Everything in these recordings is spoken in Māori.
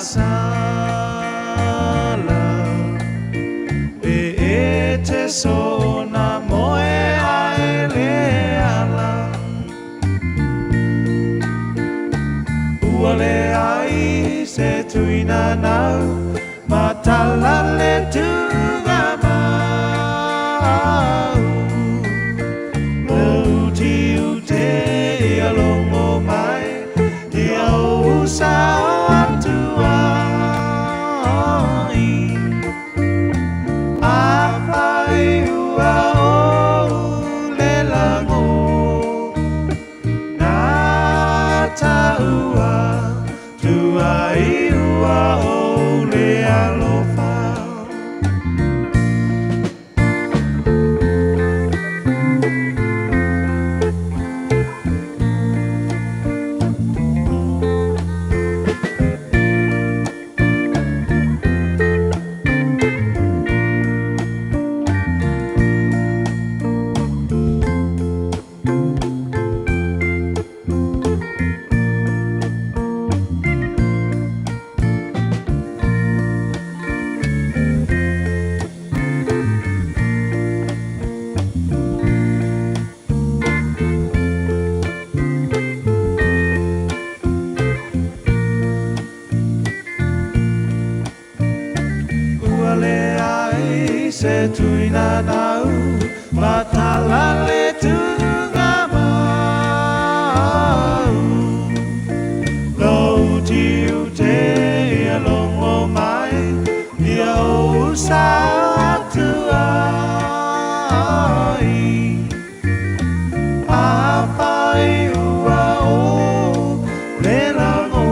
masala te so na moe ai le ala ua le ai se tuina nau matala le tunga mau Mauti ute ia longo mai ia usau atua se tuina nau matala le tunga mau Lauti ute ia longo mai ia usa atua Apai ua o le lango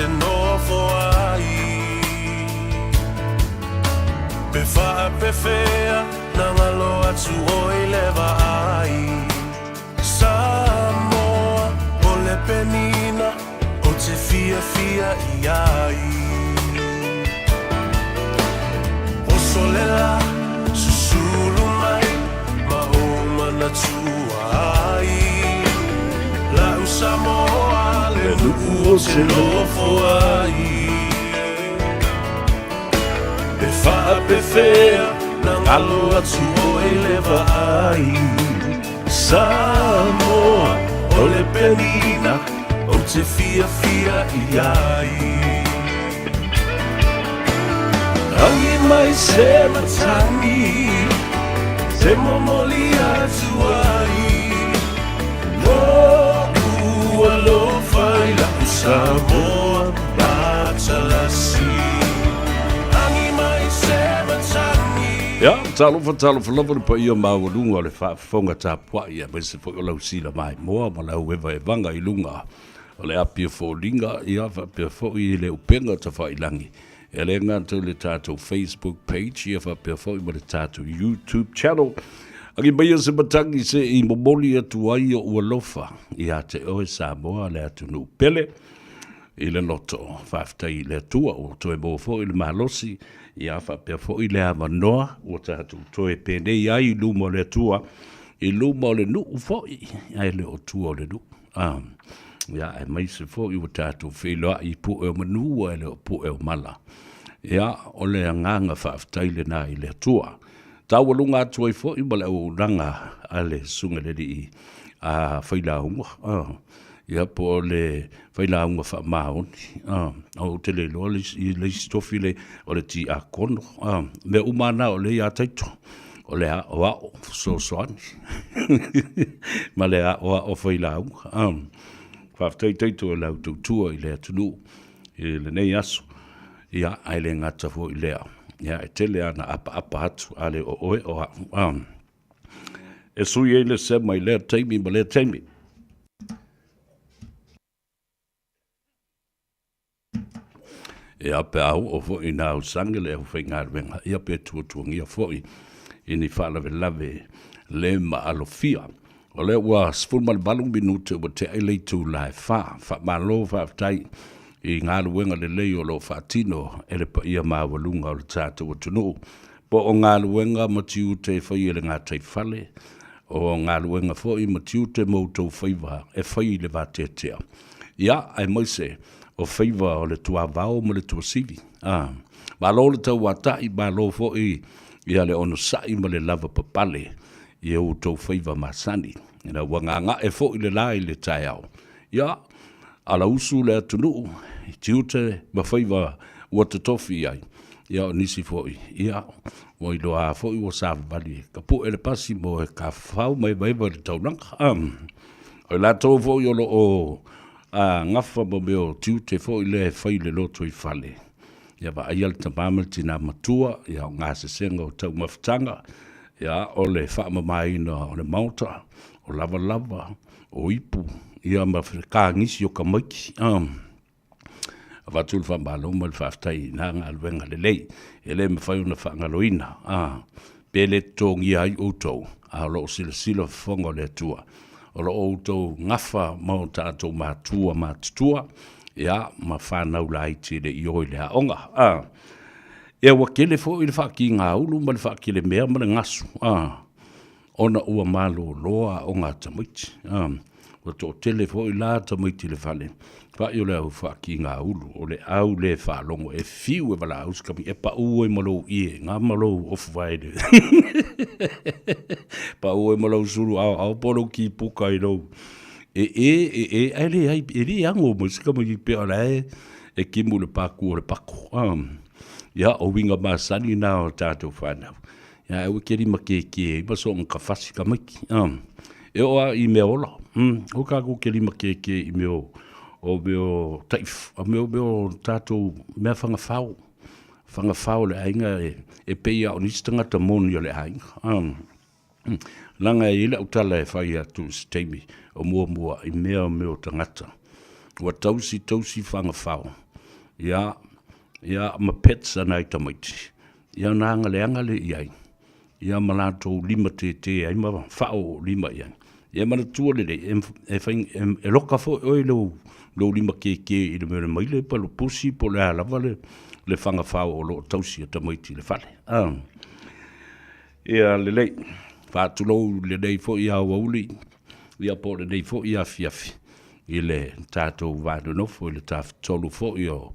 se no foai pe fa pe fea na malo atu oi leva ai Samoa o le penina o te fia iai o solela susulu mai ma o mana tuai la Samoa le luku o se lofo ai pe fa pe fea na ngalo atu oi leva ai Samoa o le penina o te fia iai Angi mai se matangi se momoli atu ai Lo fai la Samoa batalasi Angi mai se matangi Ja, talo fa pa ia maulunga o le whaafonga tā pua ia mai se whaka lau sila mai moa ma lau ewa e vanga i lunga o le apia fōlinga ia whapia fōi le upenga ta whailangi e le ngātou le tātou Facebook page ia whapia fōi ma le tātou YouTube channel Aki mai se matangi se i momoli atu ai o ualofa i a te oe Samoa le atu nu pele i le loto whaftai le tua o toe mō fo i le mahalosi i a whapea fo i le amanoa o tātu toe penei ai i luma o le tua i luma o le nu fo i ai le o tua o le nu ia e mai se fo i o tātu wheloa i pu e o manua e le o pu e o mala ia o le anganga whaftai le nā i le tua Tau lunga atu ai fo i male o ranga ale sunga le i a whailaunga. Ia po le whailaunga wha maoni. O te le loa le stofi le o le ti a kono. Me umana o le i a taito. O le a o a o so soani. Ma le a o a o whailaunga. Whaftai taito e lau tautua i le atunu. I le nei aso. Ia ai le ngata fo i lea. Ia e tele ana apa atu ale o oe o e sui e le se mai lea teimi ma lea teimi. E ape au o fo i nāu sangele au whai ngāruenga. Ia pe tuangia fo i ni whalawe lave le ma alofia. O le ua sfulmal balung minute o te ailei tu lai wha malo whaftai. I ngā luenga le lei o lo whaatino e le pa ia māwalunga o le tātou o tunu. Po o ngā luenga matiu te whai le ngā tei whale, o ngā luenga fwoi matiu te moutou Faiva e whai le vātetea. Ia, ai moise o Faiva o le tua vau mo le tua sivi. Ma lo le tau watai, ma lo fwoi ia le ono sai ma le lava papale i e o tau Faiva masani. Ina wanga e fwoi le lai le tai au. Ia, ala usu le atunu, tiute ma Faiva ua te tofi ai. Ia o nisi foi. Ia, mo i loa foi o sa vali. Ka pu ele pasi mo e ka fau mai mai le taunanga. O la tau foi o lo o ngafa mo meo tiute foi le fai le loto i fale. Ia ba aial tamama tina matua, ia o ngā sesenga o tau mawhitanga. Ia o le whaama mai na o le mauta, o lava, o ipu. Ia ma ka ngisi o ka maiki. Vatul whamalo ma le whaftai nā ngā luenga le lei. E le me whai una whangaloina. Pele tōngi ai outou. A lo sila whonga le tua. O lo outou ngafa mau tātou mātua mātutua. Ia ma whanau la iti le ioi le aonga. E wakele fo i le whaki ngā ulu ma le whaki le mea ma le ngasu. Ona ua malo loa o ngā tamaiti. O tō tele fo i la tamaiti le whale. Wha i o le au whaki ngā ulu. O le au le whalongo e fiu e wala auskami. E pa ua i malo ie. Ngā malo ofu vaide. Pa ua i malo suru au polo ki puka i rau. E li ango mo sikama i pe ala e kimu le paku o le paku. Ia o winga masani nā o tātou whanau. Ia e wikeri makeke i maso ngā whasi ka maiki. E oa i mea ola. O ka kukeri makeke i meo o meo taif. O meo tātou mea whangawhau. Whangawhau le ainga e peia o nisi tangata moni o le ainga. Langa e ila utala e whai atu steimi o mua i mea o meo tangata. Ua tausi whangawhau. ia ma pets ana i tamaiti. Ia na ngaleanga le iai. Ia malato lima te ai ma whao lima iai. Ia mana tua le e loka fo oi lo lima ke i le mele maile pa lo pusi po le alava le whanga whao o lo tausi a tamaiti le whale. Ia le lei, whātulou le lei fo ia wauli, ia po le lei fo ia fiafi. I le tātou vādu nofo, i le tātolu fo i o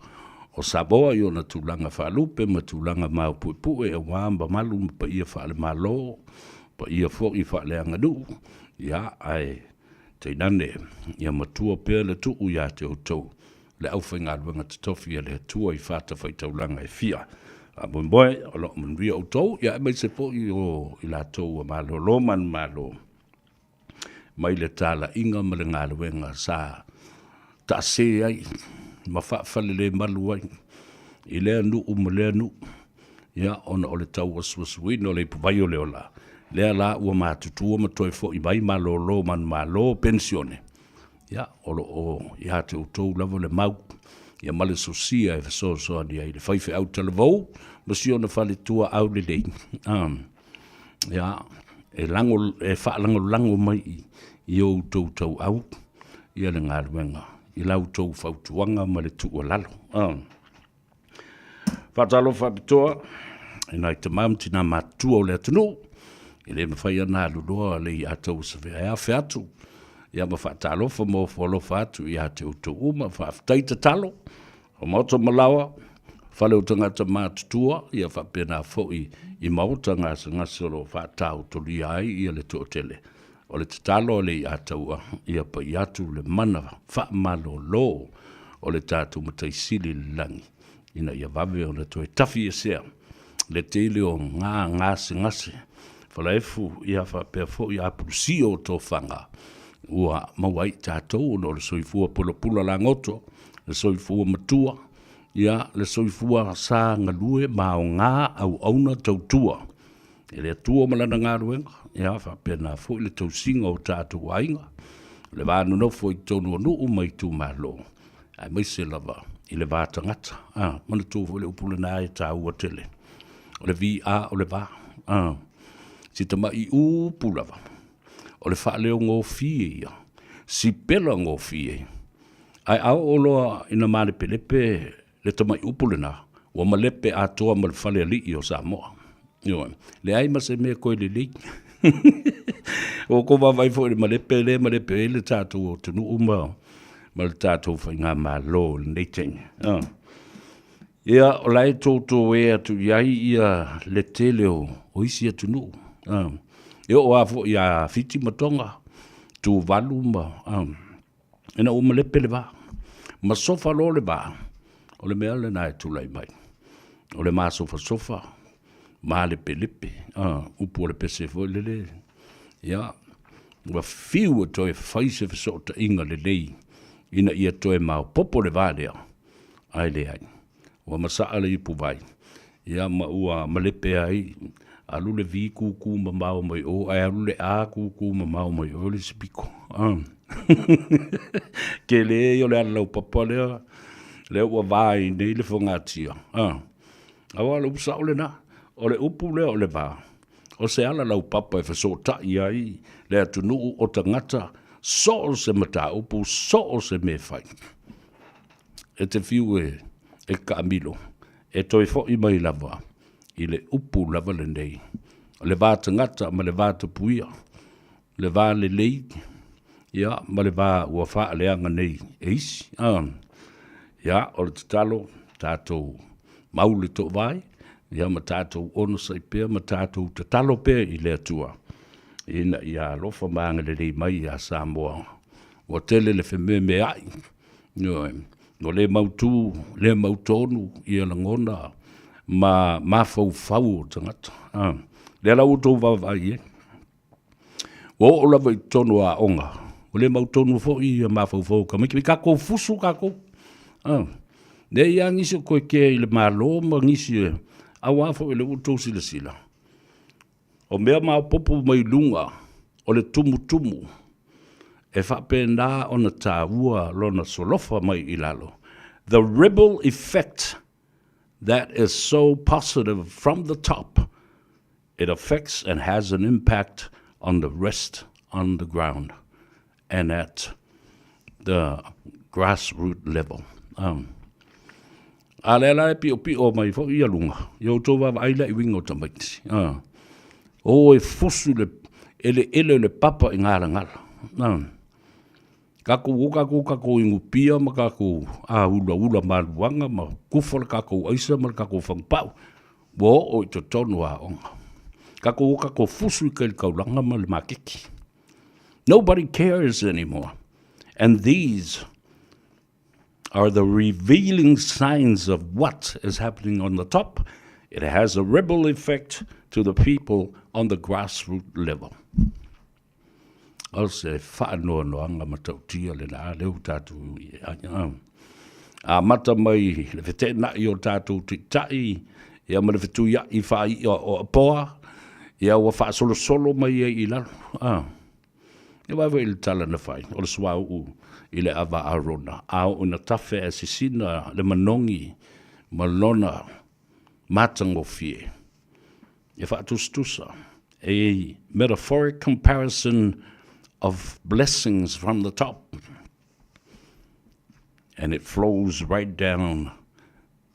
Samoa i o na tūlanga whaalupe, ma tūlanga mau puipue, e wāmba malu pa ia whaale malo, pa ia fo i whaale angadu, ia ai te nane, ia matua pēr le tuu ia te outou, le awhainga luanga te tofi le tua i whāta whaitaulanga e fia. A mboe, o lo mnria outou, ia mai se po i o i la tau a malo loman malo, mai le tala inga ma le ngā luenga sa ta se ai, ma whaafale le malu ai, i lea nu ma lea nu, ia ona o le tau asuasuino le puvai o le ola, lea la ua mātutua ma toi fo i mai malo loman malo pensione, ia o lo o ia te outou lavo le mau, ia male sosia e so ni ai le whaife au talavou, masio na whale tua au le dei. Ia, e whaalango mai i o tau au, ia le ngā ruenga, i lau tau whautuanga ma le tua lalo. Whatalo whapitoa, e nai te mamti nā mātua o le atunu, i le mawhai ana ludoa le i atau sa whea ea atu, ia ma whaatalofa mo wholofa atu i a te utou uma, whaaftaita talo, o maoto malawa, whale o tangata mātutua, ia whapena fo i maota ngase o whaatau toli ai ia le tōtele. O le tatalo le i ataua, ia pa i atu le mana whaamalo lo, o le tātu mataisili langi, ina ia vave o le toe tafi e sea, le teile o ngase, whalaefu ia whapea fo i apurusi o tō whanga, ua mawai tātou no le soifua pula la ngoto, le soifua matua, ia le soifua sa ngalue ma o ngā au auna tautua. E le atua malana ngā ruenga, ia whapena fo i le tausinga o tātou ainga, le vānu no fo i tonu anu mai tū malo. Ai mai se lava, i le vātangata, mana tō fo le upula nā e tā ua tele. O le vi a o le vā, si tama i upulava. O le wha leo ngō fie ia, si pela ngō fie. Ai au oloa ina male pelepe le tamai upulena, ua malepe atoa ma le whale ali i o Samoa. Le ai ma se mea koe le li. O ko wawai fo le malepe le tātou o tunu uma, ma le tātou whai ngā mā lo le neiteng. Ia o lai tōtō e atu iai ia le tele o isi atunu. Ia o afo ia fiti matonga, tu valu ma, ena o malepe le va, ma sofa lo le va, o le mea le nai tu lai mai, o le maa sofa, maa le pelepe, upu o le pese fo le, ia, wa fiu o toi whaise fisota inga le lei, ina ia toi mao popo le va lea, ai le ai, wa masaa le ipu vai, ia ma ua malepe ai, alu le vi kuku ma mau mai o, ai alu le a kuku ma mau mai o le sipiko. Ke le o le alau papa le ua vai nei le whangatia. Awa le usa o le na, o le upu le o le va. O se ala lau papa e whasota i ai, le atunu o tangata, so o se mata upu, so o se me whai. E te fiu e ka amilo, e toi fo i mai lava. I le upu lava le nei. Le vā tangata ma le vā tapuia. Le vā le lei. Ia, ma le vā ua wha leanga nei. E isi. Ia, o le tatalo, tātou maule tō vai. Ia, ma tātou ono sai pēr, ma tātou tatalo pēr i le atua. Ina ia lofa maanga le lei mai a Samoa. Ua tele le wheme me ai. No le mautu, le mautonu, ia langona. Ma fau tangata. Le ala utou vavai e. O lava i tonu a onga. O le mautonu fo i ma fau ka miki kako fusu kako. Le ia ngisi koe ke i le malo ma ngisi awa fo i le utou sila. O mea ma popo mai lunga o le tumu. E whapenda o na tāua lona solofa mai i lalo. the ripple effect that is so positive from the top, it affects and has an impact on the rest on the ground and at the grassroots level. Alela pio mai fo ia lunga. Yo tova aila I wingo tamaiti. O e fusu le papa I ngala. Kako ingu pia ma kako ula maluanga ma kufola kako aisa ma kako whangpau. Wo o I to tonu a onga. Kako fusu I kaulanga ma le makiki. Nobody cares anymore. And these are the revealing signs of what is happening on the top. It has a ripple effect to the people on the grassroots level. Also, whaanoanoanga matautia le na leu tātou a mata mai le whetena I o tātou titai, ia ma le whetuia I whai o apoa, ia ua whaasolo mai I laro. Ia wawe I le tala na whai, o le swau I le awa arona. Ao una tawhe a sisina le manongi, malona, matango fie. Ia whaatustusa, a metaphoric comparison of blessings from the top. And it flows right down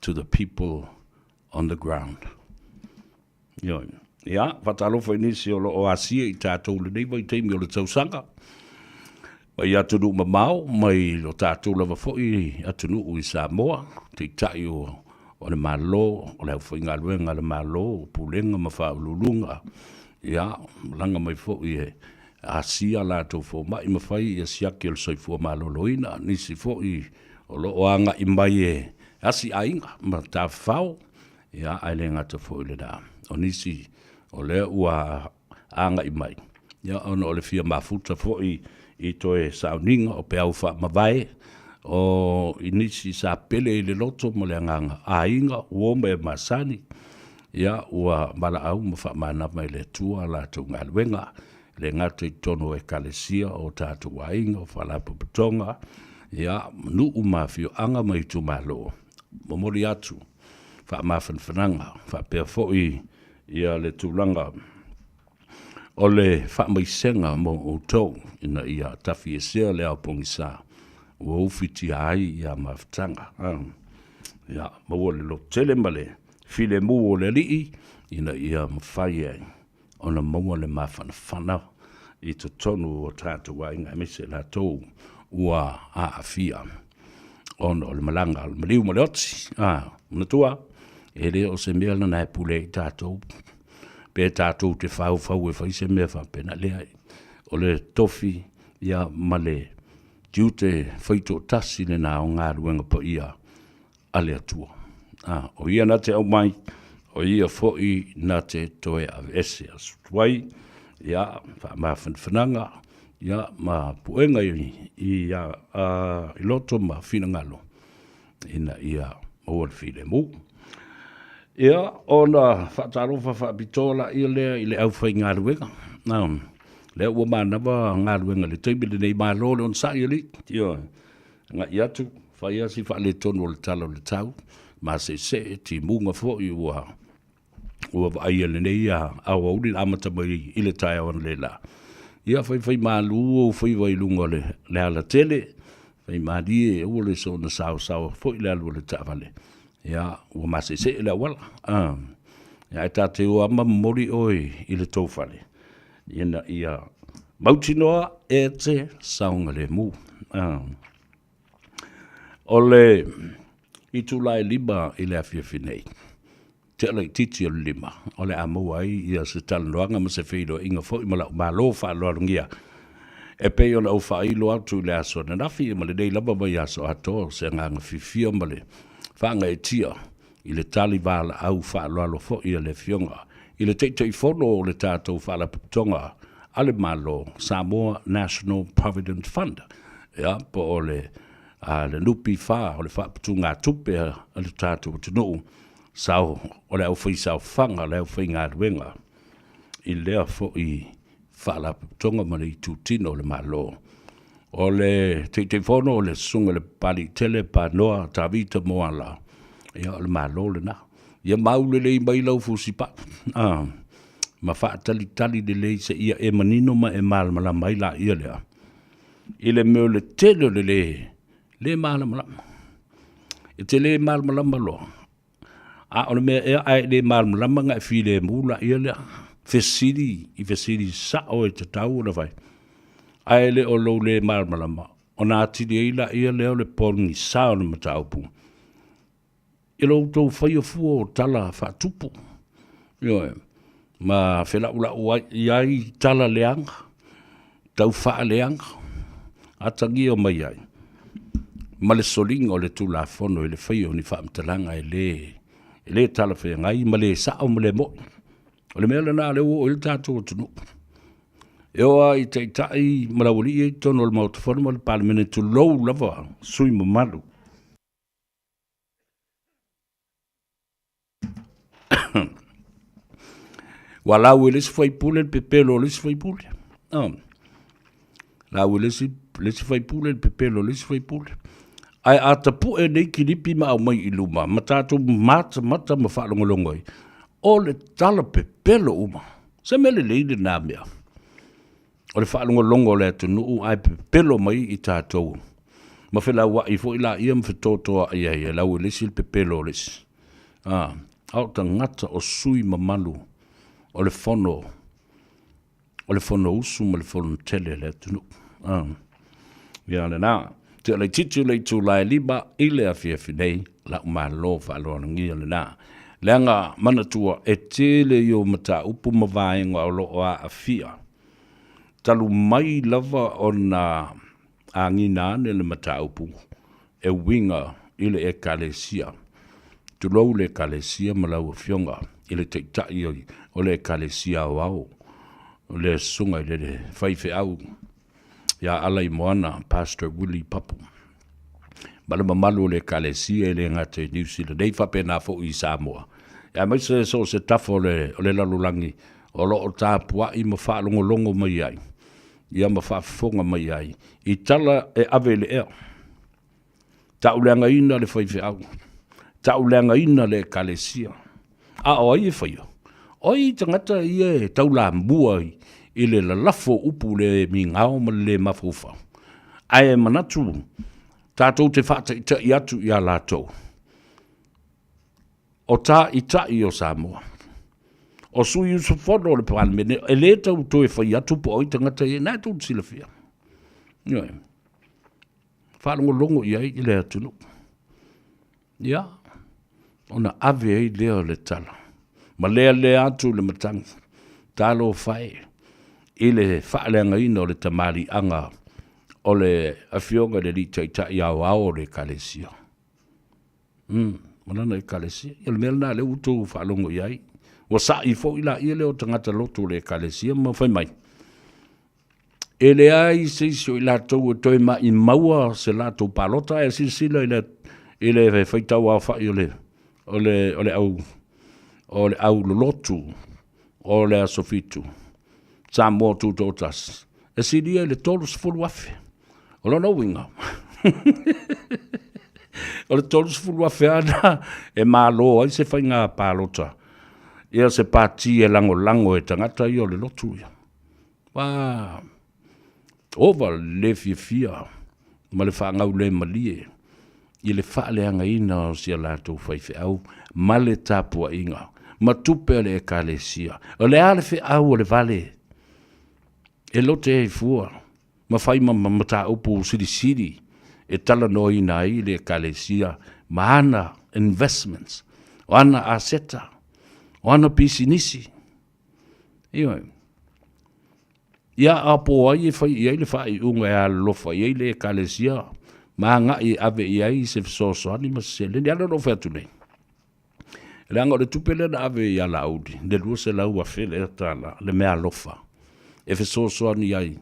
to the people on the ground. Ia, whatalofa inisi o lo o asia I tātou le neiva I teimi o le tausanga. Mai atunu mamau, mai lo tātou lava foi atunu I Samoa, te tai o le malo, o le whainga luenga le malo, pulenga ma whaululunga. Ia, langa mai foi asia lātou fo mai mawhai I siaki o le soifua maloloina, nisi foi o lo o anga I mai asi ainga, ma tā whau, ia aile ngata foi le nā. O nisi o le ua anga I mai. Ia ono o le fia mafuta foi I toe sauninga o pe au wha mawai, o inisi sa pele I le loto mo le anganga ainga, uo me masani, ia ua mala au ma wha mana mai le tua la tu ngaluenga, le ngata I tono e kalesia o tātu ainga o whalapu patonga, ia nu umawhio anga mai tu malo, momori atu, wha mawhanwhananga, wha pia foi ia le tūlanga, o le whamaisenga mo o tau ina ia tawhi e sea le au pongisa ua ufiti ai ia mawhtanga. Ia, maua le lo tele male, file mu o le lii ina ia mawhai ai. Ona maua le mawhanawhana I to tonu o tātu wa inga mese la tau ua aafia. Ona o le malanga, le maliu mo le oti. Mnatua, e le o se mea na e pule I tātou. Pe tātou te whau e whaise mea whapena lea o le tofi ia male tiute whaito tasi le nā o ngā ruenga po ia a le atua. O ia na te au mai, o ia foi na te toe a ese a sutuai, ia whamawhanwhananga, ia ma puenga I loto ma whinangalo, ina ia o le while mu. Ia, ona whaatarofa whaapitola I le au whai ngā ruenga. Lea ua mānawa ngā ruenga le teimile nei mālo le on sa I li. Ia, ngā I atu, whai asi wha le tono le talo le tau. Ma se ti munga fo I ua ai le nei a awauri amata mai I le tai awan le la. Ia, whai mālu o whai wai lunga le ala tele. Whai mādi e ua le so na sao fo I le alu le tāwale. Ia, ua mase le wala. Ia, e tāte ua ama mori oi I le tōwhare. Ia, mautinoa e te saunga le mu. O le I tūlai lima I le awhiawhinei. Te ala I titi o lima. O le amua ia se talanoanga ma se whiro inga fo I malo whaaloarungia. E pei o le au whailo atu le aso na nafi ma le nei lama mai aso ato se nganga fifia ma le whanga e tia I le tali wala au whaaloalo fo I le fionga. I le teitei whono o le tātou whaalaputonga ale malo Samoa National Provident Fund. Ia, po o le nupi wha o le whaaputunga tupe a le tātou tunu sao o le au whai sao whanga le au whai ngā ruenga. I lea fo I whaalaputonga ma le I tūtino le malo. o le te fono o le sunga le pali tele pa noa ta vita moa la. Ia o le malo le na. Ia maule le mai lau fusi pa. Ma fa tali de le se ia e manino ma e mal mala mai la ia lea. Ile meo le tele le mal mala. E te le mal mala malo. A o le mea e ai le mal mala nga e fi le mula ia lea. Fesiri sa o e te tau na vai. Ai le o lo le mal mala ma. O na atiri e ila ia leo le pongi sa o le matau pu. Ilo tau whaia fua o tala wha tupu. Ioe. Ma whela ula ua iai tala leanga. Tau wha leanga. Atangi o mai ai. Ma le solinga o le tu la fono le whaia o ni wha mtalanga le tala whaia ngai. Ma le sao ma le mo. O le mea na le o il tātou tunu. Ewa i te tai malawali e tono le mautafonu ma le palemene tu lou lava sui mamalu. Walau e lesi fai pule le pepelo lesi fai pule. Lau e lesi fai pule le pepelo lesi fai pule. Ai atapu e nei kiripi ma au mai iluma. Ma tātou mata ma whaalongolongoi. O le tala pepelo uma. Se mele leile nā mea. O le whaalongolongo le atu nuu ai pepelo mai i tātou. Ma whela wa i fo ila ia mwhetotoa ia lau e lesi le pepelo lesi. Au ta ngata o sui mamalu. O le fono usu ma le fono tele le tunu. Ia le nā, te le titu le tu lai liba i le awhiawhi nei, la umalo whaaloa ngia le nā. Leanga manatua e tele i o mata upu mawāenga o loo a awhia. Talu mai lava o na angina ane le mata upu, e winga i le e kalesia. Tulou le kalesia malau fionga, i le teitai o le kalesia wau, o le sunga i le whaife au, ia alai moana, Pastor Willie Papu. Bala mamalu le kalesia i le ngate New Zealand, nei whape na fo i Samoa. Ia mai se so se tafo o le lalulangi, o lo o tāpua i ma whaalongolongo mai ai, ia ma whaafonga mai ai, i tala e ave le ea. Tauleanga ina le whaife au. Tauleanga ina le kalesia. A o ai e whaio. Oi tangata i e taula mbua i le lalafo upu le mi ngao ma le mawhauwhau. Ai e manatu, tātou te whata i atu i a lātou. O tā i tai o Samoa. O sui usu whono le palemene, e le tau toi whai atu po oi tangata i e nai tau sila whia. Ioe. Whanongo longo i ai i le atunu. Ia. Ona ave ei leo le tala. Ma le atu le matangi. Talo whae. I le whaaleanga ina o le tamari anga. O le awhionga le li tai au ao le kalesia. Manana i kalesia. Ia le mea na le utu whaalongo i ai. Wa sa i fo ila i leo tangata lotu le kalesia ma whai mai. E le ai se isio i lātou e toi ma i maua se lātou palota e sila i le whaitau au whai o le au lotu o le asofitu. Sa mō tūtotas. E siria le tolus fulu afe. O lo no winga. O le tolus fulu afe ana e mālo ai se whainga palota. Ia se pāti e lango e tangata i o le lotu ia. Wā, ova le fia, ma le whaangau le malie, i le whaaleanga ina o sia lātou whaife au, ma le tāpua inga, ma tupe le e kalesia, o le ale whi au o le vale, e lote e fua, ma whaima mamata upu siri, e tala no ina i le kalesia, ma ana investments, o ana aseta, o ana pisinisi. Ioi. Ia apo ai e whai i le whai unga e alofa i le kalesia, ma nga i ave i ai se fisosoani ma se le ni ala no whatu nei. Le anga o le tupele na ave i ala audi, le lua se lau a whele e tala, le mea alofa. E fisosoani ai,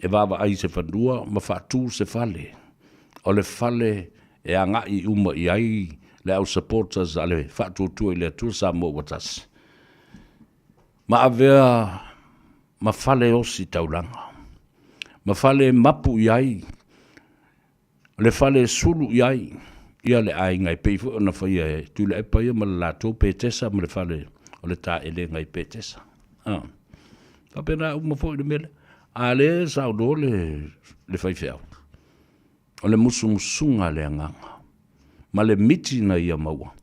e wawa ai se whanua, ma whatu se whale. O le whale e anga i uma i ai, le au supporters ale whatu tua i le tua sa mo watas. Ma avea, ma fale osi taulanga. Ma fale mapu iai, le fale sulu iai, ia le ai ngai peifu na fai e, tu le epa ia ma le lato pe tesa ma le fale, o le ta ele ngai pe tesa. Ka pena uma fo le mele, a le sao do le fai feo. O le musu musunga le anganga, ma le miti na ia maua.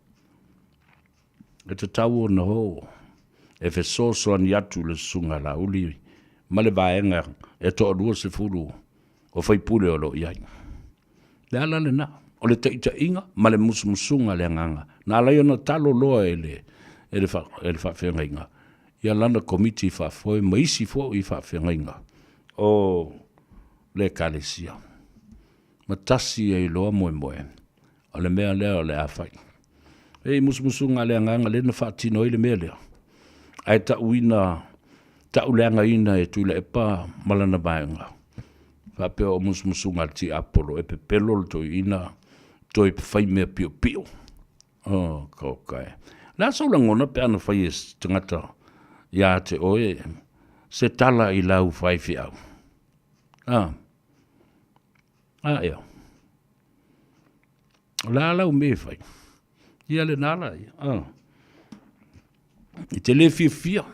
E te tau na ho, e fe soso ani atu le sunga la uli, ma le vaenga e to adua se furu, o fai pule o lo iai. Le ala le na, o le teita inga, ma le musu musunga le anganga, na ala iona talo loa e le fa whenga inga. Ia lana komiti fa foi, ma isi fo i fa whenga inga. O le kalesia. Ma tasi e loa moe moe, o le mea lea o le awhai. E musunga le anganga le na fa tino i le mea lea. Ai ta uleanga ina e tuile e pa malana baenga. Fa peo o musunga ti apolo e pe pelo to ina to i fai mea pio pio. Oh, kokai. La so langona pe ana fai e tangata ia te oe se tala i lau fai fiau. Ea. La lau me fai. Ia le nala ia. I te le fia.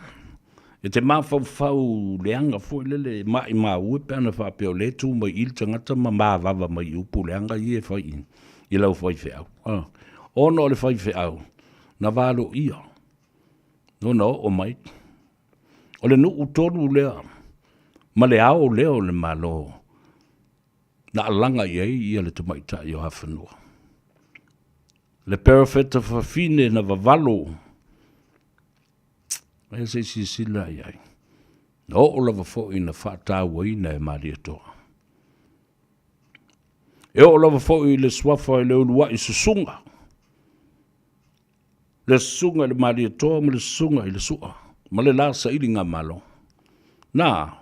E te mawhau leanga fo le mai ue pe ana wha peo le tu mai il tangata ma vava mai upu leanga i e fai in. I lau fai fiau. Ono le fai fiau. Na valo ia. No, o mai. O le nuu tonu lea. Ma le ao leo le malo. Na alanga ia le te maita i o hawhanua. Le perafeta fafine na vavalo. E se sila iai. Na o lava fo ina whaatawa ina e maari atoa. E o lava fo i le swafa i le ulua i susunga. Le sunga le maari atoa ma le sunga i le sua. Ma le lasa ili ngā malo. Na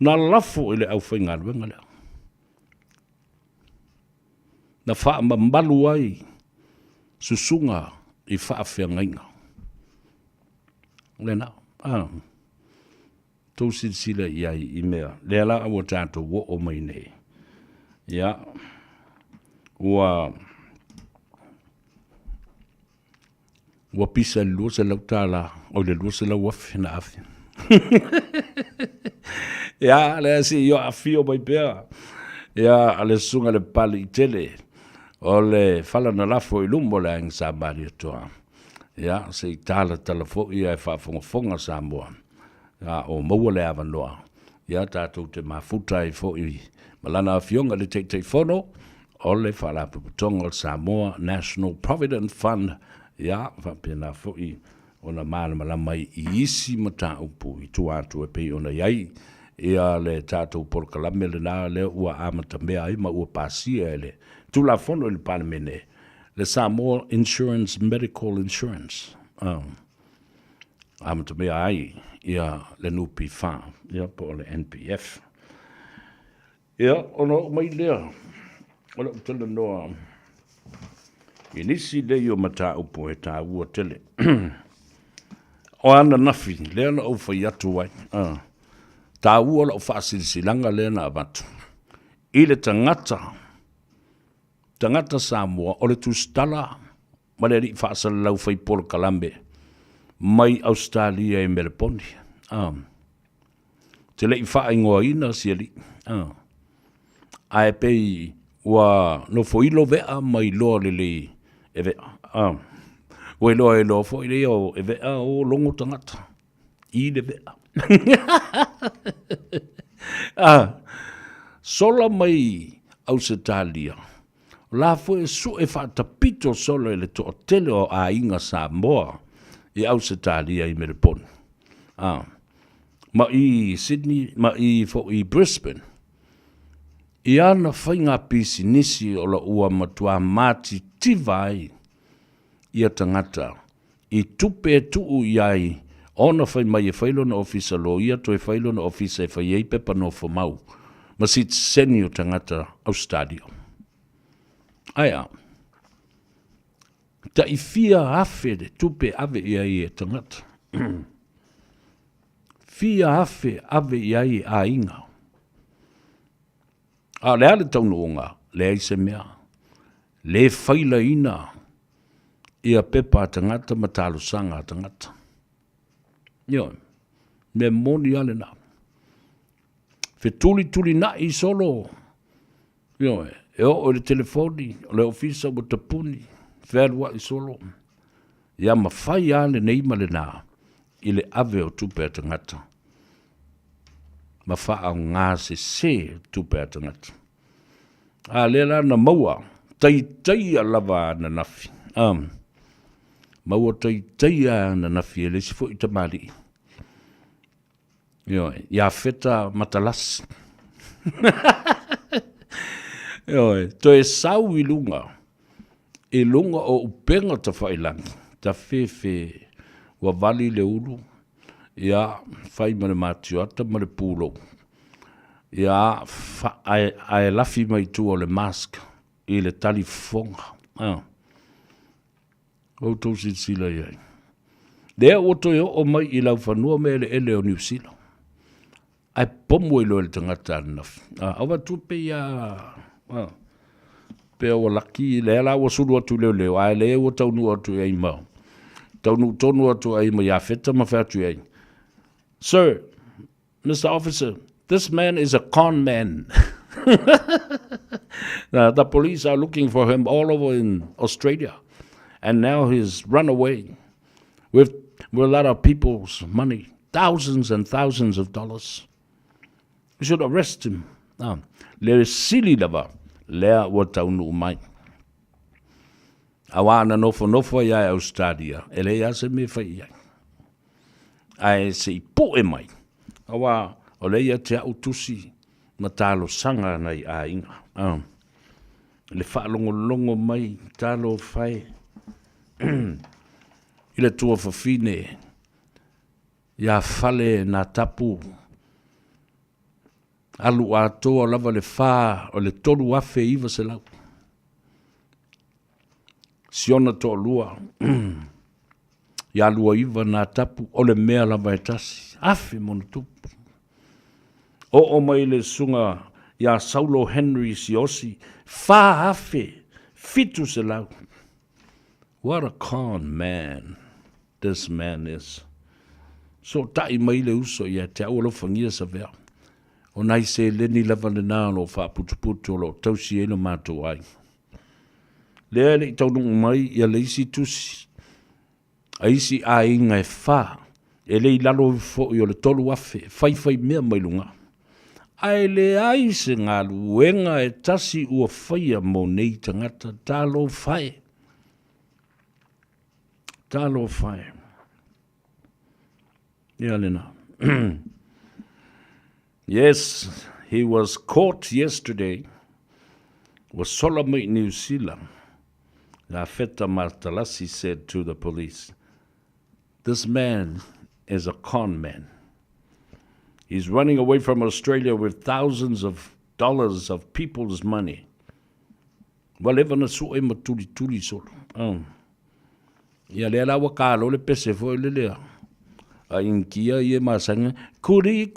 lafo i le au whainga luenga lea. Na wha mambalu ai susunga i whaafea ngainga. Le na, tau sila iai i mea. Le ala awa tātou wo o mai nei. Ia, ua pisa lua se lau tāla, o le lua se lau afi na afi. Ia, le asi io afi o mai pēa. Ia, ale sunga le pali i tele. O le fala na lafo i lumbo le ang sa mari toa. Ia, se i tala fo ia e whafonga Samoa. Ia, o maua le awa noa. Ia, tātou te mafuta i fo i malana fionga le teitei fono. O le whala puputonga Samoa National Provident Fund. Ia, whapena fo i ona mana malamai i isi mata upu i tuatu e pei ona iai. Ia le tātou porkalame le nā le ua amata mea ai ma ua pasia e le. Tula fono i le panemene. Le Samoa Insurance, Medical Insurance. Amata mea ai, ia le nupi wha, ia po le NPF. Ia, ono mai lea, ono tele noa, inisi le yo mata upo e tā ua tele. O ana nafi, lea na au whai atu wai. Tā ua la o whaasilisilanga lea na abatu. I le tangata Samoa, o le tustala, ma le ri whaasala lau whai polo kalambe, mai Australia e Melbourne. Te lei wha ingoa ina sia li. Ai pei ua no foilo vea mai loa le li e vea. Ua loa e loa fo i le o e vea o longo tangata. I le vea. Sola mai Australia. La fo e su e whaatapito solo e le to tele o a inga Samoa i Australia i Melbourne. Ma i Sydney, ma i fo i Brisbane. I ana whainga pisi nisi o la ua matua mati tivai i a tangata. I tupe tuu iai ona whai mai e whailo na ofisa lo ia to e whailo na ofisa e whai ei pepa no whamau. Ma sit seni o tangata Australia. Aia, ta i fia afe de tupe ave iai e tangata. Fia afe ave iai a inga. A lea le taunuonga, lea i se mea. Le whaila ina ia pepa tangata matalo sanga tangata. Yo, me moni ale na. Fe tuli na i solo. Yo, o le telefoni, o le ofisa mo tapuni, ferwa i solo. Ia mawhai ale nei male na, i le ave o tupe tangata. Mawha ngā se tupe tangata. A lela na maua, tai a lava na nafi. Maua tai a na nafi, e le si fo i tamari. Yo, ia feta matalas. Yo, to e sau i lunga. E lunga o upenga ta whailangi. Ta fe wa vali le ulu. Ia whai mare mātuata mare pūlo. Ia ai lafi mai tu o le mask. I le tali fonga. O tō si sila iai. Lea oto o mai i lau whanua me ele o New Zealand. Ai pomo i loe le tangata anafi. Awa tupe ia... Pea o laki, lea la wa suru atu leo. Ai lea o taunu atu ei mau. Taunu atu ei mau ia feta ma whatu ei. Sir, Mr. Officer, this man is a con man. The police are looking for him all over in Australia. And now he's run away with a lot of people's money. Thousands and thousands of dollars. We should arrest him. Le sili lava. Lea wa taunu mai. Awana nofo ia Australia. Ele ia se me whai ia. Ai se ipo e mai. Awa o le ia te au tusi matalo sanga nei a inga. Le whaalongo mai talo whai. I le tua whawhine. Ia whale na tapu. Alu a toa lava le wha o le tolu afe iwa se lau. Siona toa lua. Ia lua iwa na tapu o le mea lava e tasi. Afe mona tupu. O mai le sunga ia Saulo Henry si osi. Wha afe. Fitu se lau. What a con man this man is. So tai mai le uso ia te au alofangia sa vea. O nai se leni lava le nālo wha putu lo tausi e no mātou ai. Lea le taunung mai ia le isi tusi. A isi a inga e wha. E le lalo fo i o le tolu afe. Whai mea mai lunga. Ai le ai se ngā luenga e tasi ua whaia mo nei tangata tālo whai. Talo whai. Ia lena. Yes, he was caught yesterday. Was solemnly in New Zealand. La Feta Martalasi said to the police, this man is a con man. He's running away from Australia with thousands of dollars of people's money. Whatever na su e matuli solo. Ia lea la wakalo le pese fo le lea. A inkia ie masanga. Kuri.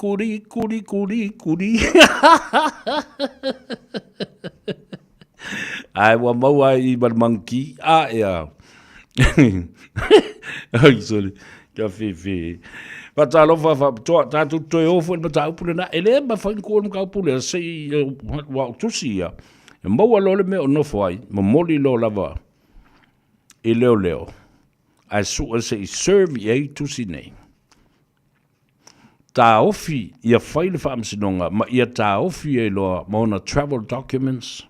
Ai wa maua i balmanki. Ea. Ai soli. Ka fe. Patalo fa tatu toi ofo na taupu na ele ma fa ko no ka pule se wa tusia. Maua lo le me no foi. Mo moli lo lava. E leo. Ai su se serve ye tusi nei. Ta ofi ia faile fa amsinonga ma ia ta ofi e loa mona travel documents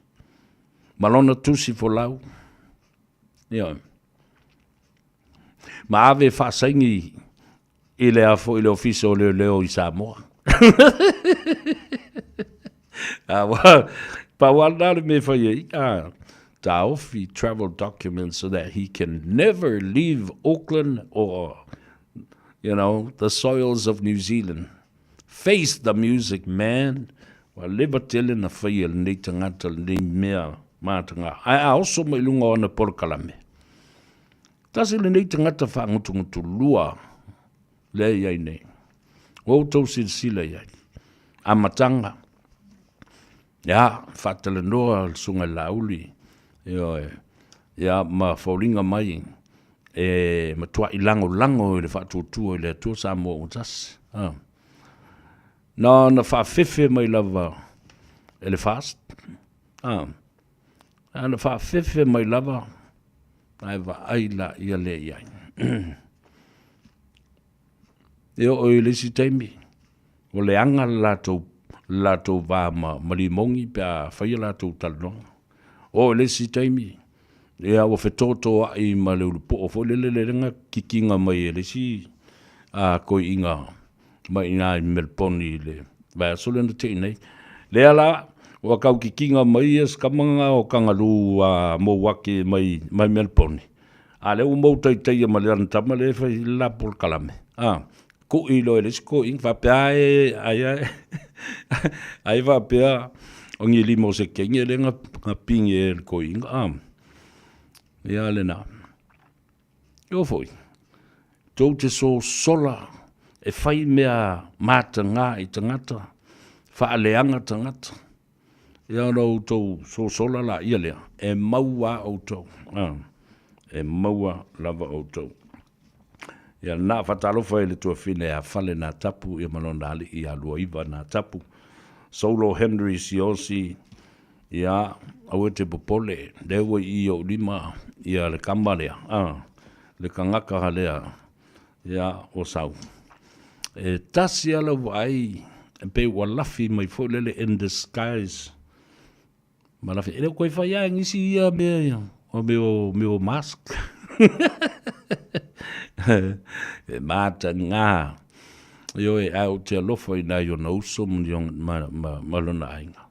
malona tusi fo lau ia ma ave fa saingi ile afo ile ofiso leo i Samoa pa wala me fa ye ta ofi travel documents so that he can never leave Auckland or the soils of New Zealand. Face the music, man. Wa libatil na fail ni tangata ni mea matanga. I also me lunga ona porkalame. Tasi le ni tangata fa ngutu lua le yai nei. O to sila yai. Amatanga. Ia, whatele noa sunga lauli. Ia, ma faulinga mai. Ma tua I lango le whatutua le tua Samoa utas. Na whawhewhe mai lava le fast. Na whawhewhe mai lava ai wa aila ia le iai. O lesi taimi. O le anga lato va malimongi pe a whaia lato talonga. O lesi taimi. Ia o whetoto ai ma le ulupo o wholele renga kikinga mai lesi a koi inga mai ngā Melponi le. Vai sole na te nei. Le ala o kau kikinga mai es kamanga o kangaru mo wake mai Melponi. A le o mou taitai ma le antama le whai la por kalame. Ko I lo lesi ko ing whapea ai whapea o ngi limo se kengi le ngā pingi ko inga. Ia le nā. Io foi. Tau te so sola e whai mea māta ngā I tangata. Whaaleanga tangata. Ia rau tau so sola la ia lea. E maua au tau. E maua lava au tau. Ia nā whatalofa e le tua whine a whale nā tapu. Ia malona ali I alua iwa nā tapu. Solo Henry Siosi. Ia au e te popole. Lewa I o lima. Ia le kamalea. Le kangaka halea. Ia o sau. E tasi ala wai. E pe walafi mai fōlele in disguise. Malafi. E leo koe whai ngisi ia mea. O meo mask. E mata ngā. Io e au te alofa I nā yo na uso malona ainga.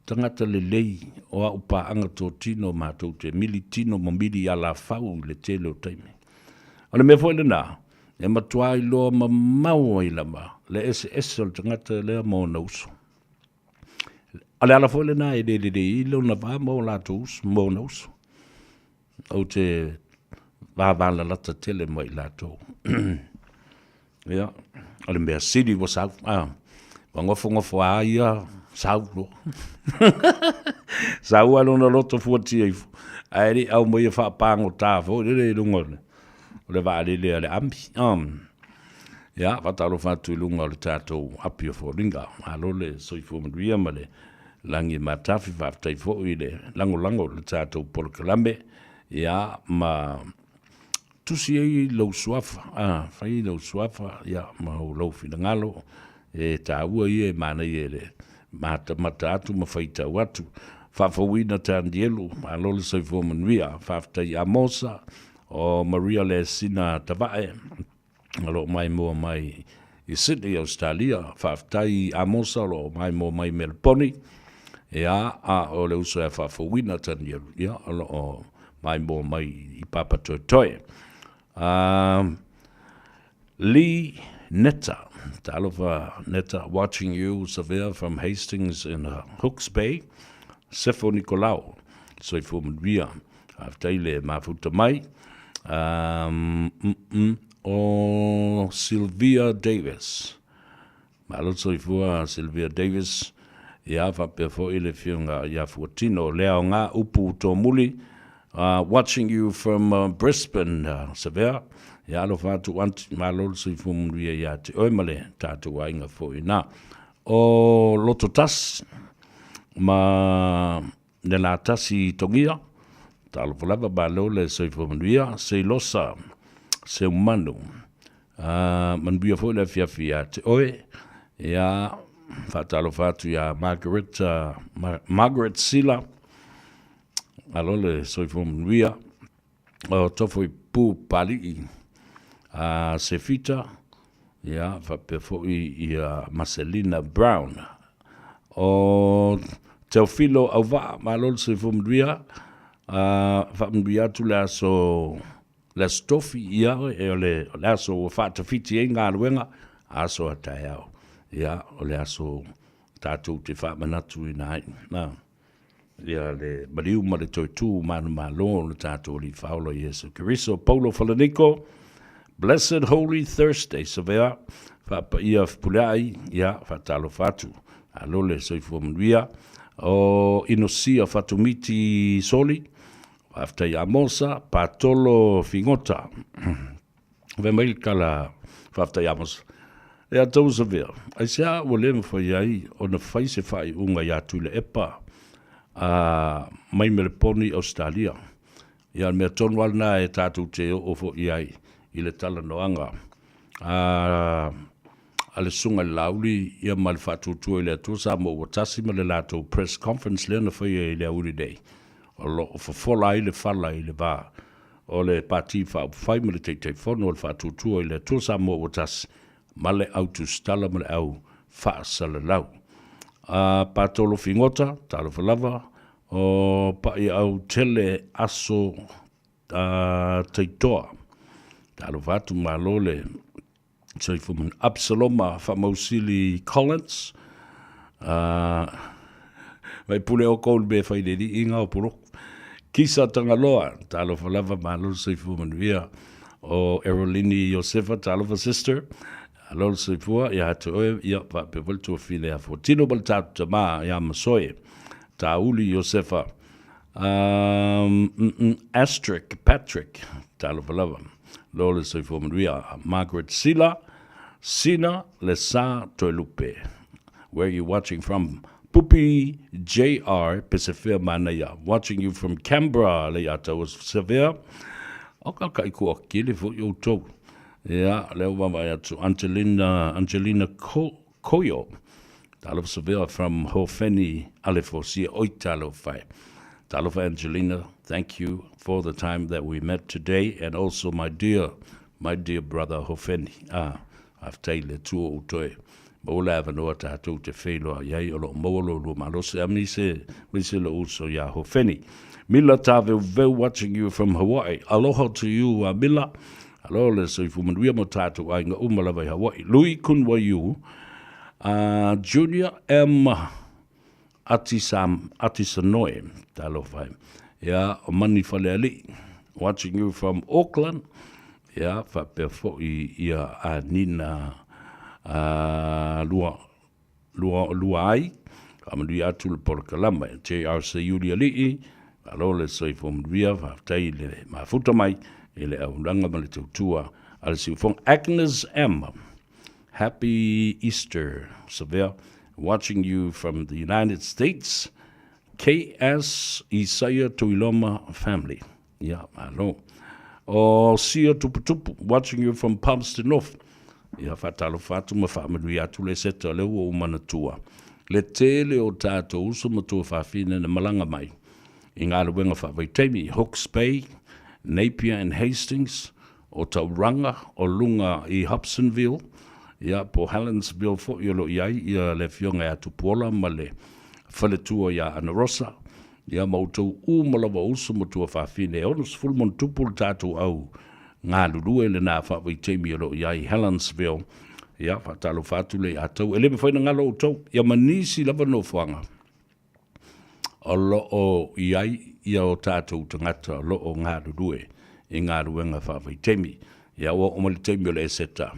Tangata le lei o a upa anga tō tino mātou te mili tino ma mili ala whau le tele o taime. O le mea fwoi le nā, e matua I loa ma maua I lama, le ese o tangata lea mō na uso. A le ala fwoi le nā e le I lo na wā mō lātou uso, mō na uso. Au te wāwāla lata tele mai lātou. Ia, o le mea siri wa sau, ngofo a ia, sau lo. Sau alo na loto fuati eifu. Aere au mai e whaapango tāwho, le lungone. O le wāle le ale ambi. Ia, wataro whātui lunga o le tātou api o fōringa. Alo le soifo manuia ma le langi matafi whaftai fō I le lango le tātou polokalame. Ia, ma tusi ei lau suafa. Whai lau suafa. Ia, ma ho lau whingalo. E tāua I e mana I e le mata atu ma whaita watu. Whawhawina tāndielu, ma lole soifo manuia, whawhtai Amosa, o Maria le sina tawae, alo mai mua mai I Sydney, Australia, whawhtai Amosa, alo mai mua mai Melponi, a o le uso e whawhawina tāndielu, ia, alo o mai mua mai I Papa Toitoe. Lee Netta, Talova Netta, watching you, Severe from Hastings in Hawke's Bay. Sefo Nicolau, soifo manuia, aftaile mafuta mai. O Sylvia Davis. Malo soifua Sylvia Davis. Ia whapea fo ile whiunga ia fuatino. Leo ngā upu tō muli. Watching you from Brisbane, Severe. Ia alo whātu anti, malo soifo manuia ia te oimale, tātu ainga fo ina. O Loto Tas. Ma ne la tasi tongia talo falava ba lo le soifo manuia se losa se umano manuia fo le fia te oe ia fatalo fatu ya Margaret Sila alo le soifo manuia o tofo I pu pali se fita ia fa fo I Marcelina Brown o Teofilo au va malol se fumria famria tu la so la stofi ia e le la so fa te fiti nga luenga aso atao ia o le aso tatu te fa manatu ina na ia le baliu ma le toitu manu malo le tatu li faulo Yesu Cristo Paulo Falanico Blessed Holy Thursday severa fa ia pulai ia fa talo fatu alole soifo mria o inosia fatumiti soli, after yamosa, patolo fingota. Vemail kala after yamos. Ea tau sa vea. Ai sea o lema whai ai o na whai se whai unga ia tule epa mai meleponi Australia. Ia mea tonu alna e tātou te o fo iai i le tala noanga. A le sunga lauli ia ma le whatutua i le atua Samoa tasi ma le lato press conference le na whai i le auri dei. O lo o whafola i le whala i le ba. O le pati whai ma le teitei whono o le whatutua i le atua Samoa tasi ma le autu stala ma le au whaasala lau. Patolo fingota, talo whalava, o pa i au tele aso teitoa. Talo whatu malole, so for Absaloma Famausili Collins, mai pule o kou be whai dedi inga o puro. Kisa tangaloa, talo whalava malo so for via o Erolini Josefa, talo for sister, Lol se fua ia te oe ia pa pe volto file a fotino bal ta ma ia masoe ta uli Josefa Astric Patrick ta lo valava lol se fua maria Margaret Sina Lesa Toilupe. Where you watching from? Pupi JR Pacific Manaya, watching you from Canberra leata was severe oka kai ko kile fo yo to. Ja, leo mai atu Angelina Koyo. Talo severe from Hofeni Alifosia Oitalo Fai. Talo for Angelina, thank you for the time that we met today, and also my dear brother Hofeni. I've tailed two utoe. Mola avanoa tātou te wheloa iai o lo molo lo malose amni se lo uso ya Hofeni. Mila tāweu veu watching you from Hawaii. Aloha to you, Mila. Alo le so fu manuia mo tātou ai nga umala vai Hawaii. Lui kun wa you. Junior M. Atisanoe. Talo vai. Ya, o mani fale ali. Watching you from Auckland. Ya, fa pe fo ia a nina lua ai. Amanui atu le porkalama. JRC Yulia Li'i. Alo le so fu manuia fa tai le mafuta mai. Ele auranga ma le tautua ala siufong. Agnes M. Happy Easter, Severe. Watching you from the United States. KS Isaiah Tuiloma family. Yeah, hello. O Sia Tuputupu, watching you from Palmerston North. Ia fatalo fatu ma family atu le seta le o manatua. Le tele o tato uso matua fafina na malanga mai. Inga le wenga fa vaitemi, Hawke's Bay, Napier and Hastings, o Tauranga, o Lunga I Hobsonville, ia po Helensville fo iolo iai, ia le fionga atu pola ma le whaletua ia Anarosa, ia mautou umalawa uso matua whawhine, onus fulmon tupul tātou au ngā lulue le nā whawai teimi iolo iai Helensville, ia whatalo whatule atau, ele me whaina ngalo utau, ia manisi lava no whanga, o lo o iai, ia o tātou tangata lo o ngā rurue i ngā ruenga whawai temi. Ia o omali temi o le eseta.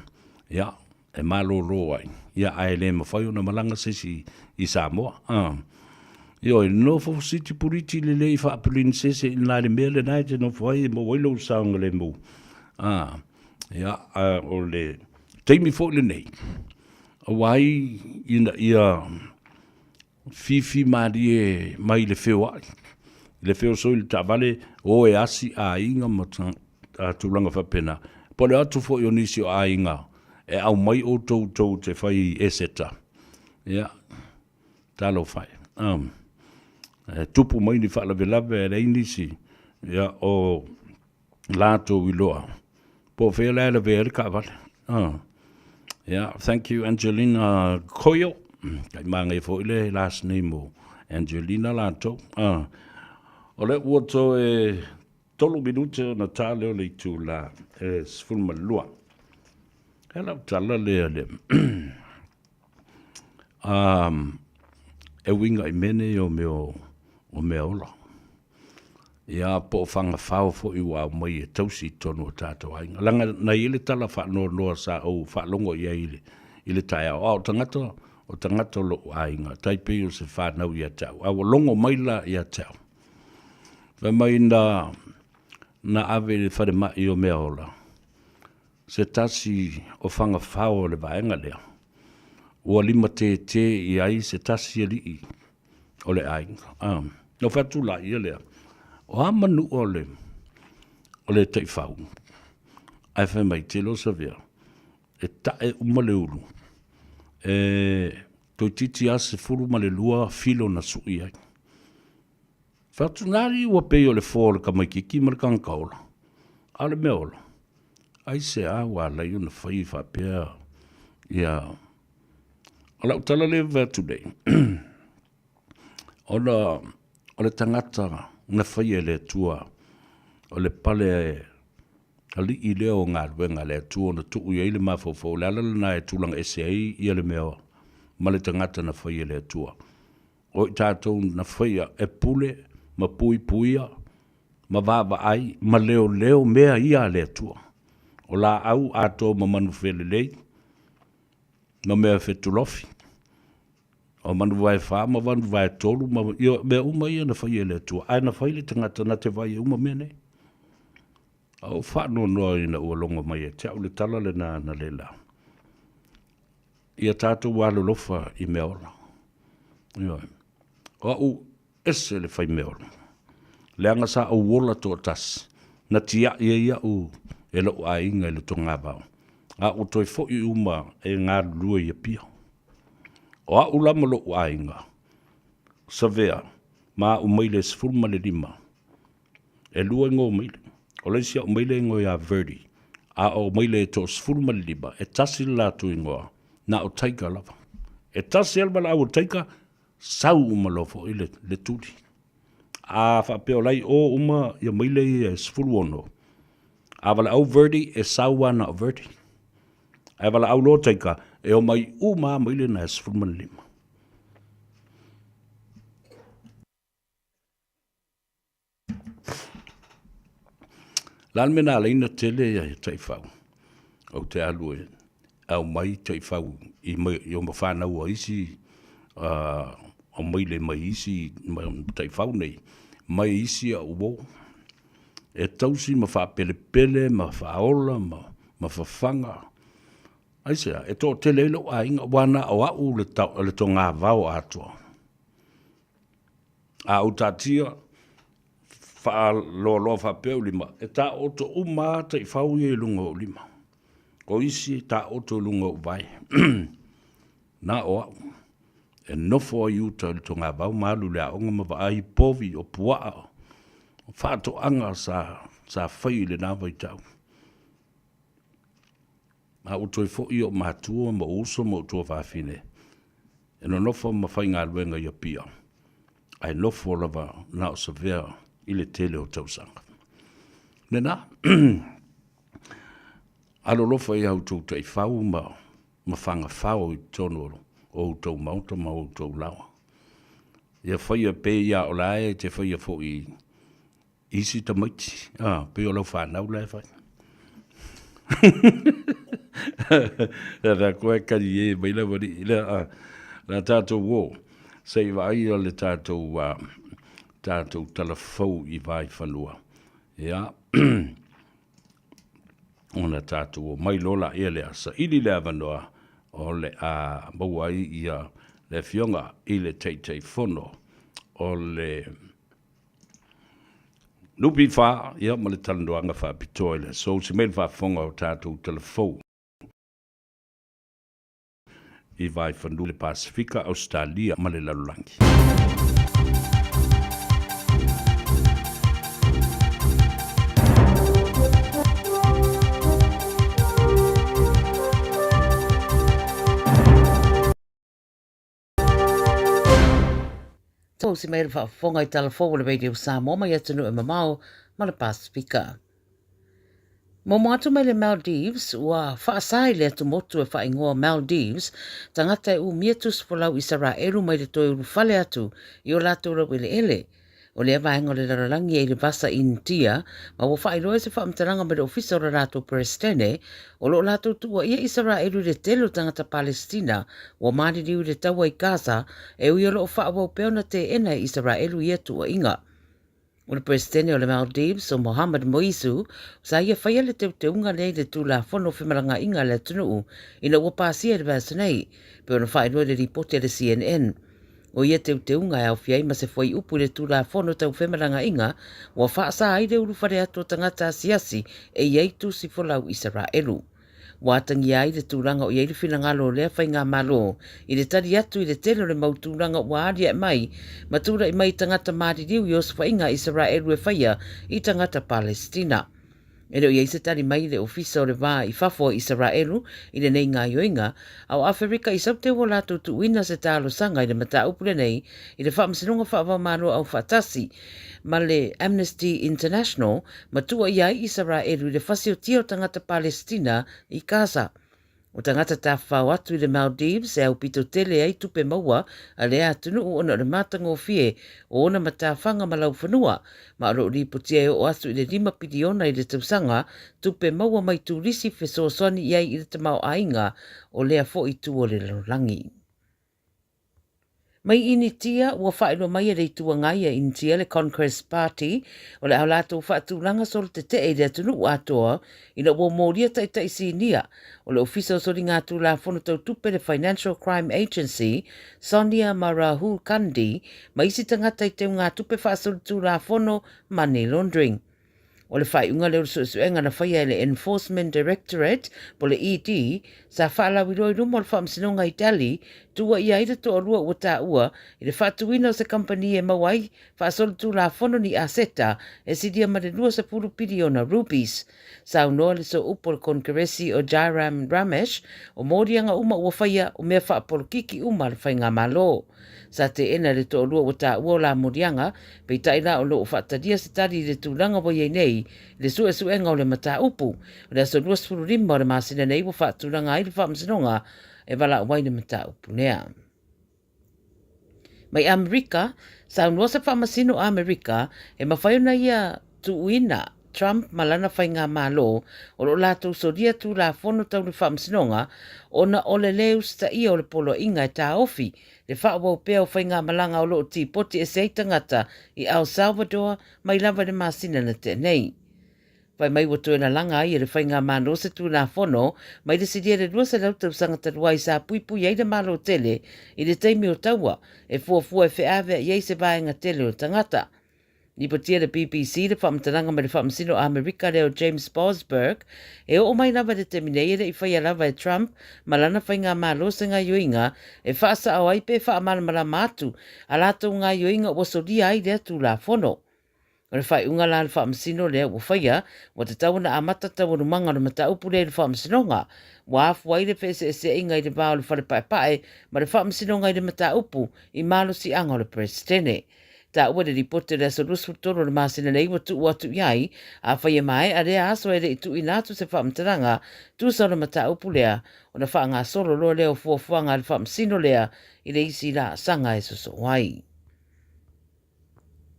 Ia, e malo roai. Ia ai le mawhai o na malanga sesi i Samoa. Ia o nofo siti puriti le le i whaapulini sese in la le mea le nai te nofo ai mo wailo saunga le mu. Ia, o le temi fo le nei. A wai ia fifi marie mai le whewai. Le feo so il tavale o e asi a inga mata a tulanga whapena. Pole atu fo i onisi o a inga e au mai o tau te whai eseta. Ia, talo whai. Tupu mai ni whaalawe e reinisi. Ia, o lato i loa. Po whea leila vea ka wale. Ia, thank you Angelina Koyo. Kai mange fo ile last name o Angelina lato. O le ua to e tolu minute na tā leo le tu la e sfulma lua. Hela tala le le. E winga I mene o meo ola. Ia po whanga whao fo I wā mai e tausi tonu o tātou ainga. Langa na ile tala wha noa sa o wha longo ia ile tae o tangata o tangata lo ainga, taipe o se whanau ia tau. Awa longo maila ia tau. Wha mai na ave le whare mai o mea ola. Se tasi o whanga whao le vaenga lea. Ua lima te i ai se tasi ali i o le ainga. No whatu la ia lea. O ha manu o le tei whau. Ai whai mai te lo sa vea. E tae umale ulu. Toi titi ase furu ma le lua filo na sui ai. Whatu nari ua pei o le fōle ka mai ki ma le kankaola. Ale me ola. Ai se a wa la yuna Faiva APR. Ia. Ala utala le vea today. O le tangata na whaia le tua. O le pale ali i leo ngā ruenga le tua na tuu ia ile mawhawhau. Le alala na e tūlanga SA ia le mea ma le tangata na whaia le tua. O i tātou na whaia e pule, ma pui puia, ma vava ai, ma leo mea ia le tua. O la au ato ma manu whele lei, ma mea whetulofi. O manu vai wha, ma manu vai tolu, ma mea uma ia na whaia le tua. Ai na whaile tangata na te vai uma mea nei. O whanua noa ina ua longa mai e te au le tala le na le la. Ia tātou walo lofa i mea ola. O au ese le whai mea ola. Le anga sa au wola tō tas. Na tia ia u e lau a inga le tonga bao. A u toi fo i uma e ngā lua i a pia. O a u lama lo a inga. Sa vea, ma u maile se fulma le lima. E lua ingo maile. O leisia o maile ingo ia verdi. A o maile e tō se fulma le lima. E tasi la tu ingoa. Na o taika lava. E tasi elma la o taika. Sau uma lofo i le tuli. A whapeo lai o uma ia maile e se fulu ono. A wala au verdi e saua na o verdi. A wala au lo taika e o mai uma maile na e se fulu lima. Lan mena leina tele ia tai whau. O te alu e. Au mai tai whau i o mawhanau o isi o maile mai isi tai whau nei. Mai isi a uo. E tausi ma wha pele, ma wha ola, ma whawhanga. Aisea, e tō te leilo a inga wana o au le tō ngā vau atua. A utatia, wha lo wha peo lima. E tā oto uma tai whau i lunga o lima. O isi tā oto lunga o vai. Nā o au. E nofo i uta le tonga vau malu le aonga ma ai povi o puaa. Whāto anga sa whai le nāwai tau. Ma utoi fo i o mātua ma uso ma utua whawhine. E no nofo ma whai ngā luenga i a pia. Ai nofo lava nā o sa vea i le tele o tausanga. Nena, alo lofa i au tau tai whau ma whanga whau i tono o tau mauta ma o tau lawa. Ia whaia pe ia o lae te whaia fo i isi ta maiti. Pe o lau whanau lae whai. Rā koe kari e maila wari. Rā tātou wō. Sei vai o le tātou talafau i vai whanua. Ia. Ona tātou o mai lola e le asa. Ili le avanoa. O le a mauai ia le fionga i le teitei fono o le nupi wha ia ma le talandoanga wha pitoa le so si meil wha fonga o tātou telefou i vai whandu le Pasifika Australia ma le lalulangi. Tau si meira whaafonga i tala fōwara radio Samoa mai atunu e mamao ma le Pasifika. Mo moatu mai le Maldives, ua whaasai le atu motu e whaingoa Maldives, tangata e u miatus polau i sara eru mai le toi uru whale atu i o lato rau ele ele. O lea vaenga le rarangi e le vasa in tia, ma wo whairoa se whaamtaranga me le ofisa o rato Palestine, o lo lato tua ia Israelu le telo tangata Palestina, wa maari riu le tawa i Gaza, e ui o lo whaawau peona te ena Israelu ia tua inga. O le Presidente o le Maldives o Mohamed Moisu, sa ia whaia le teunga nei le tūla whono whimaranga inga le tunuu, ina ua pāsia le vasa nei, pe ona whainua le ripote le CNN. O ia teunga e au fiai ma se fwai upu le tūla whono tau whimaranga inga, ua whaasa aire uru whare ato tangata asiasi e ieitu si wholau Israelu. Watangi ai le tūranga o iei le whinangalo lea whai ngā malo, i le tari atu i le telo le mautūranga wa aria e mai, matura i mai tangata maririu i osu whainga Israelu e whaia i tangata Palestina. E reo iei se tari mai le ofisa o le wā i whafo Israelu i le nei ngā yoinga, au Afrika i saute o lato tu uina se tālo sanga i le mata upule nei, i le whaamsinunga whaava maro au whatasi, ma le Amnesty International, matua iai Israelu i le whasio tio tangata Palestina i Gaza. O tangata tā whao atu i le Maldives e au pito tele ai tupe maua a le atunu o ona le matango fie o ona mata whanga malau whanua ma aro ripotia e o atu i le 5 piliona i le tausanga tupe maua mai tūrisi whesosoni iai i le tamau ainga o lea fo i tu o le langi. Mai ini tia ua whaelo mai rei tua ngai a in tia le Congress Party o le aulato whaatulanga sol te te e le atunu atoa ina ua mōria tai sinia o le ofisa o sori ngā tū la whono tau tupe le Financial Crime Agency Sonia Marahul Kandi mai isi tangata i teo ngā tupe whaasori tū la whono money laundering. O le whaiunga leo suenga na whaia le Enforcement Directorate po le ED sa whaalawiroi rumo le whaamsinonga i tali tua ia ira to orua ua tā ua i le whaatuina o se company e mawai whaasolo tū la whono ni aseta e sidia ma le 2 piliona rupees. Sa unoa le so upo le Constituency o Jairam Ramesh o mōrianga uma ua whaia o mea whaapolokiki uma le whainga malo. Sa te ena le to orua ua tā ua o la mōrianga pei taila o lo o whaataria se tari le tūlanga wa iei nei le suenga o le mata upu o le aso 25 o le masina nei ua whaatūlanga ai le whaamsinonga e wala wai le mata upu nea. Mai Amerika, sa unua se whaamasino Amerika e mawhaiona ia tuuina Trump malana whai ngā malo o lo lātou soria tū la whono tau le whaamsinonga ona o le leu sta ia o le polo inga e tā ofi le whaawau pēo whai ngā malanga o lo ti poti e sei tangata i El Salvador mai lava le masina na te nei. Whai mai watu e na langa ai e le whai ngā mano se tū la whono mai le sidia le 2 se lautau sangata ruai sa puipui ei le malo tele i le teimi o taua e fuafua e whiawea iei se vaenga tele o tangata. Ni potia le BBC le whaamtananga me le whaamsino Amerika leo James Bosberg e o mai lava le teminei e i whaia lava e Trump malana whai ngā malo se ngā yoinga e whaasa au ai pe whaamala matu a lato ngā yoinga o soria ai lea tū la whono. O le whai unga la le whaamsino lea o whaia wa te tauna a mata tawana manga le mata upu le whaamsinonga wa afu ai le whese e se inga i le vāo le whare pae ma le whaamsinonga i le mata upu i malo si anga o le Presidente. Ta ua le ripote le aso rusfutoro le masina nei watu uatu iai, a whaia mai a rea aso e le i tu inatu se whaamtaranga, tu sa le mata upu lea, o na wha ngā solo lo leo fuafuanga le whaamsino lea, i le isi la sanga e soso wai.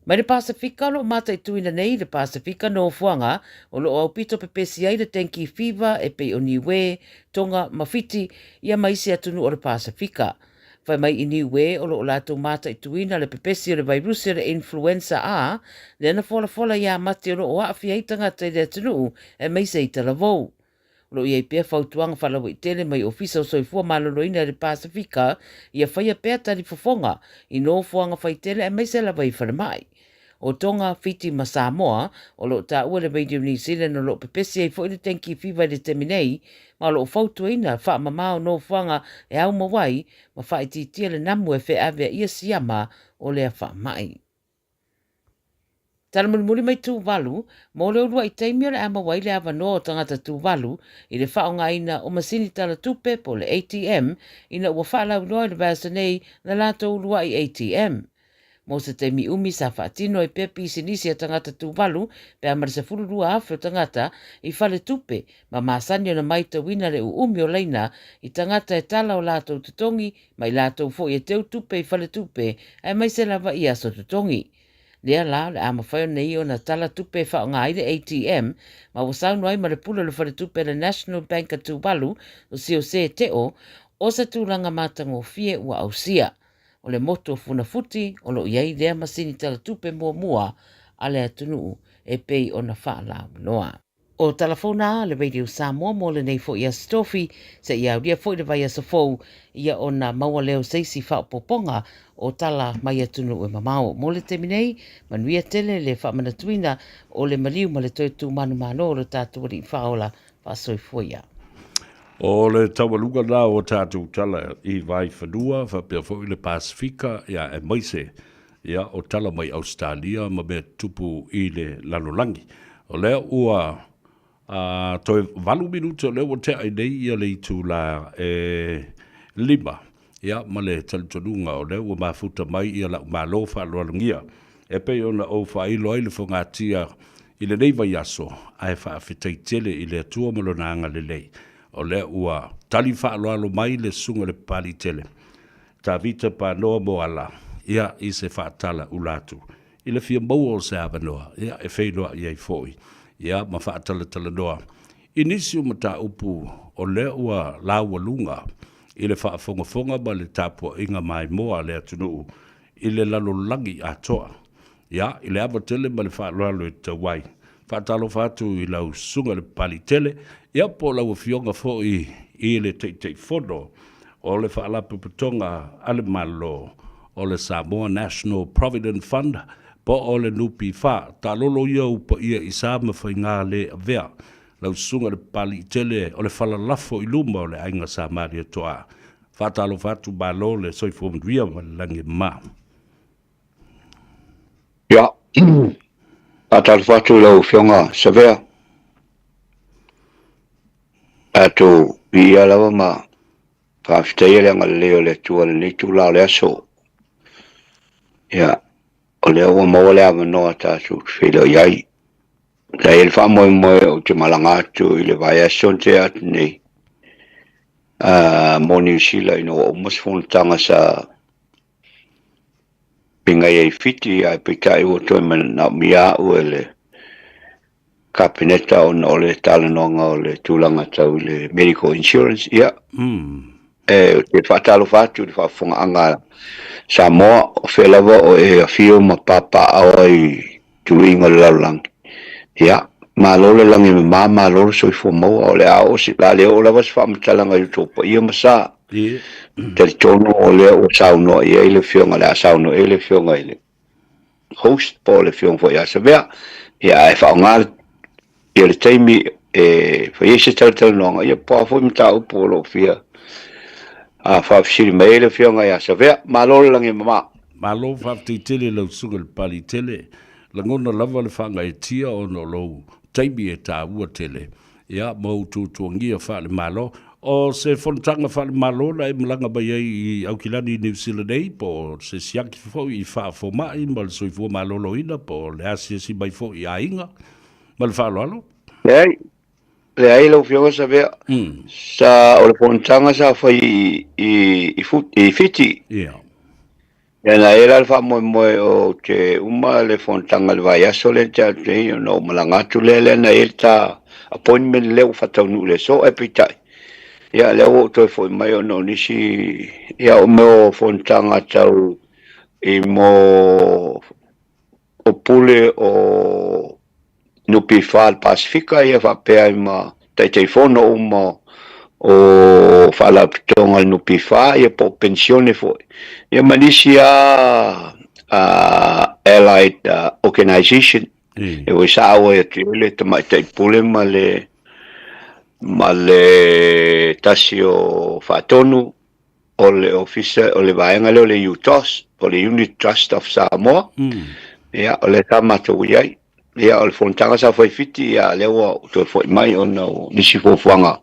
Mai le Pasifika lo mata i tuina nei le Pasifika no fuanga, o lo au pito pepesi ai le tenki Faiva e pei o niwe, tonga, mawhiti, ia maisi atunu o le Pasifika. Whai mai i niwe o lo lato mata i tuina le pepesi o le vairusi o le influenza A, le ana fola ia mati o lo o awhi eitanga te le atunu e meise i talavou. Lo iei pia whautuanga whalawa i tele mai ofisa o soifua maloloina le Pasifika, ia whaia pia tari fofonga i no fuanga whai tele e meise la vai wharamai. O tonga fiti ma Samoa, o lo ta ua le Radio New Zealand o lo pepesi ai fwoi le tenki Faiva le teminei, ma lo fautu ina wha mamao no fuanga e au mawai, ma wha i titia le namu e whe awea ia siama o lea wha mai. Tala mulimuli mai tūwalu, mō leo rua i teimio le ama wai le awa no o tangata tūwalu, i le whaonga ina o masini tala tupe po le ATM, ina ua whaalau noa le vasa nei na lato rua i ATM. Mo se te mi umi sa whaatino e pepi sinisi a tangata tūwalu, pe amara se fururua awhi o tangata i whale tupe, ma māsani o na maita wina le umi o leina i tangata e tala o lātou tutongi, mai lātou fo i e teu tupe i whale tupe, ai mai se lava i aso tutongi. Lea la le ama whai nei o na tala tupe wha o ngā i le ATM, ma wa sau noi ma le pula le whare tupe le National Bank of Tuvalu, o si o se te o sa tūlanga mātango fie ua au sia. O le moto funa futi, o lo iai lea masini tala tupe mua a le atunu e pei o na wha la noa. O telefona le radio Samoa mo le nei fo ia stofi se ia ria fo le vai asa fou ia o na maua leo seisi wha poponga o tala mai atunu e mamao. Mo le teminei, manuia tele le wha manatuina o le maliu ma le toi tu manu mano o le tātua ri whaola wha soifuia. O le tawaluga la o tātou tala i vai whanua, whapea fo i le Pasifika, ia e maise, ia o tala mai Australia, ma me tupu i le lalolangi. O lea ua toi valu minuto leo te ai nei ia le itu la lima ia ma le talitonunga o leo ua mafuta mai ia la malo whaalolongia e pe ona o whailo ai le whangatia i le nei vai aso ai whaafetai tele i le atua malonanga le lei o leo ua tali whaaloalo mai le sunga le pali tele ta vita pa noa mo ala ia i se whaatala ulatu i le fia mau o se avanoa ia e whainoa i ai foi ia ma whaatala noa. Inisi o mata upu o lea ua laua lunga i le whaafongafonga ma le tapua inga mai moa le atunu i le lalolangi atoa. Ia, i le abatele ma le whaalalo e tawai. Whaatalo whatu i lau sunga le pali tele, ia po lau fionga fo i le teitei fono o le whaalapu putonga ale malo o le Samoa National Provident Fund po o le nupi wha, ta lolo ia upa ia i sa ma whainga le avea, lau sunga le pali tele o le whalalafo i luma o le ainga sa maria toa. Whatalo whatu malo le soifo mduia ma le langi ma. Ia, whatalo whatu lau whionga savea. Atu ia lawa ma, whawhitai le anga leo le tua le nitu lao le aso. Ia, o leo wa maua le ama noa tātu whilo iai. La ele wha moe moe o te malanga atu i le vai ason te atu nei. Mo New Zealand ino o masfonutanga sa pingai ai fiti ai pitai o toi mana mia u ele kapineta o le talanonga o le tūlanga tau le medical insurance ia. Te whatalo whatu te whafunga anga Samoa o whelawa o e a whio ma papa awa i tuinga le laulangi. Ia, malole langi me malole soi fo moa o le ao si la leo o lawa si whaamatalanga i topa ia masa. Te tono o leo o sauno i eile whionga le a sauno eile whionga eile. Host po le whionga fo i asa vea. Ia e whaonga i le teimi e whaiese tautalonga ia po a fo imta upo o lo whia. A whaafisiri me eile whionga i asa vea. Malole langi mama. Malo whaafti tele lau sunga le pali tele. Langona lava le whanga e tia o no lau taimi e tā ua tele. Ia, mau tūtuangia wha le malo. O se whanatanga wha le malo na e malanga mai i Aukilani i New Zealand ei, po se siaki fo i wha fo mai, ma le soifua malolo ina, po le asia si mai fo i ainga. Ma le wha alo? Le ai lau whionga sa vea. Sa o le whanatanga sa whai i fiti. Ia. Ia era fa moe o te uma le fontanga le vai aso le te ate no malangatu le na elta appointment le fatau nu le so e pitai. Ia le o to foi mai o no nisi ia o mo fontanga tau e mo o pule o no pifal Pasifika ia fa pe ma te telefono uma o fala pitonga no pifa ia po pensione foi ia manisia allied organization e o sao e tele te mai te pule male tasio fatonu o le officer o le vaenga le UTOS o le Unit Trust of Samoa ia o le tamato iai ia o le fontanga sa foi fiti ia le o to foi mai ona nisi fofuanga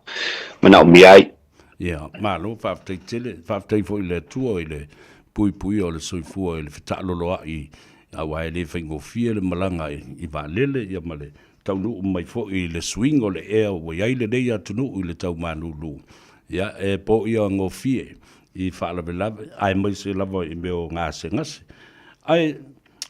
mana o miai. Ia, malo, whaaftei tele, whaaftei fo i le tua i le pui o le soifua i le whetaloloa i awa e le whaingo fia le malanga i vaalele, ia ma le taunu mai fo i le swing o le ea o iai le nei atunu i le tau manulu. Ia, e po ia ngō fie i whaalawe lawe, ai mai se lava i meo ngase ngase. Ai,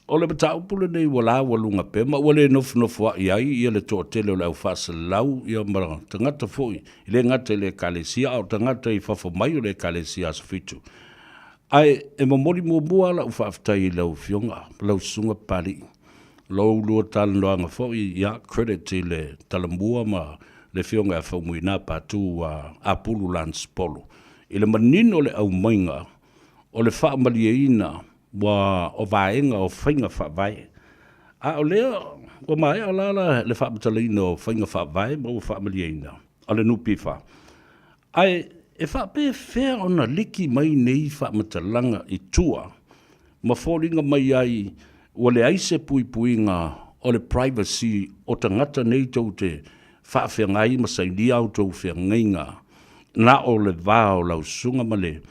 O le mata upule nei wala walunga pe, ma wale nofu a iai, ia le toa tele o le au fasa lau, ia mara, tangata foi, i le ngata le kalesia, au tangata i fafo mai o le kalesia asa fitu. Ai, e mamori mua la ufaaftai i lau fionga, lau sunga pari, lau lua talanoanga foi, ia credit i le talamua ma le fionga a faumuina patu a pulu lans polo. I le manino le au mainga, o le wha malieina, wa o vaenga o whainga whaavai. A o lea, o mai a lala le wha matalina o whainga whaavai, ma o wha malieina, a le nupi wha. Ai, e wha pe whea o na liki mai nei wha matalanga i tua, ma fōringa mai ai, o le aise puipuinga o le privacy o tangata nei tau te wha whea ngai ma saini au tau whea ngainga, na o le vāo lau sunga ma le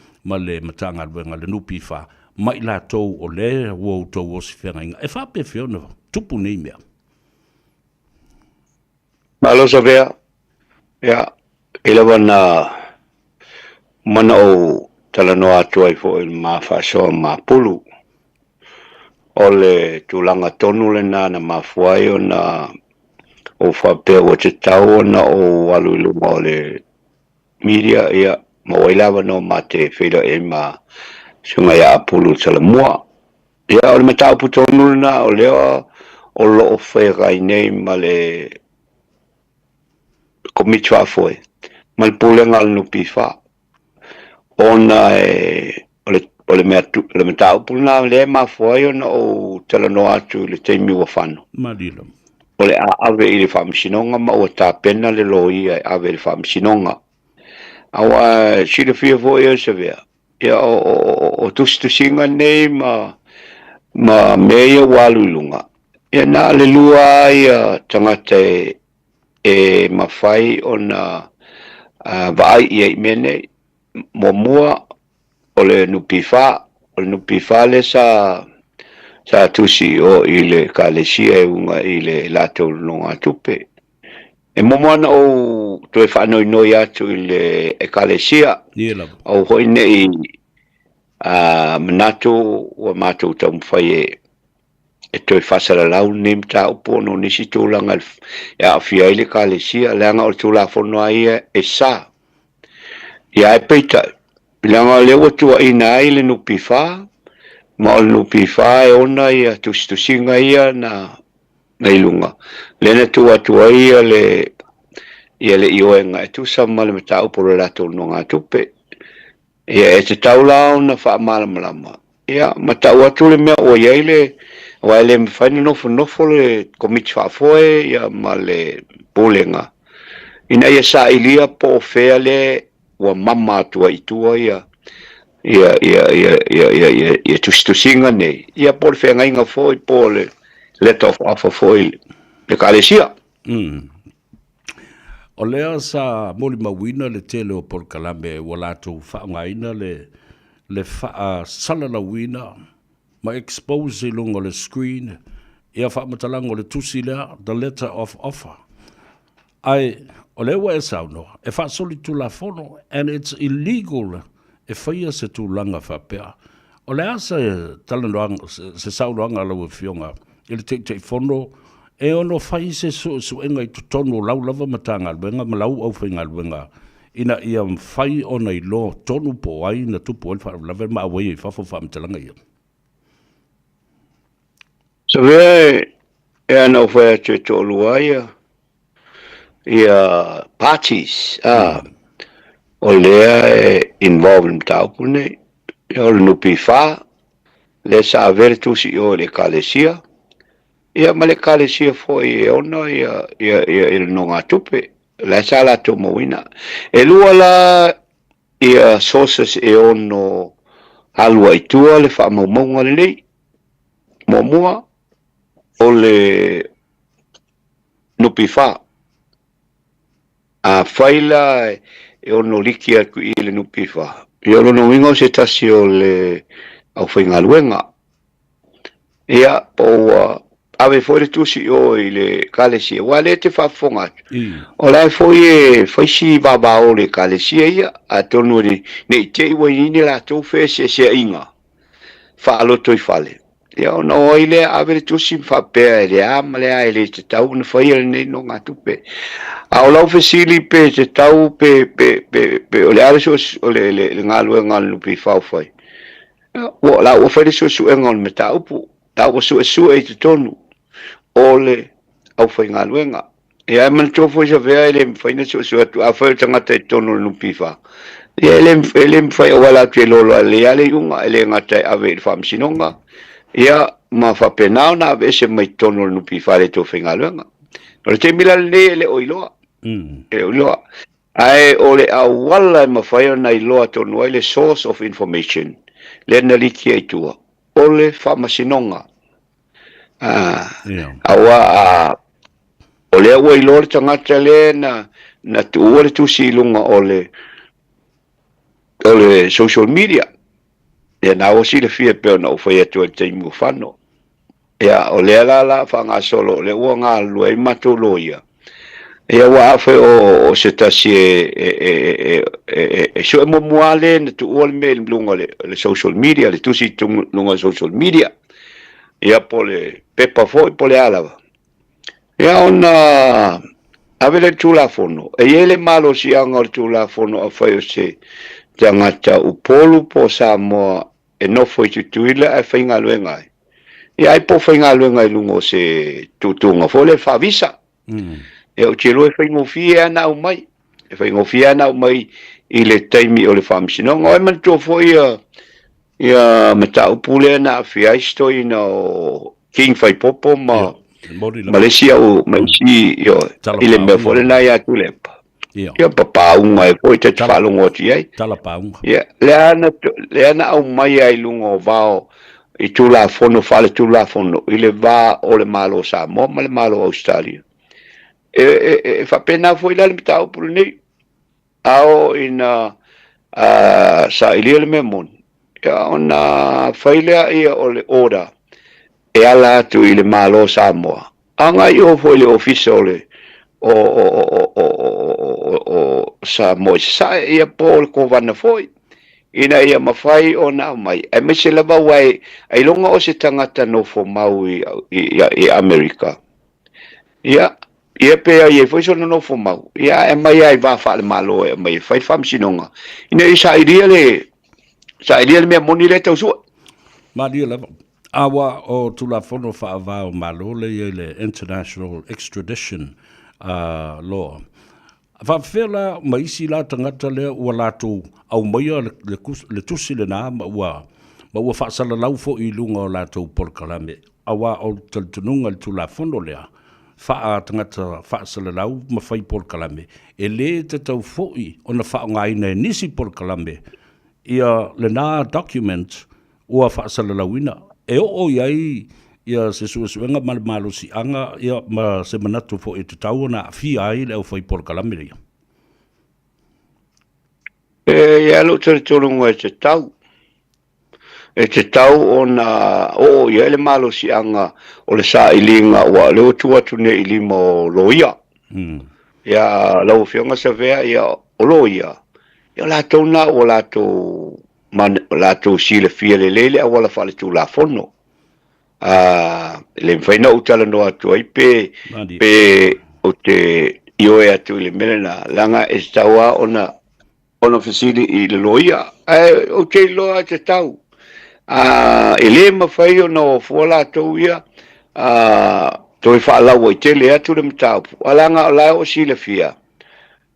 matanga luenga le nupi wha, mai la tau o le wau tau o si whea ngainga. E wha pe whea na tupu nei mea. Malo sa vea, ia, ilawa na mana o talanoa atu ai fo il ma whasoa ma pulu. O le tūlanga tonu le na mafuai o na o whapea o te tau o na o walu iluma o le media ia ma wailawa no ma te whira e ma sunga ia apulu tala mua. Ia o le matau putonu le na o leo o loo whairai nei ma le komitwa foe. Ma le pulenga le nupi wha. Ona o le matau pulna le mafuai o na o talanoa atu le teimi wa whano. Marilo. O le ave i le whamsinonga ma o tā pena le loi ave le whamsinonga. Awa sira fia fo e se vea. Ia o tusinga nei ma mea walulunga. Ia na le lua ia tangata e mawhai o na vai ia i mene mua o le nupi wha le sa tusi o i le kalesia e unga i le lato nonga tupe. E momoana o toe whanoi noi atu i le kalesia. Au hoi nei manato o mato tau mwhai e toi whasara lau nem ta upono nisi tūlanga e a fia i le kalesia leanga o tūla whonoa ia e sa. Ia e peita. Leanga lewa tua ina ai le nupi wha. Ma o nupi wha e ona ia tusinga ia na ilunga. Lena tua ia le ioenga e tusa ma le matau poro lato no ngā tupe. Ia e te taulao na wha malamalama. Ia matau atu le mea o iai le mwhaina nofo le komiti whaafoe ia ma le pōlenga. Ina ia sa ilia po whea le wa mama atua i tua ia tusinga nei. Ia po le whenga inga foi po le letter of offer foi le kalesia. O lea sa moli mawina le tele o por kalame walato whaangaina le wha salala wina ma expose lungo le screen ia whaamatalango le tusi lea the letter of offer. Ai o lewa e sauno e wha soli tu la fono and it's illegal e whaia se tu langa whapea. O lea se talanoanga se saunoanga lau e fionga i le te fono e ono whai se su enga i tutono lau lava matanga luenga ma lau au whainga luenga ina ia whai ona i lo tonu po ai na tupu o lava ma awai i whafo whaamtalanga ia. So vea e ana o whai atu e tolu aia ia parties o lea e involved in taupu nei o le nupi wha le sa avere tusi o le kalesia ia ma le kalesia foi e ona ia no ngā tupe le sa la to mawina e lua la ia sources e ono halua i tua le wha maumaunga le nei momua o le nupi wha a whaila e ono liki aku i le nupi wha. I ono no wingo se tasi o le au whainga luenga. Ia o ave foi le tusi o i le kalesia. Wale te whafonga. O lai foi e whaisi baba o le kalesia ia a tonu ne i te iwa ini la tau whea se inga. Whaaloto i whale. Ia ona oile ave tu sim fa pe le am le ai le te tau na fai nei no ngatu pe. A o lau fesili pe te tau pe o le ale so o le ngalu pi fau fai. O la o fai so su engon me tau pu. Tau o su e te tonu. O le au fai ngalu nga. Ia man to fo ja vea le fai na so atu a fai tanga te tonu no pi fa. Ia le fai o wala te lolo le ale unga ele ngata ave fam sinonga. Ia ma fa penao na vese mai tono no pi fare to fingalenga. O te mila le oiloa. E oiloa. Ai ole a wala ma fa na iloa to no le source of information. Le na liki ai tua. Ole fa masinonga. Awa ole o iloa tangata le na tu ole tu silunga ole social media. Ya na o si le fia pe na o fa ya to te mu fano. Ya o le la fa nga solo le o nga lu e matolo ya. Ya wa fa o se ta si so mo muale na tu o me lunga le social media le tu si tu lunga social media. Ya pole pepa foi pole ala. Ya ona avele tu la fono. E ele malo si anga tu la fono a fa se tangata upolu po Samoa e no foi tutuila e whainga luengai. E ai po whainga luengai lungo se tutunga fole whavisa. E o tiro e whaingo fia ana au mai. E whaingo fia ana au mai i le taimi o le whamisinonga. O e man tō foi ia mata upule na fia istoi na o King Whaipopo ma Malaysia o maisi i le mea fole na ia tulepa. Ia papaunga e foi te whalongo ti ai. Talapaunga. Ia, leana au mai ai lungo vao i tula fono fale tula fono i le va o le malo Samoa ma le malo Australia. E fa pena foi la limitao por nei. Ao ina sa ilia le memon. Ia ona failea ia o le ora. E ala atu i le malo Samoa. Anga i o foi le official o Samoa sa ia Paul ko vana foi ina ia mafai o na mai ai me se lava wai ai longa o se tangata no fo mau i America ia pe ai foi so no fo mau ia e mai ai va fa le malo e mai fai fam sinonga ina isa idia le me moni le tau so ma dia lava awa o tula fono fa va o malo le international extradition law. Fa fela maisi la tangata le ua lato au maia le tusi le na ma ua fa sala lau fo i lunga o lato por kalame. Awa o taltununga le tula fono lea. Fa tangata fa sala lau ma fai por kalame. E le te tau fo i ona fa ngaina nisi por kalame. Ia le na document ua fa sala lau ina. E o iai ia se suenga malo si anga ia ma se manatu fo e tau na fi ai le fai por kalame ia lo te tolunga e te tau ona ia le malo si anga o le sa ilinga wa le tua tune ilima o loia ia lau fionga sa vea ia o loia ia la tona o la to si le fia le lele a wala fale tu la fono le faina utala no atu ai pe o te io e atu le mena langa estawa ona fasili i le loia o te loa te tau e le mawhai o no fuala tau ia toi whaalau i te le atu le mtau alanga o lai o si le fia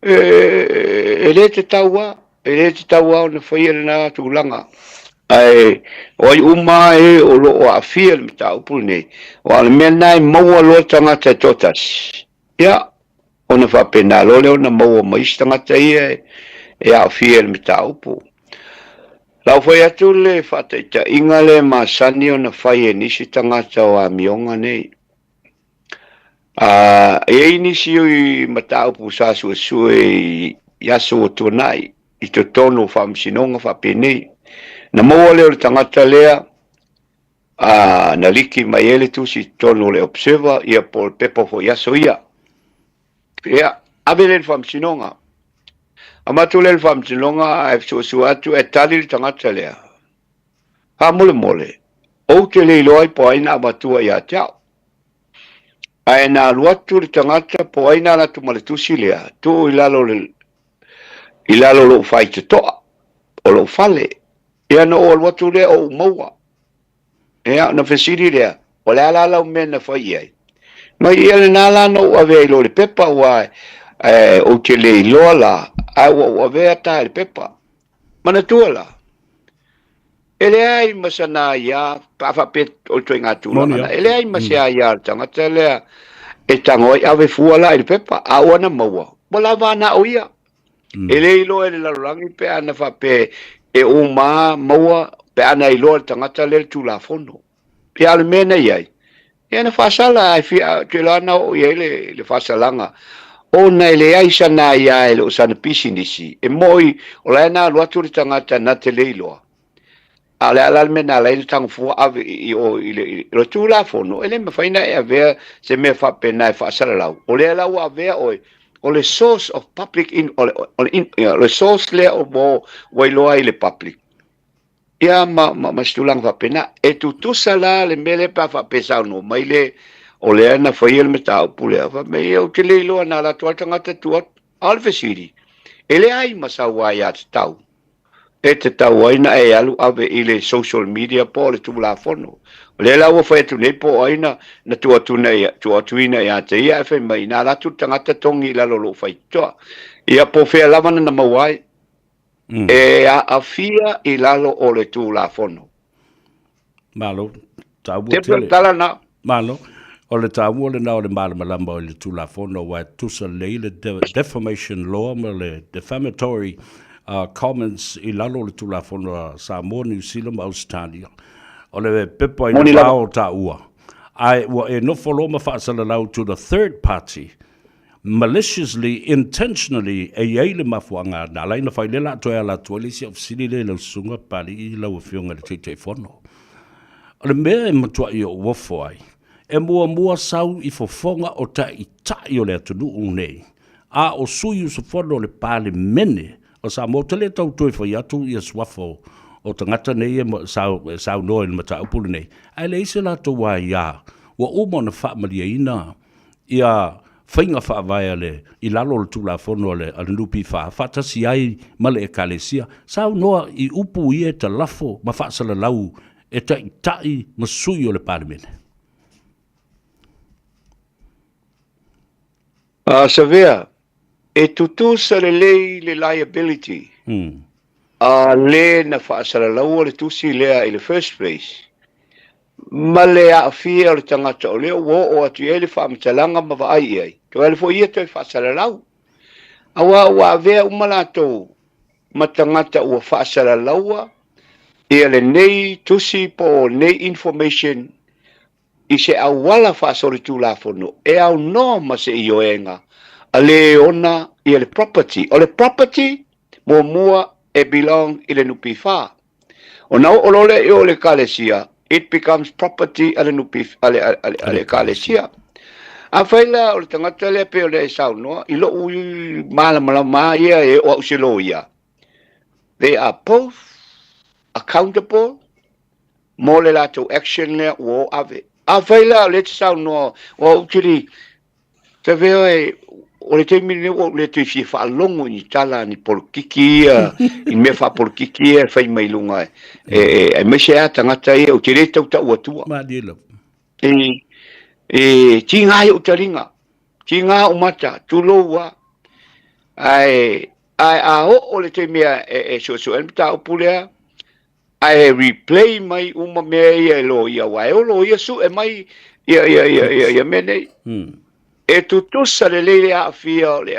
e le te taua o na whai na tu langa ai oi uma o lo o afia le tau pulne o le menai mo lo tanga te totas ya ona fa pena lo le ona mo mai tanga te e afia le tau pu la foi atu le fa te ingale ma sani ona fai ni si tanga o amionga nei e ni si i matau pu sa su ya so tonai i to tono fam sinonga fa penei na moa leo le tangata lea na liki mai ele tu si tono le observa ia por pepo fo yaso ia ave le whamsinonga amatu le whamsinonga e so atu e tali le tangata lea ha mole o te le loi po aina matua ia tau. Ai na luatu le tangata po aina na tu maletusi lea, tu ilalo lo fai te toa, o lo fale. Ia no o luatu lea o maua. Ia na fesiri lea, o le ala mena fai ai. Ma ia le nala no ave lo le pepa wa o te le loa la, ai wa ave ata le pepa. Mana tua la. Ele ai masana ia pa fa pet o to nga tu la mana. Ele ai masia ia tangata le e tangoi ave fuala il pepa a ona maua. Bola vana o ia. Ele ilo ele la rangi pe ana fa pe e o maua pe ana ilo tangata le tu la fondo. Pe al mena ia. Ia na fasala ai fi te la na o ia le fasalanga. O na ele ai sana ia ele o sana pisinisi. E moi o la na lo atu tangata na te le ilo. Ale ala mena la il tang fu ave o ile tu la fono ele me faina e ave se me fa pena fa sala la o le la o ave o le source of public in le source le o mo wai lo ai le public ia ma stulang fa pena e tu sala le mele pa fa pesa no mai le o le na fa il meta o pule fa me o ke le lo na la tu tanga tu alve siri ele ai masa wa ya tau e te tauaina e alu ave i le social media po le tula fono. Le la ua whae tu nei po aina na tuatuina ia te ia e whai mai nā latu tangata tongi la lolo whai toa. Ia po whea lavana na mawai e a fia i lalo o le tula fono. Malo, tabu te tele. Tala na. Malo, o le tabu le nao le malama o le tula fono wa tusa le defamation law ma le defamatory comments i lalo le tula fono Samoa, New Zealand, Australia. O le pepo i le pao ta ua. Ai wa e no follow ma whaasala lau to the third party, maliciously, intentionally, e iei le mafuanga, na lai na whai le la toa la toa le si of sili le lau sunga pali i lau whiunga le te fono. O le mea e matua i o wafo ai, e mua sau i fofonga o ta i tai o le atunu unei, a o sui usu fono le pali mene, o sa mo tele tau toi fai atu i a swafo o tangata nei e sau noa i mata upulu nei. Ai le ise la to wa ia, wa umo na wha maria ina i a whainga wha vai ale i lalo le tula fono ale nupi wha whatasi ai male e kalesia. Sau noa i upu i e ta lafo ma whaasala lau e tai ma sui o le parimene. Savea, e tutu sa le liability. Le na whaasara lau le tusi lea i le first place. Ma le a fia o le tangata o leo wo o atu e le whaamitalanga ma vaai ai. To ele fo ia toi whaasara lau. Awa wa vea umalato ma tangata ua whaasara laua. Ia le nei tusi po nei information i se awala whaasori tu la fono. E au no ma se i oenga. A le ona i le property. O le property mua e belong i le nupi wha. O nau o lole e o le kalesia, it becomes property ale nupi ale kalesia. A whaila o le tangata le pe o le sau noa, i lo ui malama ia e o ausilo ia. They are both accountable mo le lato action le o ave. A whaila o le sau noa, o utiri, te veo e o le te mine o le te fi fa longo ni tala ni por kiki i me fa por kiki e fai mai lunga e me se ata ngata e o te re tau tau atua ma dilo tinga o taringa tinga o mata tulo wa ai o le te mea so en ta o pulea ai replay mai uma me e lo ia wa o lo ia su e mai ia mene e tutusa le leile a fia le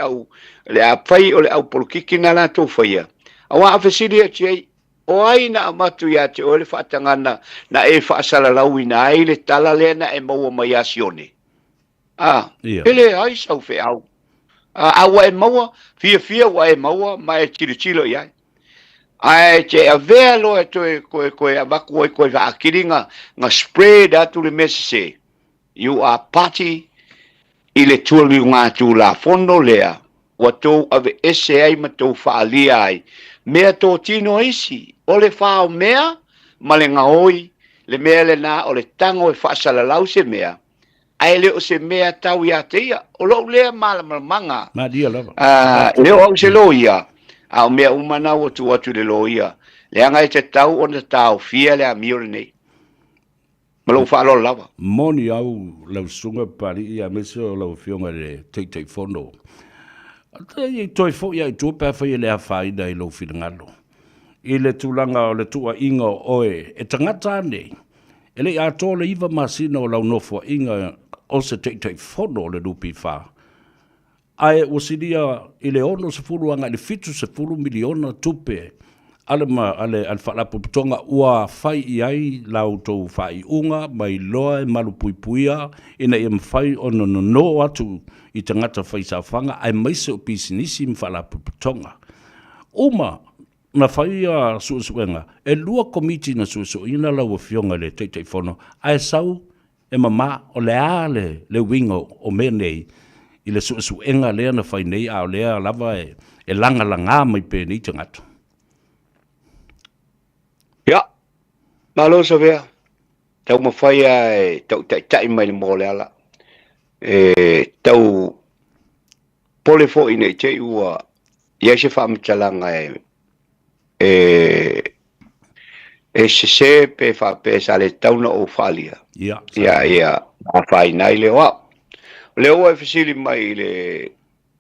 a pai o le au polkiki na la tau faia. Awa a fesiri e tiei, o aina amatu ia te o le whaatangana na e whaasala lau ina ai le tala lena e maua mai asione. Ele ai sau fe au. Awa e maua, fia wa e maua, mai e tiro iai. Ai te a vea lo e toe koe a waku oi koe wa akiringa nga spread atu le mesese. You are party i le tuali ngā tū la fono lea, wa tō ave ese ai ma tō whaalia ai, mea tō tino isi, o le whao mea, ma le ngaoi, le mea le nā o le tango e whaasalalau se mea, ai le o se mea tau ia te ia, o lo lea malamanga. Ma dia lava. Leo au se lo ia, au mea umana o tu atu le lo ia, le anga e te tau o na tau fia le a mio le nei. Malo whaalo lava. Moni au lau sunga pari ia mese o lau fionga le tei fono. Te toi fo ia i tō pēwhai le a whaida i lau whingalo. I le tūlanga o le tua inga oe, e tangata nei. E le a tō le iwa masina o lau nofo inga o se tei fono o le rupi wha. Ai o siria i le ono se furu anga i le fitu se furu miliona tupe. Ale whalapu putonga ua whai i ai lau tō whai unga, mai loa e malu puipuia, ina i mwhai o no atu i tangata whai sa whanga, ai maise o pisinisi mwhalapu putonga. Uma, na whai a suasuenga, e lua komiti na suasuina lau a fionga le tei whono, ai sau e mama o le ale le wingo o menei, i le suasuenga lea na whai nei a o lea lava e langa mai pe ni tangata. Ya, malo sa vea. Tau mawhai e tau tai mai le mole ala. Tau pole fo ina i te ua ia se whaamitalanga e se pe whape sa le tauna o whalia. Ia. A whai nai le wa. Le oa e whisili mai le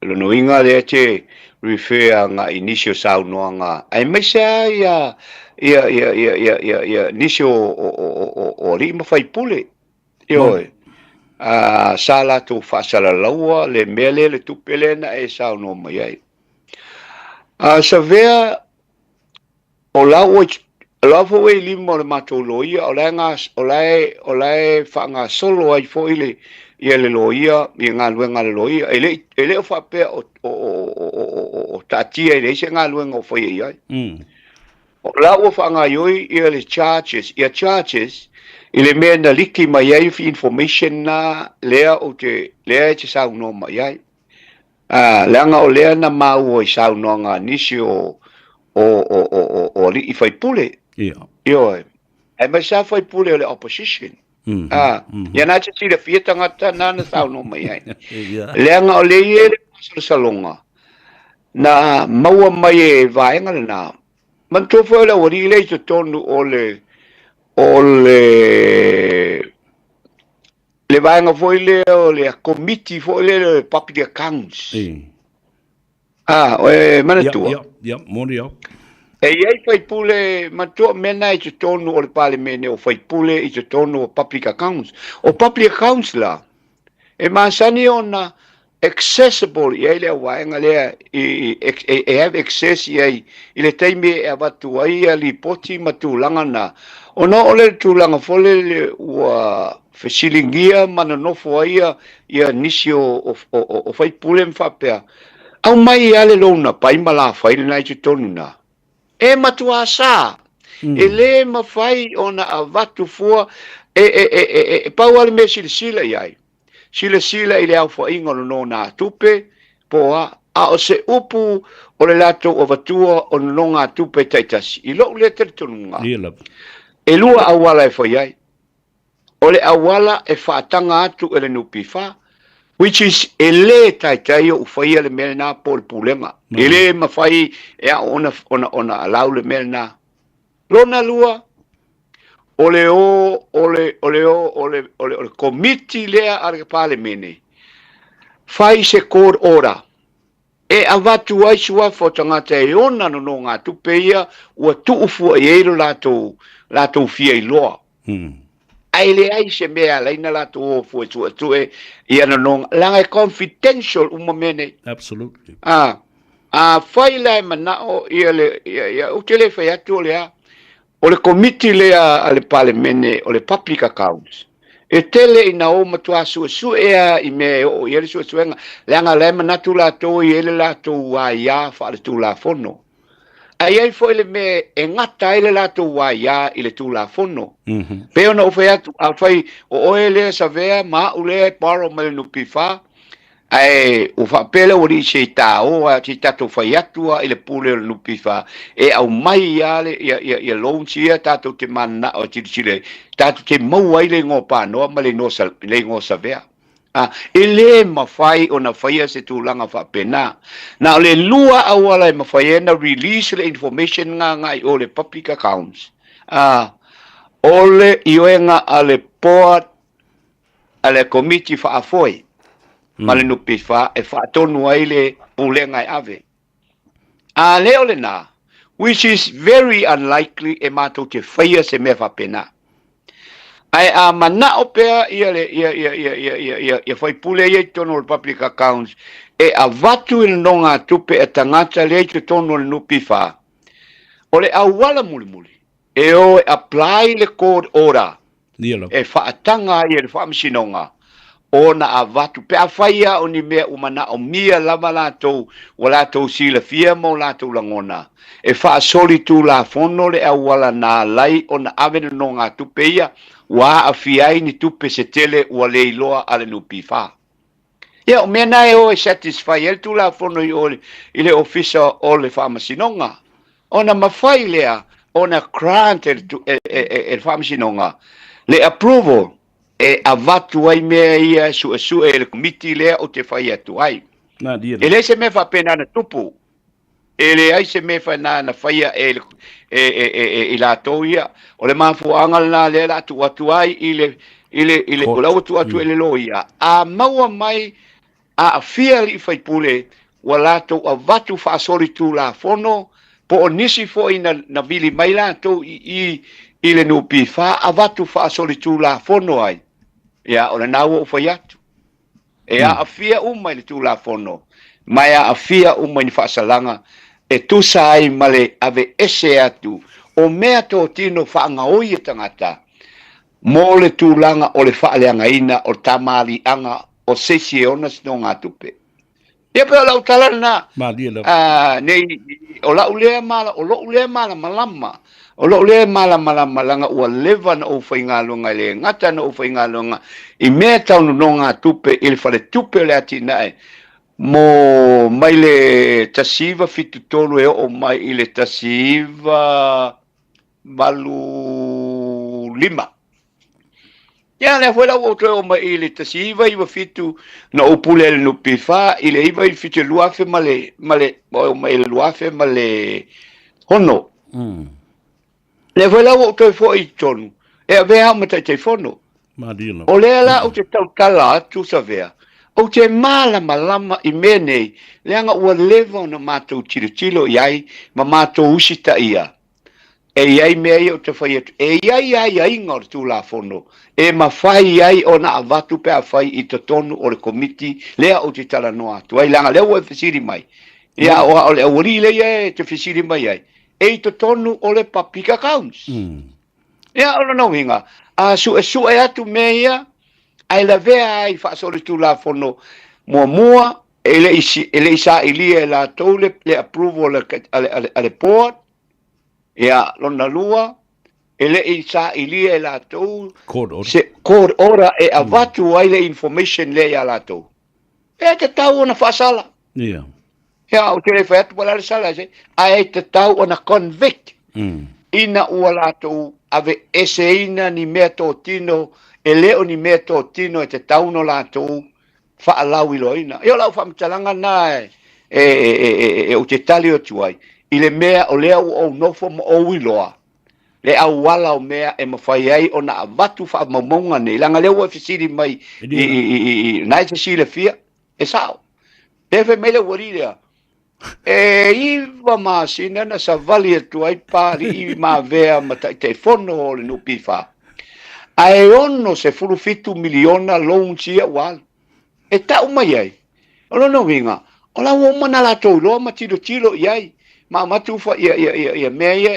noinga le te refer nga inisio sau noanga. Ai mai sa ia nisi o rima fai pule. Ioi. Sala tu fasala laua le mele le tupele na e sau no mai ai. Sa vea o lau e lima o le matou loia o lai whanga solo ai fo ile ia le loia i ngā luenga le loia e le o whapea o tatia i le se ngā luenga o whai ai. O lau o whanga ioi ia le charges i le mea na liki mai ai fi information na lea te sau no mai ai. Leanga o lea na mau o i sau no ngā nisi o li i whai pule. Ioi. E mai sa whai pule o le opposition. Ia nā te tira fia tangata nāna sau no mai ai. Leanga o le ie le salonga. Na maua mai e vaenga le nā. Man tofa la wari le te tonu o le vaenga foi le o le committee foi le public accounts. O mana tua. Ja, mori au. E iei fai pule, matua mena i te tonu o le parlemene o fai pule i te tonu o public accounts. O public accounts la, e masani ona accessible i ele waenga lea e have access i le teime e avatu ai li poti matulanga na. O no ole tulanga fole le ua fesilingia mana nofo ai ia nisi o fai pule mwhapea. Au mai ale lona pai mala fai le nai te tonu na. E matua sa, e le mawhai o na avatu fua, pau ale me sila iai. Sila i le au fwa ingo no na tupe, poa, a o se upu o le lato o vatua o no ngā tupe taitasi. I lo le teritonunga. E lua awala e fwa iai. O le awala e whaatanga atu e le nupi wha, which is ele taitai o whaia le mele nā po le pulenga. Ele mawhai e a ona alau le mele nā. Lona lua, ole committee lea ar parlemene. Whai se court order. E avatu ai sua fo tangata e ona no ngā tupeia ua tuufua i eiro lato fia i loa. Ai le ai se mea laina lato o fo tue ia no langa confidential umamene. Absolutely. Whai lai manao ia utele whai atu lea. O le committee lea ale parlemene o le public accounts. E tele ina o matua su ea i me o i ele suenga. Leanga le manatu lato i ele lato wa ia wha le tu la fono. Ai ai fo ele me e ngata ele lato wa ia i le tu la fono. Peo na o whai atu a whai o ele sa vea ma ule paro mai nupi wha. ai o fa pele o ri se ta o a ti tato fai atua ile pule le nupifa e au mai ale ia lonchia tato te mana o ti chile tato te mau ai le ngopa no ma le no sa le ngo sa vea ele mafai ona faia se tulanga fa pena na le lua awala mafai na release le information nga i ole public accounts ole ioenga ale port ale committee fa afoi male no pifa e fa tonu ai le pulenga ave le ole na which is very unlikely e mato te faia se me fa pena ai mana opea ia fai pule ia tono public accounts e avatu il nonga tupe e tangata le te tono le nupifa ole awala muli e o apply le code order e fa atanga ia le fa msinonga ona avatu pe afaia oni mea umana o mia lava latou wala tou sila fia mo latou langona e fa soli tu la fono le awala na lai ona ave no nga tupe ia wa afiai ni tupe se tele wa le iloa ale nupifa ia o mea nai o e satisfy el tu la fono i ile officer o le famasinonga ona mafai lea ona granted el famasinonga le approval e avatu ai mea ia su e le committee lea o te fai atu ai ele se me fa pena na tupu ele ai se me fa na faia e la toia o le mafuanga na le la tu atu ai ile o la atu ele loia a maua mai a fia li fai pule wala to avatu fa soli tu la fono po onisi fo na vili mai la to ile no pifa avatu fa soli tu la fono ai ia ona nawo fai atu e a fia uma le tu la fono mai a fia uma ni fa salanga e tu sai male ave ese atu o mea to tino fa nga oi tangata mo le tulanga o le fa le anga ina o tamali anga o sesi ona no nga tupe e pe la utala na nei o la ule mala o lo ule mala malama o lo ule mala malanga o levan o fainga longa le ngata no fainga longa I mea tau no nga tupe il fa le tupe le atina mo mai le tasiva fitu tolu e o mai ile tasiva balu lima ya le fuera o mai ile tasiva iwa fitu na opule no pifa ile iwa il fitu luafe male o mai luafe male hono le fuera o fo I tonu e avea mata te fono o le la o te tau kala tu savea o te malama I menei leanga ua lewa na mātou tiro iai ma mātou usita ia e iai mea o te whai atu e iai ngor tu la fono e ma whai iai o na avatu pe a whai I te tonu o le komiti lea o te tala no atu ai langa lea ua whisiri mai ia o le awari lea te whisiri mai ai e te tonu o le public accounts ia o no hinga a su e atu mea ai la vea ai fa soli tu la fono mua ele isa ilia la tole le approval ale port ya lona lua ele isa ilia la to code ora e avatu ai le information le ya la to e te tau na fa sala ya o te fa tu la sala se ai te tau na convict ina ua to ave eseina ni meto tino e leo ni meto tino e te tauno latou fa alau iloina yo lau fa mtalanga na o te tali o tuai ile mea o lea o nofo mo o iloa le au wala o mea e mawhai ai o na avatu fa mamonga ne langa leo o fisiri mai nai se sile fia e sao tefe mele warirea iwa masina na sa vali e tuai pari I ma vea ma te fono o le nupifa ai ono se fulu fitu miliona lounsia wal e ta mai ai ono no vinga ola wo mana la to lo ma tilo iai ma matu fa ia meia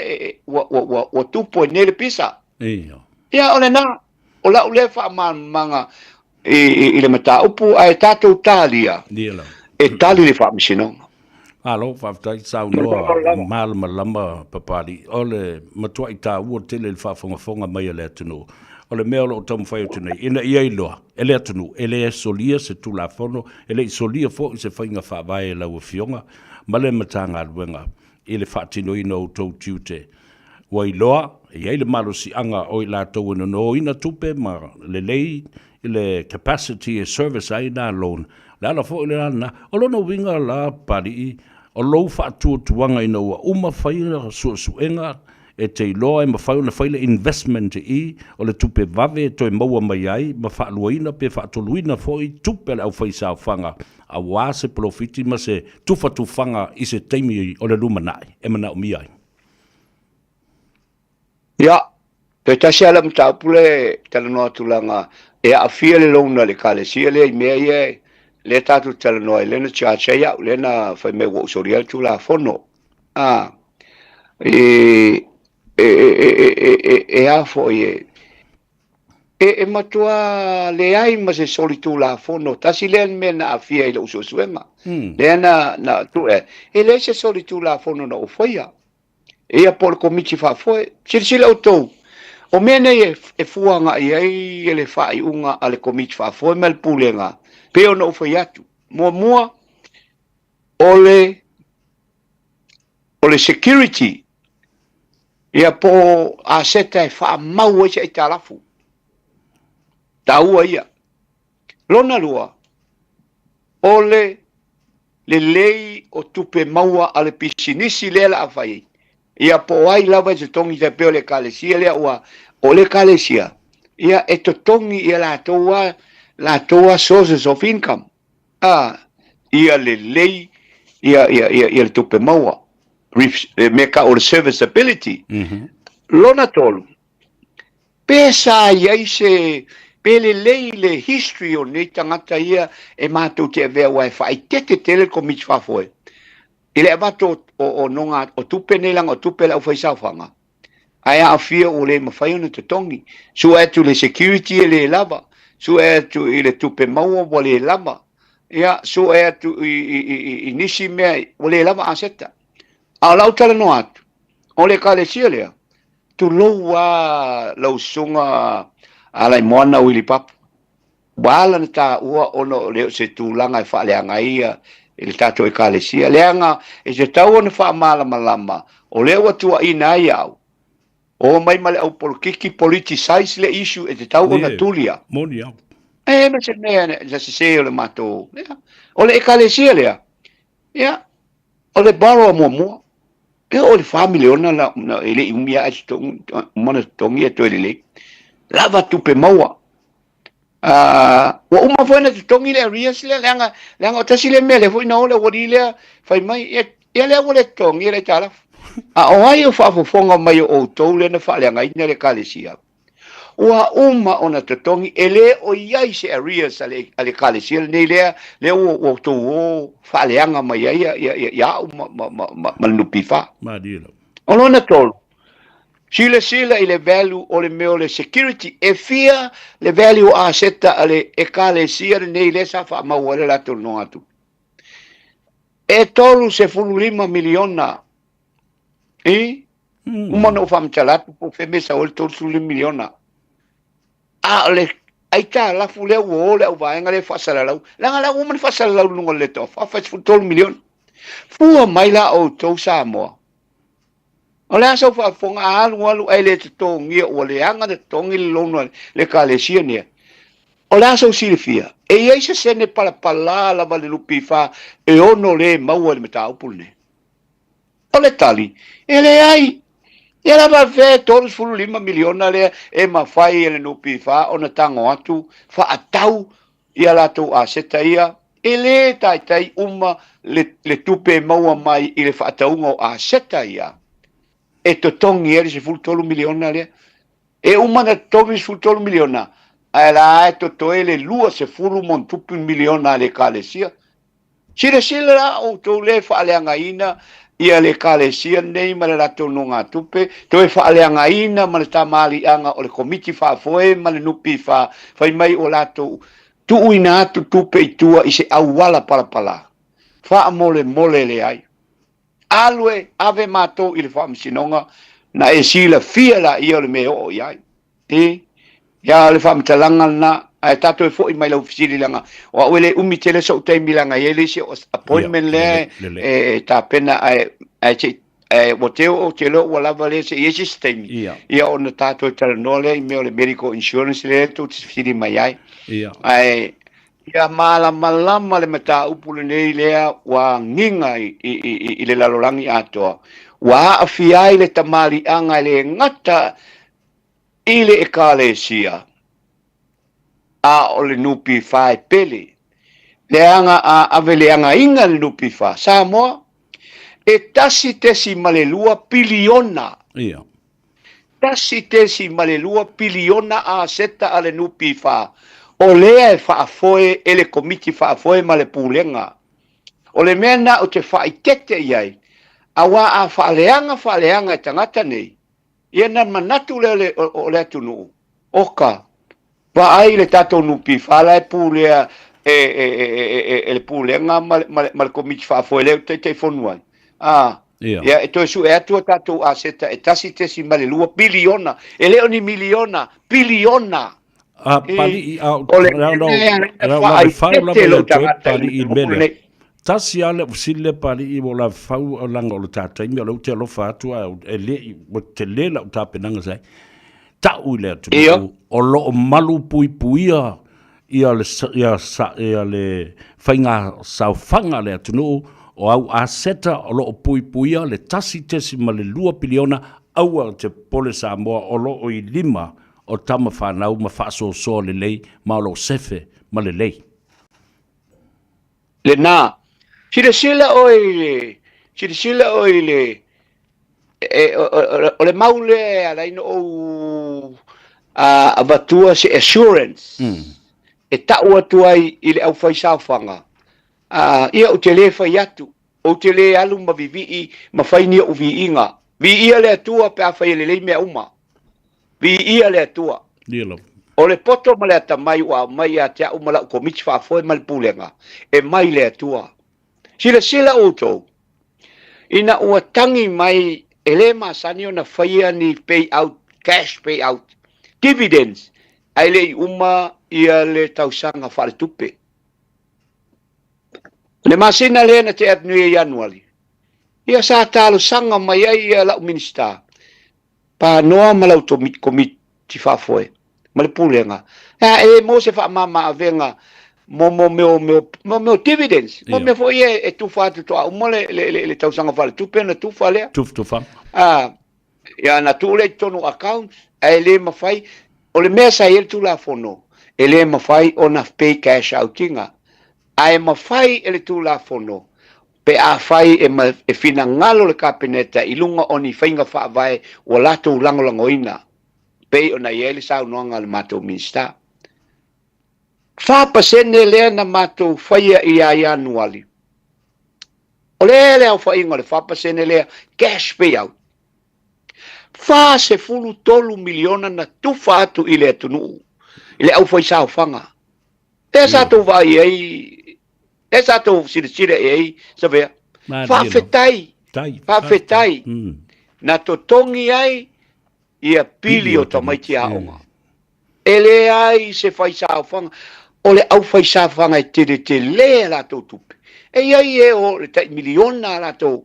wa tupo nele pisa ia ole na ola ule fa manga ile mata upu ai tato talia e tali le fa msino alo fa tai sau no malama papali ole matua ita wo tele fa fonga mai le tino o le mea o lo tamu whai o tenei, ina ia iloa, ele atunu, ele e solia se tu la fono, ele i solia fo i se whainga whaavai e lau fionga, ma le matanga luenga, i le whaatino ina o tau tiute. Wa iloa, ia i le malo si anga o i la tau ina no ina tupe, ma le lei, i le capacity e service ai na loan, le ala fo i le ana, o lona winga la pari i, o lou whaatua tuanga ina ua uma whainga suenga, e te iloa e mawhau na whaile investment i o le tupe vave to e maua mai ai ma whaaluaina pe whaatoluina fo i tupe le au whaisa whanga a wā se profiti ma se tufa tufanga i se teimi o le lumanai e mana o mi ai. Ia, te tasi ala mtaupule talanoa tulanga e a fia le lona le kale sia le i mea ie le tatu talanoa e lena chacha ia lena whai me wa usorial tula fono. E a fo e matua le ai ma se solitu la fono tasi le me na afia i le usuenga le na tu e le se solitu la fono na ofoia e a por komiti fa foi sila auto o mene e fuanga ai e le fai unga ale komiti fa foi mal pulenga pe o no ofoia tu mo ole security ia po a seta e wha mau e se e talafu. Taua ia. Lona lua. Ole le lei o tupe maua ale pisinisi lela a whai. Ia po ai lawa e se tongi te peo le kalesia lea ua o le kalesia. Ia e to tongi ia la toa sources of income. Ia le lei ia le tupe maua. Meka o le serviceability. Lona tolu. Pesa ia se pele le history o nei tangata ia e mātou te avea wai whai tete tele komiti whafoe. Ile abato o nonga o tupe nelang o tupe lau whaisawhanga. Aia a fia o le mawhaiona te tongi. Su atu le security e le lava. Su atu i le tupe maua o le lava. Ia su atu i nisi mea o le lava aseta. A lau tala no atu. O le kale sia lea. Tu loua lau sunga ala i moana o ili papu. Wala na ta ua ono leo se tūlanga e whaaleanga ia ili tato e kale sia. Leanga e se tau ona wha malama. O leo atua ina ai au. O mai male au polkiki politicize le issue e te tau ona tulia. Moni au. Ma se mea ne se o le mato. O le e kale sia lea. Ia. O le baro a mua. O le family ona na ele umia ai mana tongi e to ele. Lava tupe maua. Wa uma foi na tongi le rias le langa o tasile mele foi na ole wodi le fai mai e le ole tongi le tala. O ai o fa fonga mai o to le na fa le ngai ne le kalesia. Wa uma ona te tongi ele o iai se areas ale kalesia ne le o to o fa le anga mai ya ma lupi fa. Ma dilo. Olona tolu. Sila i le value o le meo le security e fia le value a seta ale e kale sia nei le sa fa mau le lato no atu. E tolu se fulu 5 miliona. Umano fam chalatu po fe mesa o tolu 5 miliona. Le aita la fule o le va nga le fasala lau. La woman fasala lau no le to fa 12 milion. Fu mai la o to Samoa. O le aso fa fonga alu ai le tongi o le anga de tongi lono le kalesia ne. O le aso silfia. E ia se sene para la vale lupi fa e ono le mau le meta upulne. O le tali. E le ai. E la va fe todos fulu 5 miliona le e ma fai le lupi fa ona tango atu fa atau ia la tu a seta ia. E le tai uma le tupe mau mai i le fa ataungo a seta ia. E to tongi eri se fultolu miliona le. E umana tongi se fultolu miliona. A la e to ele lua se fulu montupu miliona le kalesia. Sila la o to le whaaleanga ina ia le kalesia nei ma le rato nunga tupe. To e whaaleanga ina ma le tamali anga o le komiti whaafoe ma le nupi whai mai o lato. Tu uina atu tupe i tua i se awala palapala. Wha mole le ai. Alue ave mato i le whaamisinonga na e sila fia la ia le meo o iai. Ya le fa mtalanga na ai tato e fo i mai lau fisili langa o wele umi tele so tai milanga ele si appointment le ta pena ai che boteo o telo wala vale se yesi stemi ia ona tato tele nole me le medical insurance le tu fisili mai ai ia malama le mata upule nei lea wa nginga i le lalolangi atoa wa afiai le tamali anga le ngata ile ekalesia a o le nupi fai pele leanga a ave leanga inga le nupi fa Samoa e tasi tesi malelua piliona tasi tesi malelua piliona a seta ale nupi fa o lea e whaafoe ele komiti whaafoe ma le pūlenga o le mena o te whaitete iai awa a whaaleanga e tangata nei ia na manatu le o le atunu oka pa ai le tato nupi fala e pulea e le pulenga mal komiti fa foi le te fonua ia e to su e atu tato a seta e tasi tesi male lua biliona e le oni miliona biliona pali pali il mele tasi ale usile pali i wola fau o langa o le tata imi o le te alofa atua e le te lela o tapenanga sai tau le atu o lo malu puipuia ia le whainga saufanga le atu o au aseta o lo puipuia le tasi tesi ma le lua piliona aua te pole Samoa o lo o i lima o tama whanau ma whaaso so le lei ma lo sefe ma le lei le nā sila o ile o le maule ala ino o a vatua se assurance e ta'u atu ai i le au faisawhanga ia o te le fai atu o te le alu ma vivi'i ma whaini o vi'inga vi'ia le atua pe a whai le lei mea uma vi'ia le atua o le poto ma le ata mai wa mai a te au ma lau komiti whaafoe ma le pulenga e mai le atua sila o tau ina ua tangi mai ele masani ona whaia ni pay out cash pay out dividends ai le uma ia le tausanga whare tupe le masina le na te atnui januari ia sa talo sanga mai ai ia lau minista pa noa ma lau komiti whaafoe ma le pulenga e mo se wha mama avenga mo dividends mo me foi e tu fatu to mo le tausanga vale tu pena tu fale tu fa ya na tu le tonu account ele ma fai o le mesa ele tu la fono ele ma fai ona pay cash outinga ai ma fai ele tu la fono pe a fai e fina ngalo le kabineta ilunga oni fainga fa vai o lato langolangoina pe ona ele sa no ngal mato minsta fa pasene le na mato faia ia januari ole au fa ingole fa pasene le cash payout fa se fulu tolu miliona na tu fatu ile tunu ile au foi sa fanga esa tu vai ai esa tu sire ai sabe fa fetai na to tongi ai ia pili o tamai aonga ele ai se fai sa fanga o le au fai sa fanga te le la to tupe e ai e o le tai miliona la to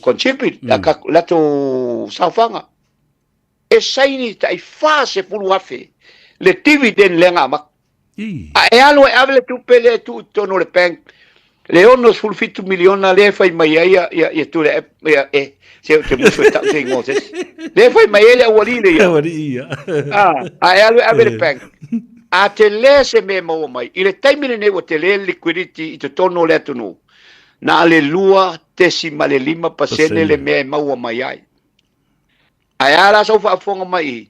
contribute la to sa fanga e saini tai fa se fulu afe le dividend le nga ma e alo e ave le tupe le tu tono le bank le ono sul fitu miliona le fai mai ia tu le e se te muso ta se ngoses le fai mai ele awalile ia e alo e ave le bank a te le se me mo mai i le taimine ne o te le liquidity i te tono le atunu na le lua tesi ma le 5% le me mau mai ai ala so fa fonga mai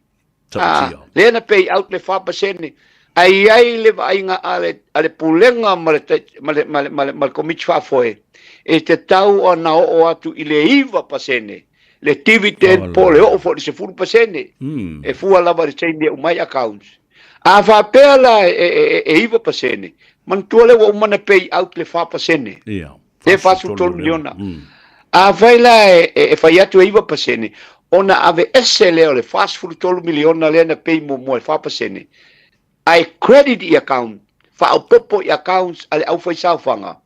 le na pay out le 5% ai le vainga ale pulenga mal komiti fa foi e te tau ona o atu i le iva pasene le dividend po le o fo se 4% e fu ala va recende o mai accounts a fa pela e iva pasene man tole o mana pay out le 5% e fa su tol miliona a vai la e fai atu iva pasene ona ave ese leo le fast food tolu miliona le na pay mo mo fa pasene ai credit i account fa o popo i accounts ale au fai sa fanga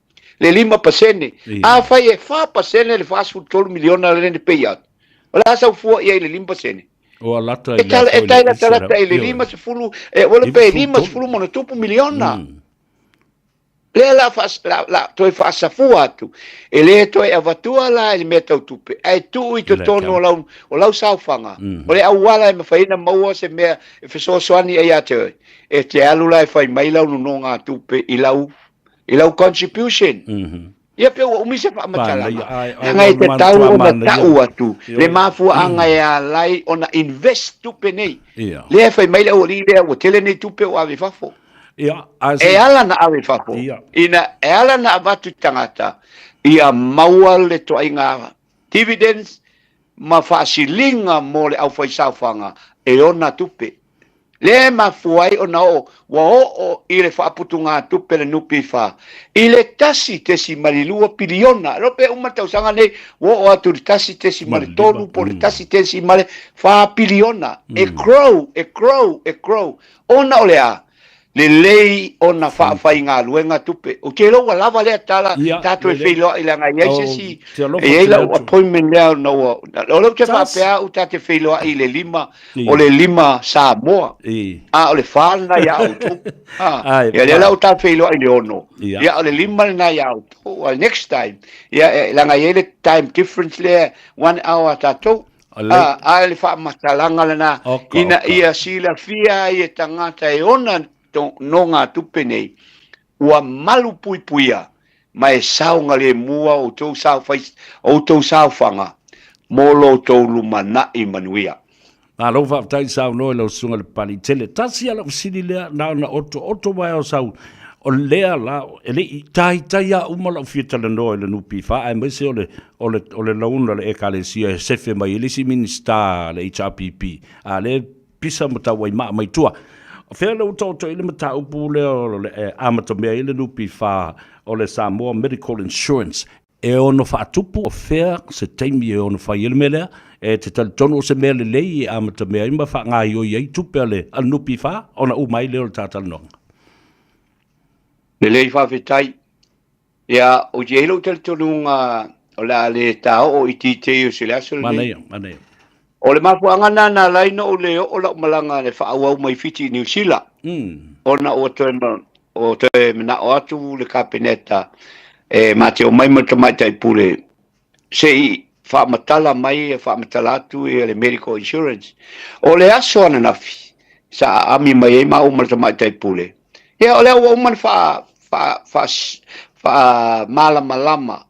le 5% a fai e fa pasene le fast food tolu miliona le pay out ola sa fu i le 5% o alata e tala le 5 e wala pe 5 mo na tupu miliona le la toi fa sa fu atu e le toi avatua la il meto tupe ai tu i to tono o lau sa fanga o le awala e mafaina maua se me e fe so soani e ate e te alu la e fai mai lau no nga tupe i lau contribution ia pe o mi se fa matala ngai te tau o na tau atu le mafu anga ya lai ona invest tupe nei le fai mai lau li le o tele nei tupe o ave fafo e ala na awe fafo ina e ala na abatu tangata ia maua le toainga dividends ma fasilinga mo le au fai saufanga e ona tupe le mafuai ona wa o i le whaaputunga tupe le nupi fa i le tasi tesi malilua piliona rope umata usanga nei o atu le tasi tesi mali tonu po le tasi tesi mali fa piliona e crow ona olea le lei ona fa ngā luenga tupe o ke lo lava le tala tatu e feilo i langa ia si e la appointment le no lo te fa pea o tate feilo i le 5 o le 5 Samoa o le fana ya auto ya le la o tate feilo i le ono ya o le 5 na ya auto next time ya langa ia le time difference le 1 hour tatu le fa matalanga lana ina ia sila fia i tangata e ona no ngā tupe nei ua malu puipuia mai saunga le mua o tau sau fanga molo tau lumana i manuia na lo fa tai sau no lo sunga le pali tele tasi ala usini le na oto mai o sau o lea la ele tai ya umala fieta le no le nupi fa ai mai se ole launa le ekalesia sefe mai le si minista le HRPP ale pisa mata wai mai tua Fela utoto ile mata upule o amato mea ile nupi fa o le Samoa Medical Insurance e ono fa atupu o fea se taimi e ono fa ile melea e te talitono se mea le lei amato mea ima fa ngā ioi ei tupe le al nupi fa ona umai leo le tātalonga. Le lei fa fetai ia o jeilo talitono o la le tau o iti te o se le aso le Manea. O le mafuanga na laino o le o la malanga le whaawau mai fiti New Zealand. Ona o te mena o atu le kapeneta mate o mai mai tai pule. Se i whaamatala mai e whaamatala atu e le medical insurance. O le aso ana nafi. Sa ami mai e ma o mai tai pule. Ia o le o man malama.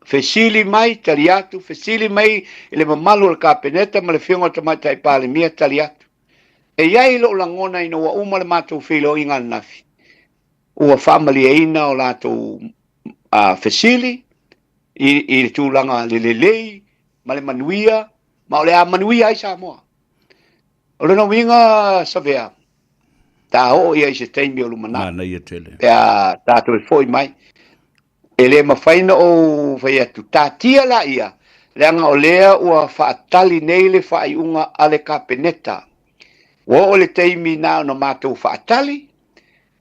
Fesili mai taliatu, fesili mai le mamalu le kapeneta ma le fionga tamata i pale mia taliatu. E iai lo langona ina wa uma le matou filo inga nafi. Ua family e ina o lato fesili, i le tūlanga le lei, ma le manuia, ma o le a manuia ai Samoa. O le no winga savea, ta ho ia i se teimi o lumana. Na ia tele. Ea tato e foi mai. Ele mawhaina o whai atu tātia la ia, leanga o lea ua whaatali nei le whai unga ale kapeneta. Wa o le teimi na o mātou whaatali,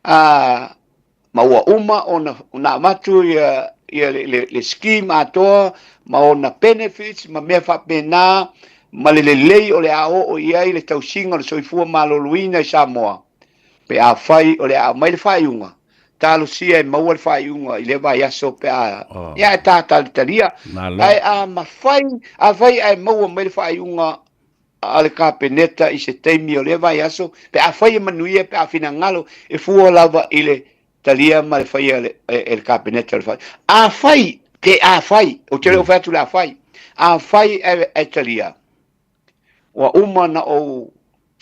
ma ua uma o na matu ia le scheme atoa, ma o na benefits, ma mea whapena, ma le lei o le ao o iai le tausinga o le soifua maloluina i Samoa. Pe a whai o le a mai le whai unga. Talo sia e maua le whai unga i le vai aso pe a ia e tātali talia ai a whai ai maua mai le whai unga a le kapeneta i se teimi o le vai aso pe a whai e manuia pe a fina ngalo e fua lava i le talia ma le whai e le kapeneta le whai a whai o te reo whatu le a whai e talia wa uma na o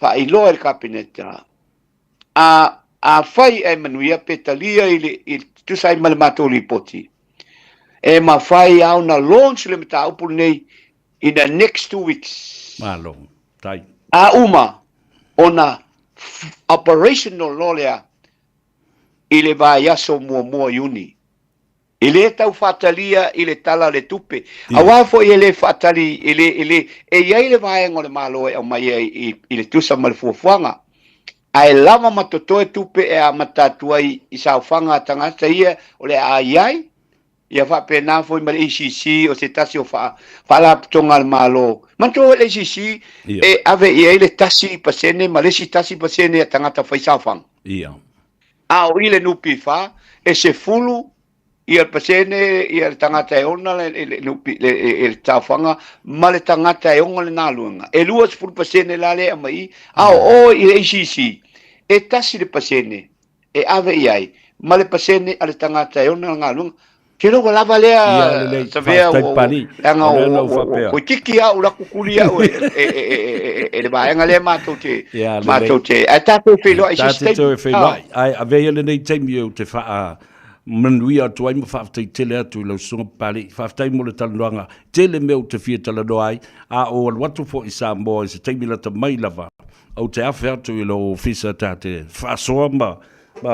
whai loa le kapeneta a fai e manuia petalia i tusai malamato poti. E ma fai au na launch le mata upu nei in the next 2 weeks. Malo, tai. A uma ona operational lolea i le vai aso mua uni. Ele tau fatalia ile tala le tupe. Awa fo ele fatali ele e ia ile vai ngole malo e mai ile tusa mal fuanga. Ai lama matoto e tupe e a matatua I sa fanga tangata ia ole ai ia fa pena foi mal ICC o se tasi o fa la tonga malo. Manto le ICC e ave ia ile tasi pasene malesi tasi pasene tangata foi sa fanga. Ia. A o ile nupi fa e se fulu ia pasene ia tangata e ona le tafanga ma le tangata e ona le nalunga e lua se fulu pasene la le mai a o i ICC e tasi le pasene e ave iai ma le pasene ale tangata e ona ngalunga ke lo lava le sa vea o langa o tiki a o la kukulia o e le baenga le mato te a tato felo ai se felo ai ave le nei temi o te fa manui atu ai mo whaafatai tele atu I lau sunga pali, whaafatai mo le talandoanga, tele meu te fia talano ai, a o alwatu fo I Samoa, I se teimila ta mai lava, au te awhi atu I lau ofisa ta te whaasoa ma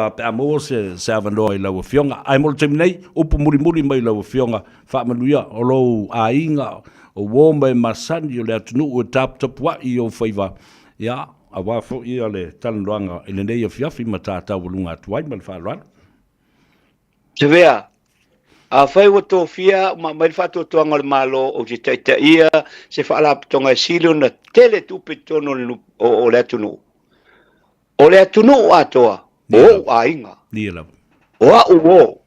pe amo se avanoa I lau fionga, ai mo le teiminei, upu muri mai lau fionga, whaamanuia, o lau a inga, o woma masani o le atunu o tapua I o Faiva, ia, a wafo I le talandoanga, I le nei a fiafi ma tātau walunga atu ai, ma le whaalwana. Se vea, a Faiva tofia, ma mai fato toanga le malo o te taita ia, se whaala tonga silo na tele tupe tono o le atunu. O le atunu o atoa, o a inga. O a uo,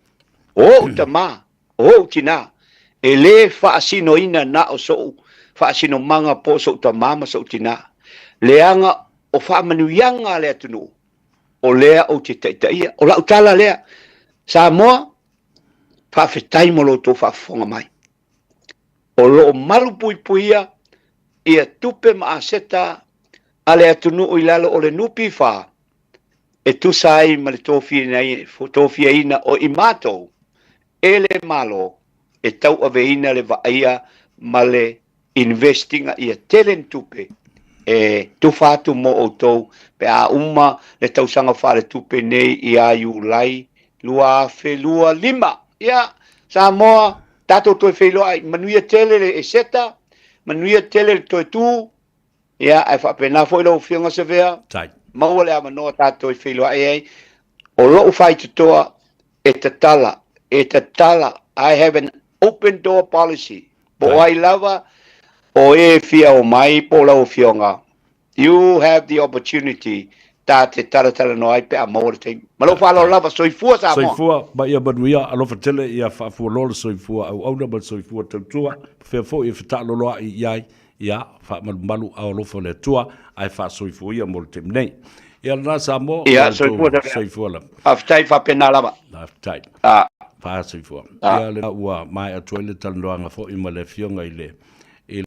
o tama, o tina. E le whaasino ina na o so, whaasino manga po so tamama so tina. Leanga o whaamanuianga le atunu. O lea o te taita ia, o la utala lea. Samoa, whawhetai mo lo tō whawhonga mai. O lo malu puipuia, ia tupe maaseta, ale atunu o ilalo o le nupi wha, e tusai ma le tōwhia ina o imato, e le malo, e tau aveina le vaia ma le investinga ia telen tupe, e tufatu mo o tō, pe a uma le tausanga wha le tupe nei I a iulai, lua felua lima ia Samoa tato to felo ai manuia tele e seta manuia tele to tu ia ai fa pena foi lo fianga se vea ma ole ama no tato felo ai o lo fai to e tala I have an open door policy bo ai lava o e fia o mai po lo fianga you have the opportunity ta te tala no ai pe a mo te malo fa lo lava soifua sa mo soifua ba ia banuia alo fatele ia fa fu lo soifua au na ba soifua tua fe fo I fta lo lo ai ia fa malu au lo fo le tua ai fa soifua ia mo te nei ia na sa mo ia soifua la aftai fa pena lava aftai fa soifua ia le ua mai a toilet talnoanga fo I male fionga I le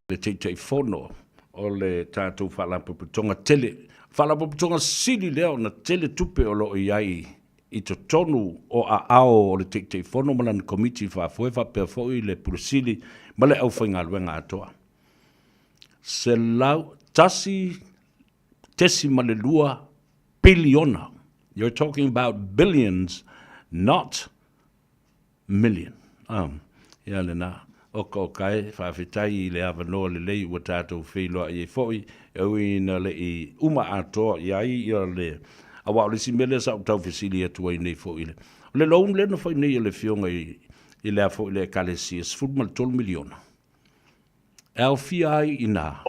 te fono o le tatu fa la putonga tele Fala poputonga sili leo na tele tupe o lo iai I to tonu o a ao o le te fono malan komiti fa fuefa pe foi le pursili male au whainga luenga atoa. Se lau tesi male lua biliona. You're talking about billions, not million. Ia le na. O kai whawhitai le awanoa le lei ua tātou whiloa I foi au ina le I uma atoa iai ia le awa o le si mele sa utau whisili atua I nei foi le. Le loun le na foi nei le fionga I le a foi le kalesi sfut mal 12 miliona. Au fia ai ina.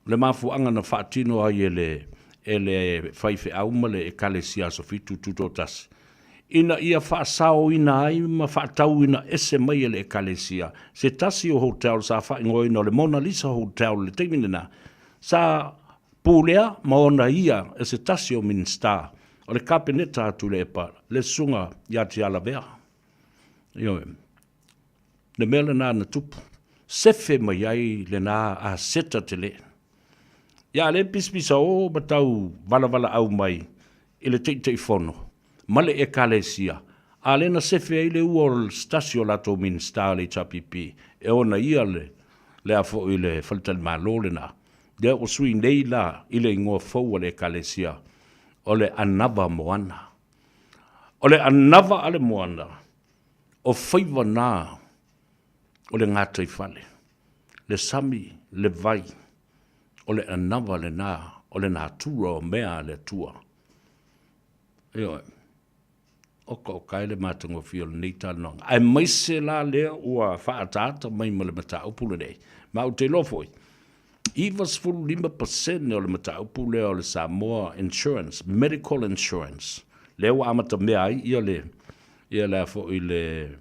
Le mafuanga na whaatino ai e le whaife auma le kalesi aso fitu tutotas. Ina ia whaasao ina ai ma whaatau ina ese mai ele ekalesia. Se tasi o hotel sa whaingoina o le Mona Lisa hotel le teiminena. Sa pūlea maona ia e se tasi o minsta. O le kapeneta atu le epa, le sunga ia te alavea. Io, le mele nā na tupu. Sefe mai ai le nā a seta te le. Ia le pispisa o batau vala au mai i le te fono. Male e kalesia. A lena sefe ai le ua stasio lato minsta le chapipi. E ona ia le afo I le faltal malo le na. Dea o sui nei la I le ingoa fau le kalesia. O le anava moana. O le anava ale moana. o Faiva nā, o le ngātai whale, le sami, le vai, o le anawa le nā, o le nā tura o mea le tua. Eo, o kai le mātango whio le neita nonga. Ai maise la lea ua whaatata mai ma le mata upu le nei. Ma o te lofoi. Iwas fulu 5% o le mata upu lea o le Samoa insurance, medical insurance. Lea ua amata mea ai ia le fo i le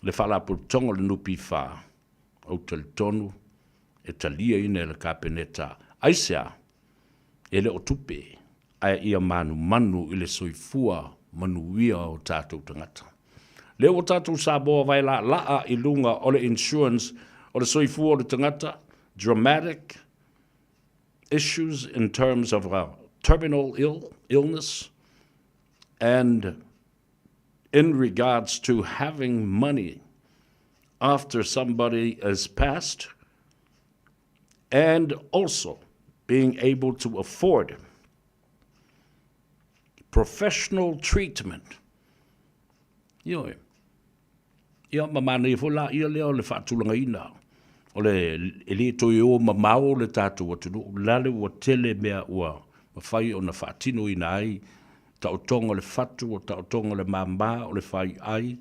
whalapu tonga le nupi wha. Au tali tonu, e talia ina e le kapeneta. Aisea, e le o tupe, ai ia manu i le soifua manuia o tātou tangata. Leo o tātou Samoa vai laa i lunga o le insurance o le soifua o le tangata, dramatic issues in terms of terminal illness, and in regards to having money after somebody has passed, and also being able to afford professional treatment. Ia mamana I fola ia leo le whaatulanga ina. O le toi o mamao le tātou atunu. Lale ua tele mea ua mawhai o na whaatino ina ai. Tautonga le whatu o tautonga le mamā o le whai ai.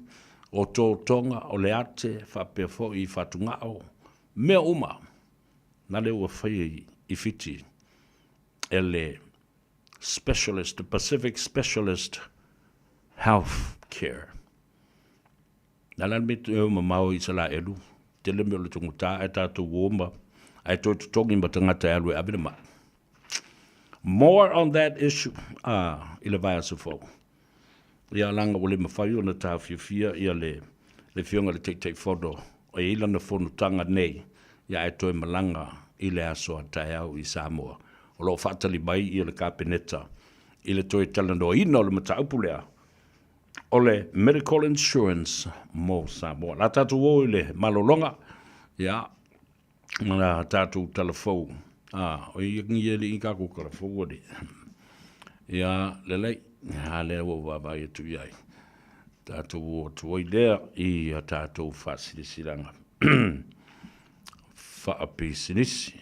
O tōtonga o le ate whapea fo I whatungao. Mea uma. Nale ua whai I whiti. Ele specialist, the Pacific Specialist Health Care. Nalan mit mamao I sala elu. Tele me le tunguta e tātou woma. Ai tō tongi ma tangata alwe abinama. More on that issue. I le vai asufo. Ia langa o le mawhai o na tāwhiawhia ia le whionga le teitei whodo. O ila na whonutanga nei. Ia e toi malanga I le aso a tai au I Samoa. O lo whaatali mai I le kapeneta. I le toi talano ina o le mataupu lea. O le medical insurance mo Samoa. La tātou o le malolonga. Ia. Na tātou talafou. O I ngi le inga kukara fōwari. Ia le lei. Ha le o wawai e tu iai. Tātou o tuoi lea I a tātou whasirisiranga. Whaapisinisi.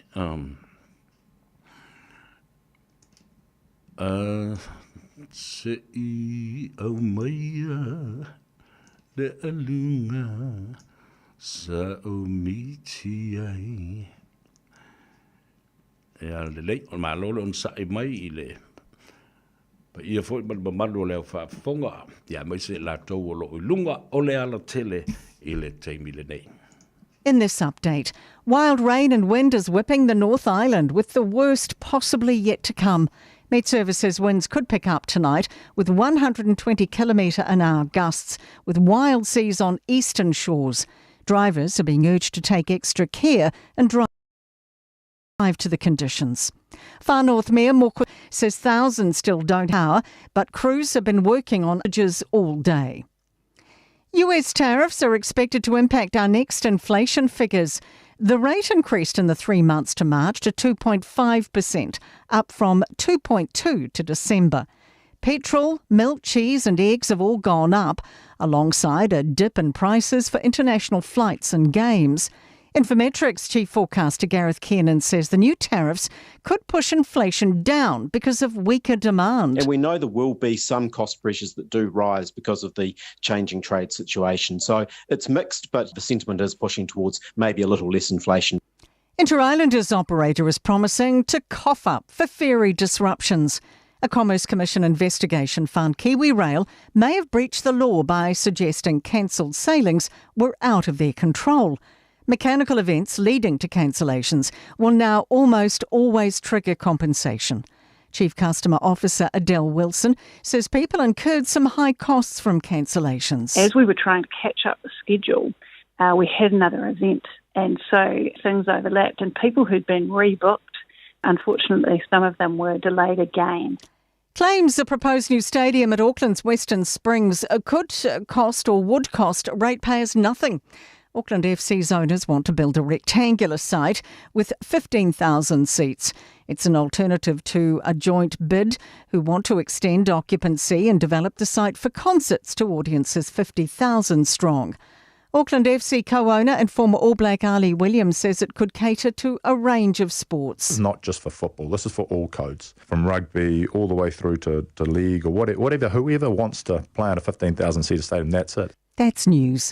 Se I au maia le alunga sa o miti ai. Ea le lei, o malolo on sa I mai I le. Pa ia foi malu leo whaafonga. Ia mai se la tau o lo I lunga o le ala tele I le teimi le nei. In this update, wild rain and wind is whipping the North Island, with the worst possibly yet to come. Met Service says winds could pick up tonight with 120 km/h gusts, with wild seas on eastern shores. Drivers are being urged to take extra care and drive to the conditions. Far North Mayor Moko says thousands still don't have power, but crews have been working on outages all day. US tariffs are expected to impact our next inflation figures. The rate increased in the 3 months to March to 2.5%, up from 2.2% to December. Petrol, milk, cheese and eggs have all gone up, alongside a dip in prices for international flights and games. Infometrics Chief Forecaster Gareth Kiernan says the new tariffs could push inflation down because of weaker demand. And we know there will be some cost pressures that do rise because of the changing trade situation. So it's mixed, but the sentiment is pushing towards maybe a little less inflation. Inter-Islanders operator is promising to cough up for ferry disruptions. A Commerce Commission investigation found Kiwi Rail may have breached the law by suggesting cancelled sailings were out of their control. Mechanical events leading to cancellations will now almost always trigger compensation. Chief Customer Officer Adele Wilson says people incurred some high costs from cancellations. As we were trying to catch up the schedule, we had another event, and so things overlapped, and people who'd been rebooked, unfortunately some of them were delayed again. Claims the proposed new stadium at Auckland's Western Springs could cost or would cost ratepayers nothing. Auckland FC's owners want to build a rectangular site with 15,000 seats. It's an alternative to a joint bid who want to extend occupancy and develop the site for concerts to audiences 50,000 strong. Auckland FC co-owner and former All Black Ali Williams says it could cater to a range of sports. This is not just for football. This is for all codes, from rugby all the way through to league or whatever. Whoever wants to play in a 15,000-seater stadium, that's it. That's news.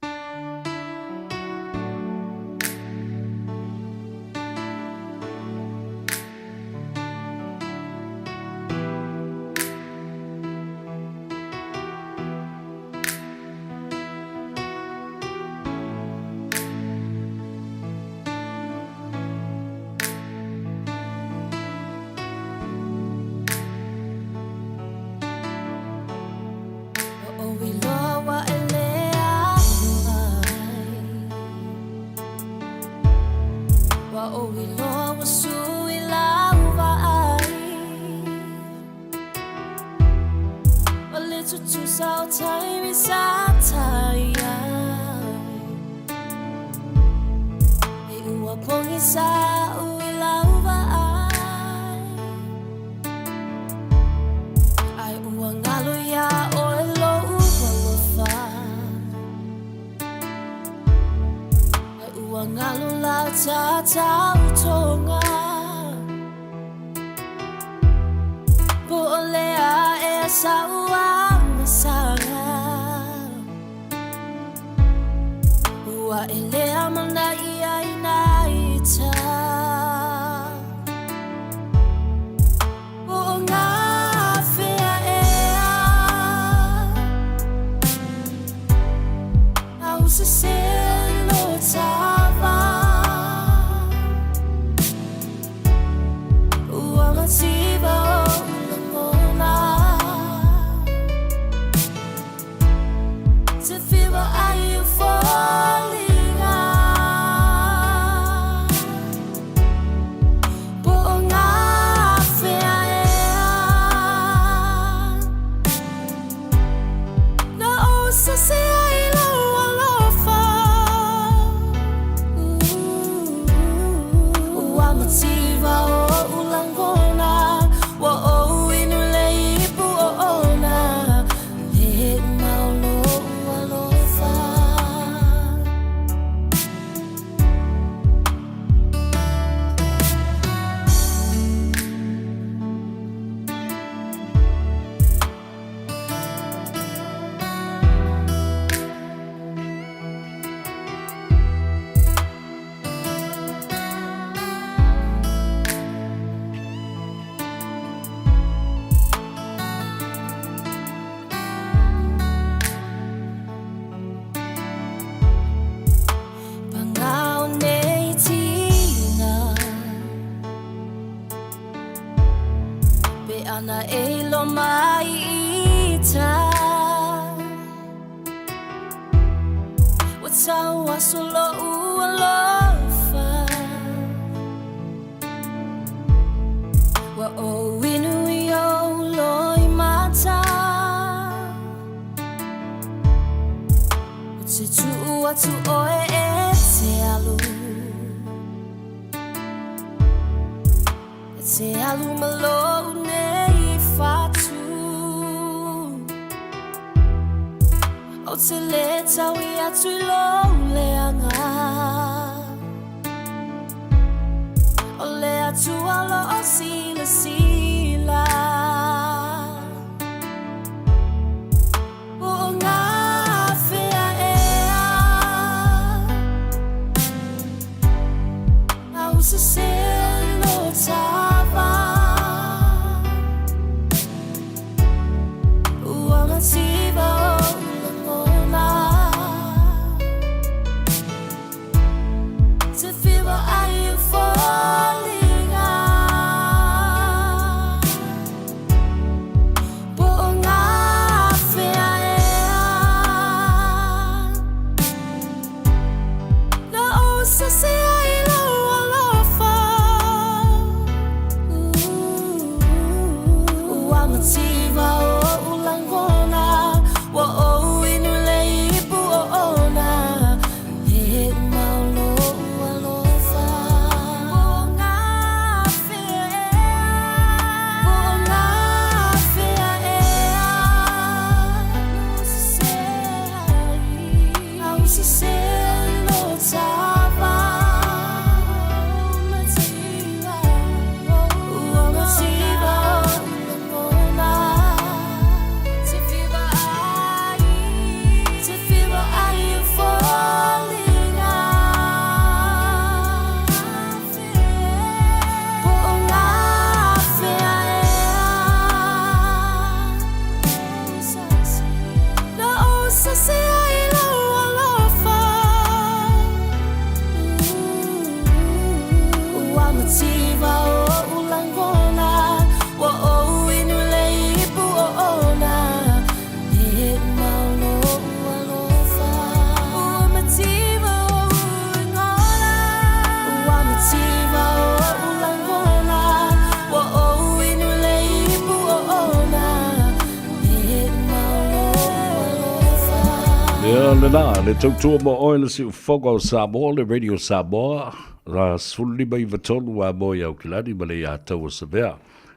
Ia le la, le tautua mo oe le si ufoga o Samoa, le Radio Samoa, ra suli mai vatonu a mo iau kilani ma le ia tau o Savea.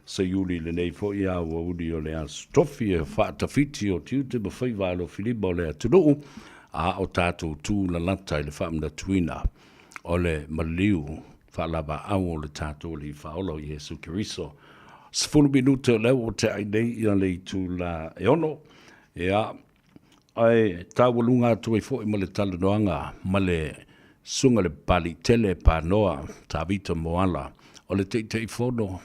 Sa iuli le nei fo ia ua uni o le astofi e whaatawhiti o tiute ma Faiva alo Filipa o le atunuu, a o tātou tū la lata i le whaamna tuina o le maliu whaalaba au o le tātou li whaola o Jesu Kiriso. Sifunu minute o leo o te ainei ia le tu la e ono, ia ai tawalunga tu e fo i le talanoanga ma le sunga le pali tele pa noa tavita moala o le te fono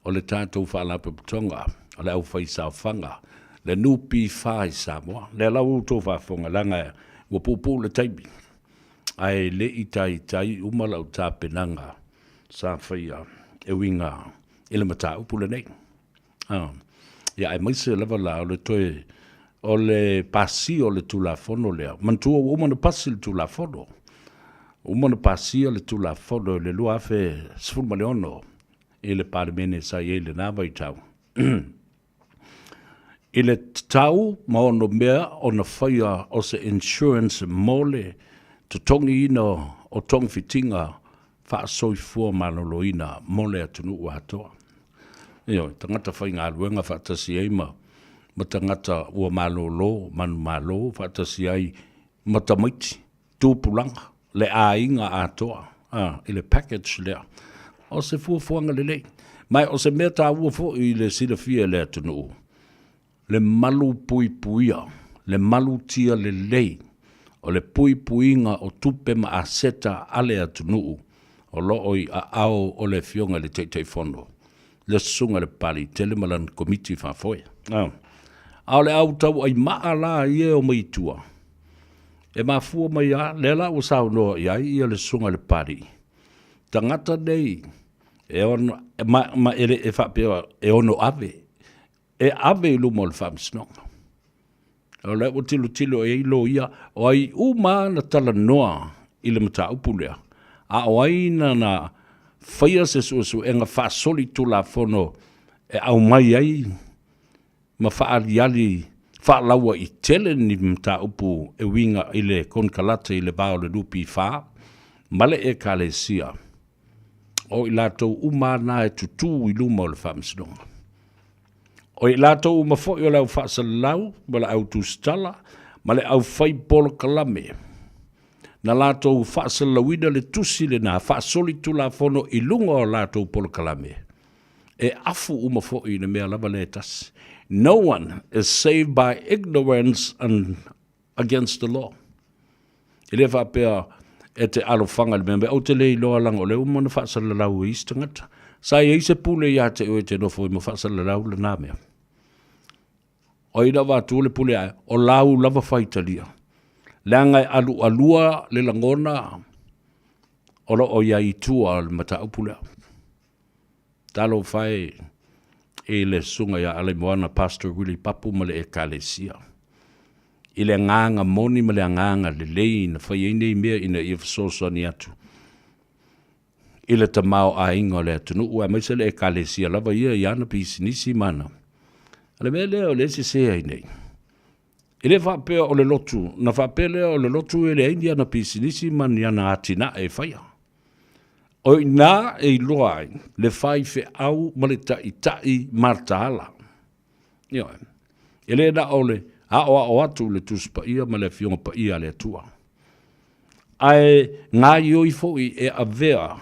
o le tātou whaalape putonga o le au whai whanga le nupi whai Samoa le lau tō whafonga langa ua pupu le taimi ai le i tai umala o tā penanga sa whaia e winga ele mata upu le nei ia ai maise lava la o le toe o le pasi o le tulafono lea. Mantua umana pasi le tulafono. Umana pasi o le tulafono le lua afe sfuma leono e le parimene sa i le nava i tau. I le tau ma ono mea o na whaia o se insurance mole to tongi ina o tong fitinga wha soi fua manoloina mole atunu ua hatoa. Io, tangata whai ngā luenga wha tasi eima ma tangata ua malolo, manu malo, whaatasi ai matamaiti, tūpulanga, le ainga atoa, i le package lea. O se fuafuanga le lei. Mai o se mea tā ua fu i le silafia le atunu. Le malu pui puia, le malu tia le lei, o le pui puinga o tupe ma aseta ale atunu, o looi a ao o le fionga le teitei fono. Le sunga le pali, telemalan komiti whafoia. Ao le au tau ai maa la ie o maitua. E mafua mai a, le la o sao noa ia ia le sunga le pari. Tangata nei, e ono, ma ele e whapea, e ono ave. E ave i lumo le whamsinonga. O le o tilo e ilo ia, o ai uma na tala noa i le mata upulea. A o aina na whaia se suasu e nga whaasoli tula fono e au mai ai, ma whaaliali, whaalaua i tele ni mta upu e winga i le konkalata i le bao le lupi wha, male e kalesia. O i lato umana e tutu i luma o le whamsidonga. O i lato umafo i o lau whaasalau, ma le au tustala, ma le au whai polo kalame. Na lato whaasalawina le tusi le na whaasoli tula fono i lunga o lato polo kalame. E afu umafo i le mea lava le tasi. No one is saved by ignorance and against the law. I le whapea e te alofanga le membe, au te lei loa langa o le umana whaasala lau i istangata. Sa i eise pule ia te oe te nofo i ma whaasala lau le nāmea. O ina wātu le pule ai, o lau lava whaitalia. Langai alu alua le langona, o lo o ia i tua le mata upulea. Talo whai e le sunga ya ale moana Pastor Willie Papu ma le ekalesia. I le nganga moni ma le nganga le lei na whai einei mea ina i whasosa ni atu. I le tamao a ingo le atunu ua maise le ekalesia lava ia i ana pisi nisi mana. Ale mea leo le se sea einei. I le whapea o le lotu, na whapea leo o le lotu e le eini ana pisi nisi mana i ana atina e whaia. O ina e loai le fai fe au ma le tai martaala. Io, e le na ole a o atu le tuspa ia ma le fionga pa ia le tua. Ai ngā ioi foi e avea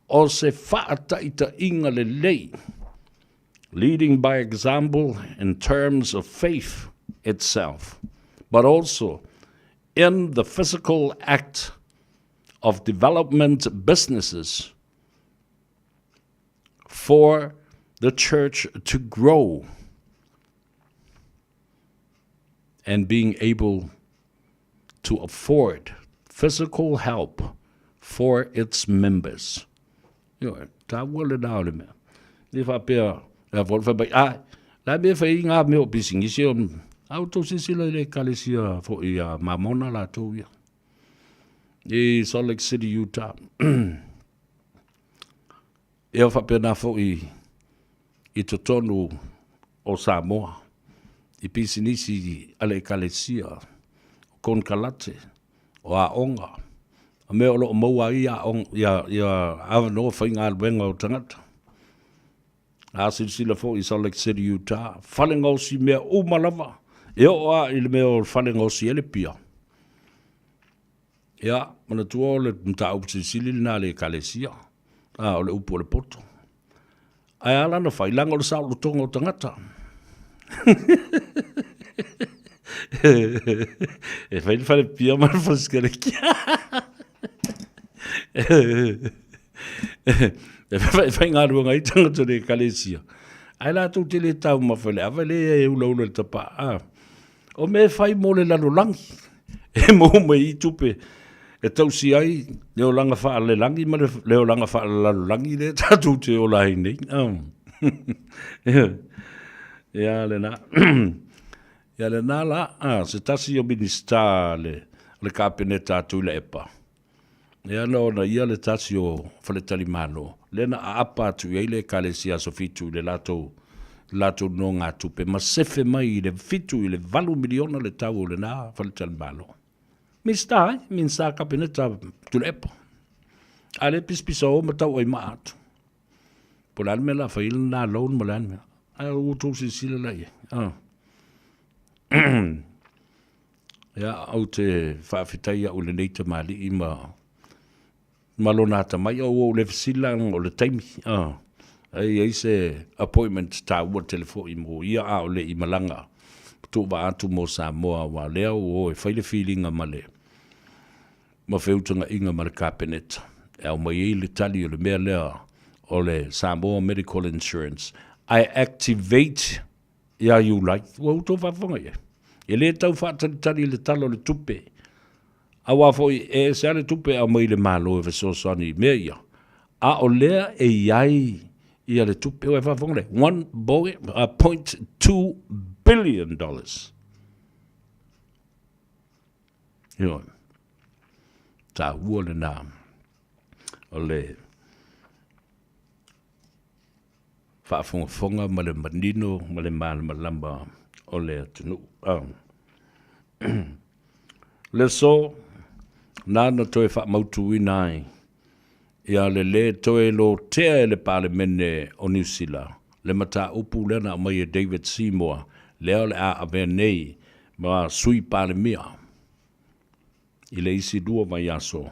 o se whaataita inga le lei, leading by example in terms of faith itself, but also in the physical act of development businesses for the church to grow and being able to afford physical help for its members. Ta wale na ole me. Ni fa pe la vol fa ba la me fa inga me o bisingisi o auto sisila le kalesia fo ia mamona la to ia. I Salt Lake City, Utah. E o whapena fo i totonu o Samoa. I pisinisi ale kalesia kon kalate o a onga. A me o lo maua ia ava no whainga alwenga o tangata. A sila fo i Salt Lake City, Utah. Whalenga o si mea umalawa. E o a ili mea o whalenga o si ele pia. Ia, mana tua o le mta upu sili na le kalesia. O le upu o le poto. Ai ala na whailanga o le sao lo tonga o tangata. E whaile pia mana whaskere kia. E whainga ruanga i tangata le kalesia. Ai la tu te le tau mawhele. Awa le e ula le tapa. O me whai mo le lalo langi. E mo me i tupe. E tau si ai, leo langa wha le langi, ma leo langa wha le lalo langi le tatu te o lai nei. Ia le na. Ia le na la, se tasi o minista le kapeneta atu le epa. Ia no na ia le tasi o whaletali mano. Le na a apa atu ia le kalesia so fitu le lato no ngā tupe. Ma sefe mai le fitu i le 2 miliona le tau le na whaletali mano. Minsta kabineta tu le epa. Ale pispisa o matau ai maatu. Polan me la fail na loan molan me. Ai o tu si sila la ye. Ya au te whaafitai o le neita mali i malona ta mai o le sila o le taimi. Ai se appointment ta ua telefo i mo ia o le i malanga. Tu ba atu mo Samoa wa leo o e whaile feelinga male. Ma whewtanga inga mara kapeneta. E au mai e le tali o le mea lea o le Samoa Medical Insurance. I activate ia you like. Wa uto whawhonga ye. E le tau whaatalitali le talo le tupe. A wafoi e se ale tupe a mai le malo e vesosani mea ia. A o lea e iai ia le tupe o e whawhonga le. $1.2 billion. Yo. Ta ua le nā. O le whaafonga ma le manino, ma le malamba o le atunu. Le so, nāna toe whaamautu i nai. Ia le toe lo tea le parlemene o New Zealand. Le mata upu lena mai e David Seymour. Leo le a avea nei ma sui parlemia. I le isi dua mai aso.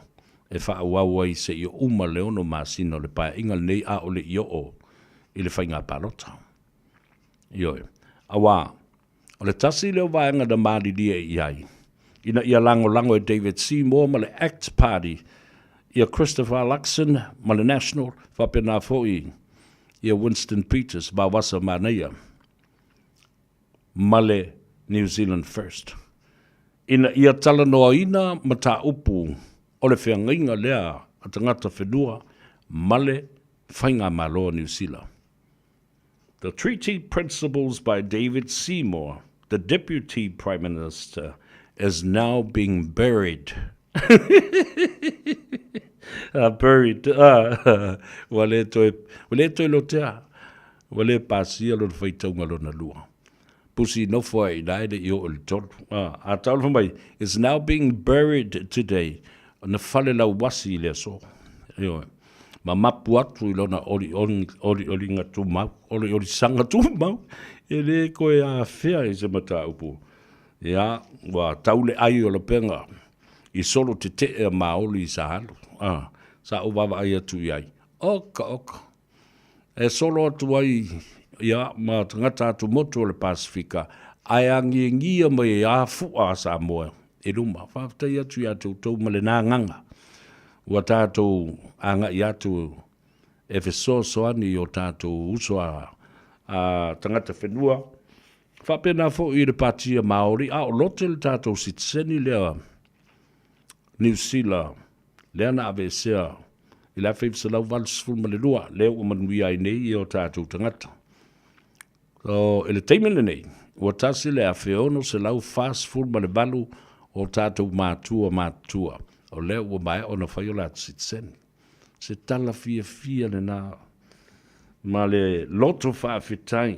E whaauaua i se i uma leono masino le pae ingal nei a o le i o i le whainga parota. Ioi. Awa, o le tasi leo vaenga da maari lia i ai. Ina ia lango e David Seymour ma le ACT Party. Ia Christopher Luxon ma le National. Whapena foi ia Winston Peters ba wasa maneia. Ma le New Zealand First. Ina ia talanoa ina ma ta upu o le whiangainga lea a tangata whenua ma le whainga malo New Zealand. The treaty principles by David Seymour, the Deputy Prime Minister, is now being buried. Buried. Wale toi lotea. Wale pasia lo whaitaunga lo na lua. Pusi no foi daide yo el tot. A tal from mai is now being buried today. Na fale la wasi le so. Yo. Ma mapu atu i lona ori nga tu mau. Ori sanga tu mau. Ele koe a fea i se mata upu. Ya, wa taule ai o le penga. I solo te e maoli i sa halu. Sa uwawa ai atu i ai. Oka. E solo atu ai, ia, ma tangata atu motu o le Pasifika. Ai angi ngia mai a fua Samoa. E luma, whaftai atu i atu tau male nā nganga. Ua tātou anga i atu e fesoso ani o tātou uso a tangata whenua. Whapena fo i le patia Māori, o lote le tātou sitseni lea New Zealand, lea na ave sea, i la whaipsa lau valsful ma le lua, lea o manui ai nei i o tātou tangata. So, ele teimele nei, ua tasi le a whiono se lau fastful ma le valu o tātou mātua. O lea ua mai o na whaiola sitseni. Se tala fia le nā, ma le loto whaafitai,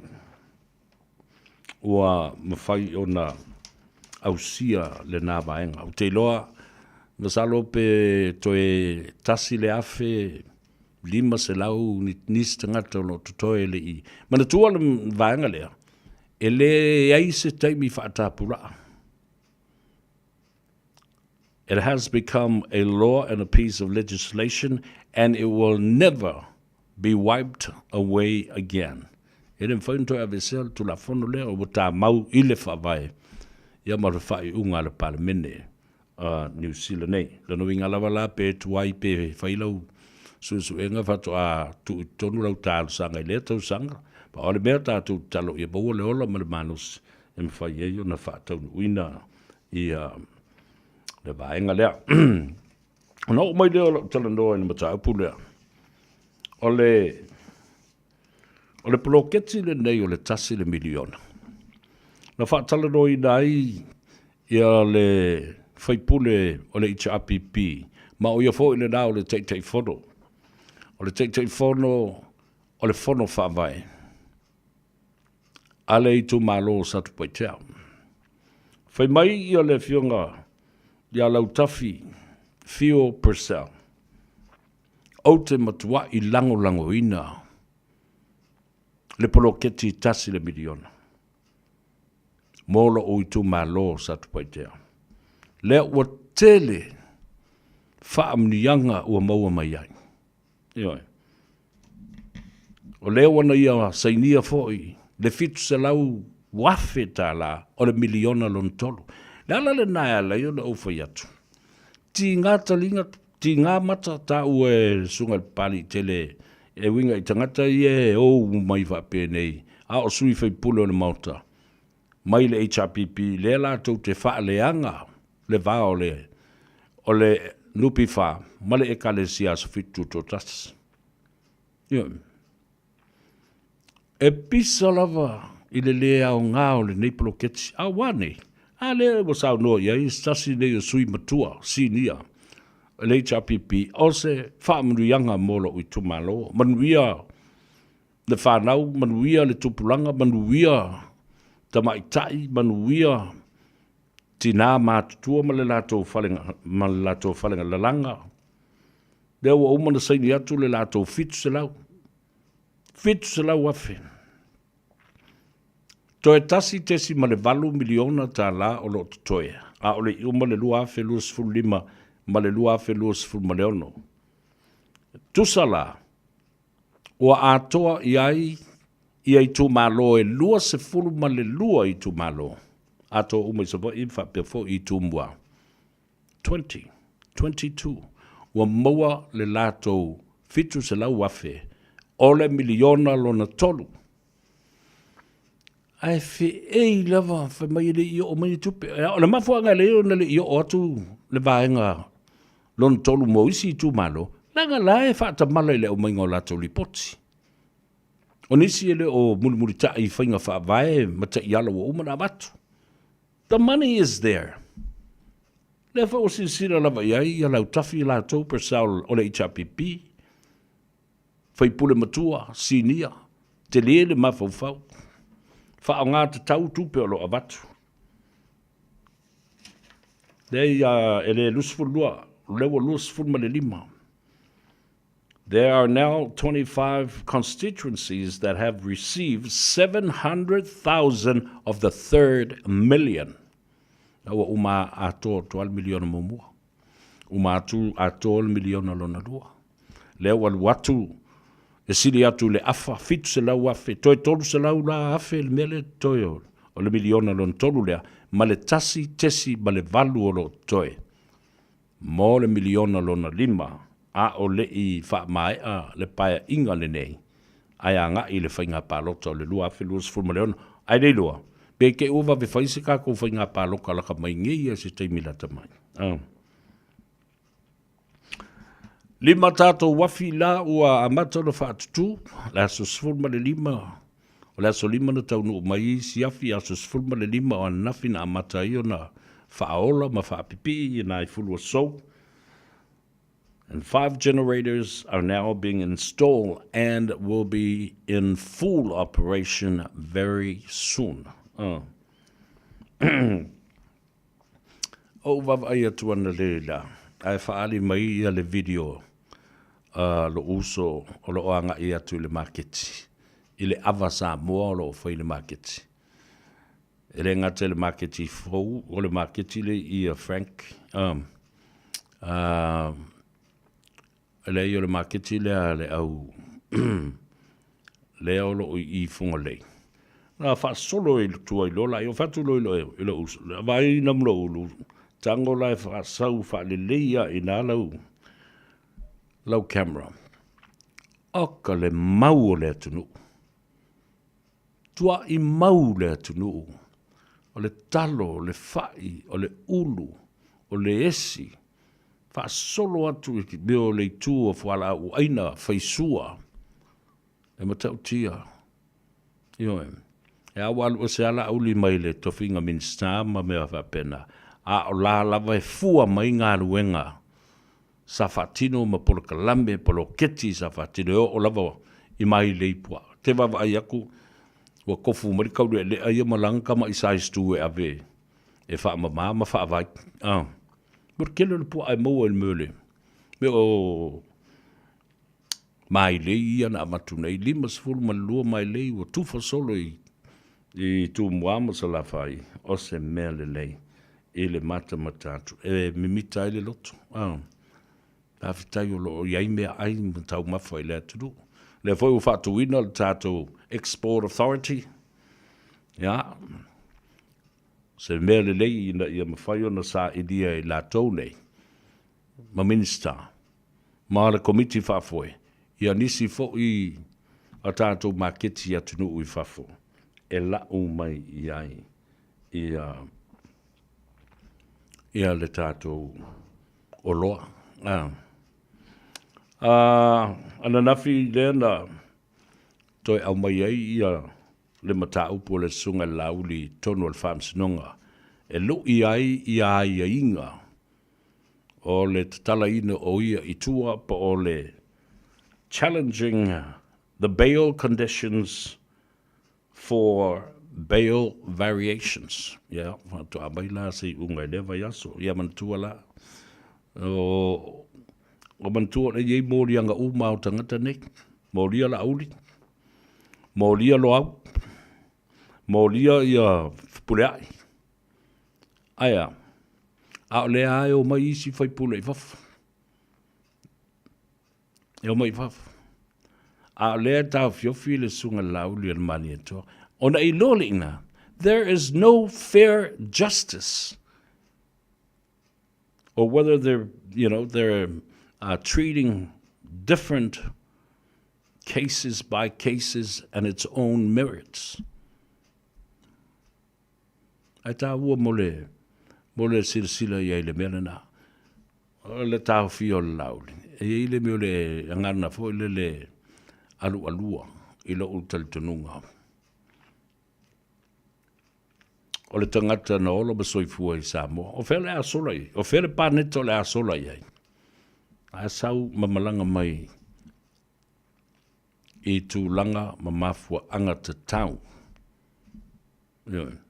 ua mawhai o na au sia le nā vaenga. O te loa, masalo pe toe tasi le afe, lima se lau nis tangata no tutoe le I. Mana tua le vaenga lea, e le ai se taimi whaatapura. It has become a law and a piece of legislation, and it will never be wiped away again. E le mwhaunto a vesel tu la fono lea o ta mau I le whawai. Ia marawhai unga le paramene New Zealand nei. Lano inga lawa la pe tuai pe whailau susu enga whato a tu tonu lau tālu sanga I lea tau sanga. Pa ole mea tātou talo I baua le ola ma le manus e mwhai e na whatau uina I le vaenga lea. No mai leo talanoa ina mataupu lea. Ole poloketi le nei o le tasi le miliona. Na whaatalanoa ina ai ia le whaipule o le HRPP. Ma o ia fo ina nā o le teitei whono. O le teitei whono o le whono whaavai. Ale I tu malo satu poitea. Whai mai ia le whionga ia lau tafi, fio per cell. O te matua I lango ina. Le poloketi tasi le miliona. Molo o I tu malo satu paitea. Le ua tele whaamnianga ua maua mai ai. Ioi. O le wana ia sainia foi, le fitu se lau wafe tā la o le miliona lon tolu. Lala le nai ala yo na uwhai atu. Ti ngā talinga, ti ngā mata tā ue sunga pali tele e winga I tangata I e o mai whape nei. A o sui whai pule o le mauta. Mai le HRPP, le la tau te wha leanga, le wā o le nupi wha, ma le ekale si aso fitu to tas. E pisa lava I le lea o ngā o le neipolo keti, a wane. A le wa sao noa ia I stasi nei o sui matua, si nia. Le HRPP, o se whaamurianga molo I tumalo, manuia le whanau, manuia le tupulanga, manuia tamaitai, manuia tina mātutua ma le lato whalenga lalanga. Lea wa umana saini atu le lato fitu se lau. Fitu se lau afe. Toe tasi tesi ma le valu miliona tā la o lo toe. A o le uma le lua afe lua sifuru lima ma le lua afe lua sifuru ma le ono. Tusa la, ua atoa I ai tu malo e lua sifuru ma le lua I tu malo. Atoa uma I sabo I whapefo I tu mua. 2022. Ua maua le lato fitu se lau afe. O le miliona lona tolu. Ai fe ei lava fa mai le I o mai tupe. O le mafuanga le o na le I o atu le vaenga lon tolu mo isi tu malo. Langa la e whaata mala le o mai ngā lato li poti. O nisi ele o mulimuri ta I whainga wha vae mata I ala o umana watu. The money is there. Le wha o sinsira lava iai I lau tafi la tau per saul o le HRPP. Whaipule matua, sinia, te lele mawhauwhau. Wha o ngā te tau tupe o lo avatu. Dei ele lusfulua, lewa lusful ma le lima. There are now 25 constituencies that have received 700,000 of the 3rd million. Awa uma ato 12 million momua. Uma atu ato million alona lua. Lewa watu e sili atu le afa fitu se lau afe. Toi tolu se lau la afe le mele toyo. O le miliona lon tolu lea. Ma le tasi tesi ma le valu o lo toe. Mo le miliona lona lima. A o le I wha mai a le paia inga le nei. Ai a nga I le whainga pālota o le lua afe lua sifuru ma le ono. Ai nei lua. Pe ke uwa ve whaise ka ko whainga pāloka laka mai ngeia se teimila tamai. Lima tātou wafi la ua amata na whaatutu. Le aso sifuru ma le lima. O le aso lima na taunu o mai si afi aso sifuru ma le lima o anafi na amata I o na whaaola ma whaapipi I na I fulu o sou. And 5 generators are now being installed and will be in full operation very soon. O vava ia tuana leila. Ai whaali mai ia le video. Lo uso o lo anga ia tu le marketi. Ile ava Samoa o lo whai le marketi. Ele ngate le marketi fau o le marketi le ia Frank. Ele ia le marketi le au. Le lo I funga le. Na fa solo il tuai lola. Io fatu lo ilo uso. Vai nam lo ulu. Tango lai fa sau fa le leia ina lau camera. Oka le mau le tunu. Tua I mau le tunu. O le talo, le fai, o le ulu, o le esi. Fa solo atu I beo le tu o fuala u aina faisua. E matau tia. Io e awal o se ala uli mai le tofinga minsta ma mea fa pena. A o la lava e fua mai ngā ruenga. Sa fatino ma polo kalambe, polo keti sa fatino. O lava I mai le ipua. Te wawa ai aku, wa kofu mari kauru e le aia malanga ma isais tu e ave. E wha ma wha vai. Mur kele le pua ai maua il mele. Me o mai le ia na amatu nei. Lima sifuru malua mai le wa tufa solo I tu muama sa la fai. O se mea le lei. E le mata matatu. E mimita ele loto. Afitai o lo iai mea ai tau mawhai le atu. Le foi o whatu ina le tātou Export Authority. Ja. Se mea le lei ina ia mawhai o na sa idia I la tau nei. Ma minister. Ma le komiti whafoi. Ia nisi fo I a tātou maketi atunu ui whafo. E la mai iai. Ia le tātou o loa. Ana nafi lena toi au mai ai ia le mata upo le sunga lauli tonu al whamsinonga. E lo ia inga o le tatala ina o ia I tua pa o le challenging the bail conditions for bail variations. Yeah, to abaila se unga leva yaso. Ia mantua la. O mantua le yei mōri anga umau tangata nei. Mōria la auli. Mōria lo au. Mōria ia puleai. Aia. A le ai o mai isi fai pule I fafu. E o mai fafu. A le tau fiofi le sunga lauli al mani atoa. Ona I lole ina. There is no fair justice. Or whether they're treating different cases by cases and its own merits. Ai tā ua mole sila iai le mea na. Le tāu fio le lauli. E iai le meo le angana fo le alua I lo utali tonunga. O le tangata na olo masoifua I Samoa. O fele a sola I. O fele paneto le a sola I. A sau mamalanga mai I tūlanga mamafua anga te tau.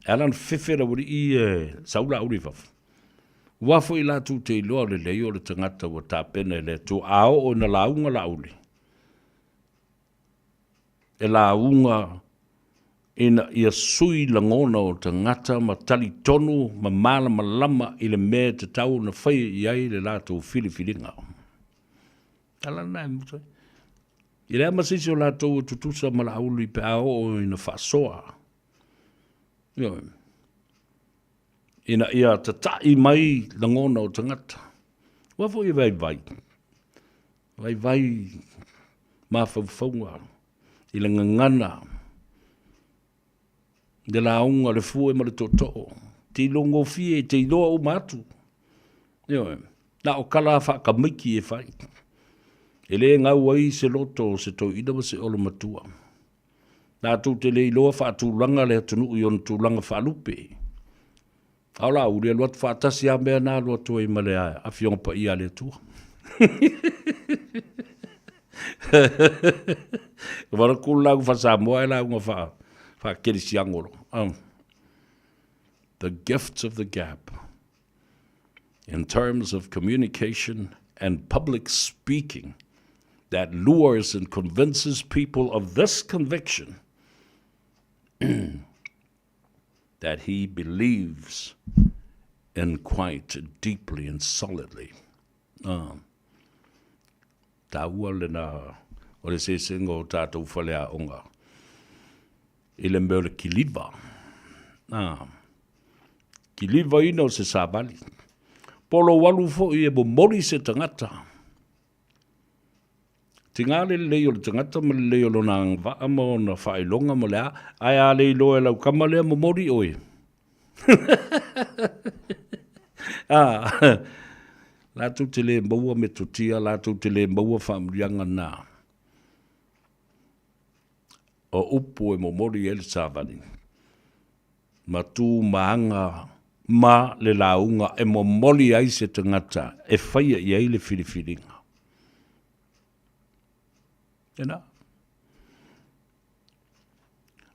Alan whiwhera wuri I saula uri wafu. Wafo I la tū te iloa le leo le tangata wa tāpena le tū ao o na launga la uli. E launga ina ia sui langona o tangata ma tali tonu ma mala malama I le mea te tau na whai iai le la tū filifilinga. Ala nai mutai. I rea masisi o la tau tutusa ma la auli pe ao o ina whasoa. Ina ia tatai mai langona o tangata. Wafo I vai. Vai ma whauwhaunga. I le ngangana. De la unga le fue ma le toto. Te longo fie, te iloa o matu. Na o kala whakamiki e whai. E le ngau ai se loto se tau ida se olo matua. Nā tū te le iloa whaatūlanga le atunu I on tūlanga whaalupe. Aula uri aluat whaatasi a mea nā lua tua I male a fionga pa ia le tua. Wara kūlagu wha Samoa e la unga wha kerisi angoro. The gifts of the gap. in terms of communication and public speaking that lures and convinces people of this conviction that he believes in quite deeply and solidly. Tāua lena, o le sesengo tātou whalea onga. I le mea le kiliva. Kiliva ina o se sābali. Polo walu fo i e bo mori se tangata. Tingale leo le tangata ma leo lo nang vaa mo na whailonga mo lea. Ai a lei loe lau kamalea mo mori oe. Lātou te le maua me totia, lātou te le maua whamrianga nā. O upo e mo mori e le sāvani. Ma tū maanga ma le launga e mo moli ai se tangata e whaia i ai le whiriwhiringa. Ena.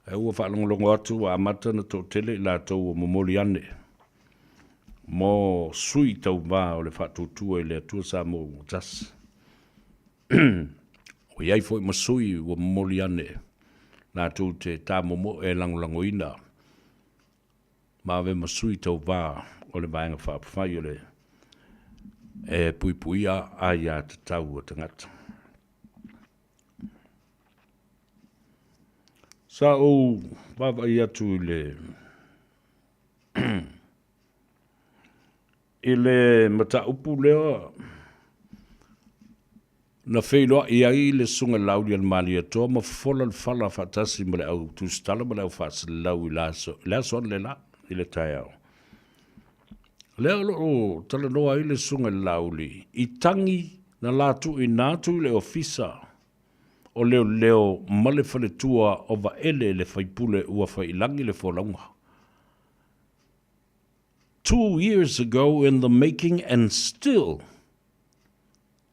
E ua whaalongolongo atu a mata na tō tele i lātou o mo moli ane. Mo sui tau mā o le whātūtua i le atua Samoa o tas. O iai fwoi mo sui o mo moli ane. Lātou te tā momo e langolango ina. Mawe masui tau wā o le vaenga whapawhai o le e puipuia a ia te tau o tangata. Sa o wawa i atu i le i le mata upu leo na whailoa i ai le sunga lauri al mali atoa ma fola le whala whatasi ma le au tūstala ma le au whasa lau i laso. Laso le la. I le tai au. Leo lo tala noa i le sunga lauli. I tangi na latu i nātu i le ofisa o leo male whale tua o va ele le whaipule ua whailangi le wholaunga. 2 years ago in the making and still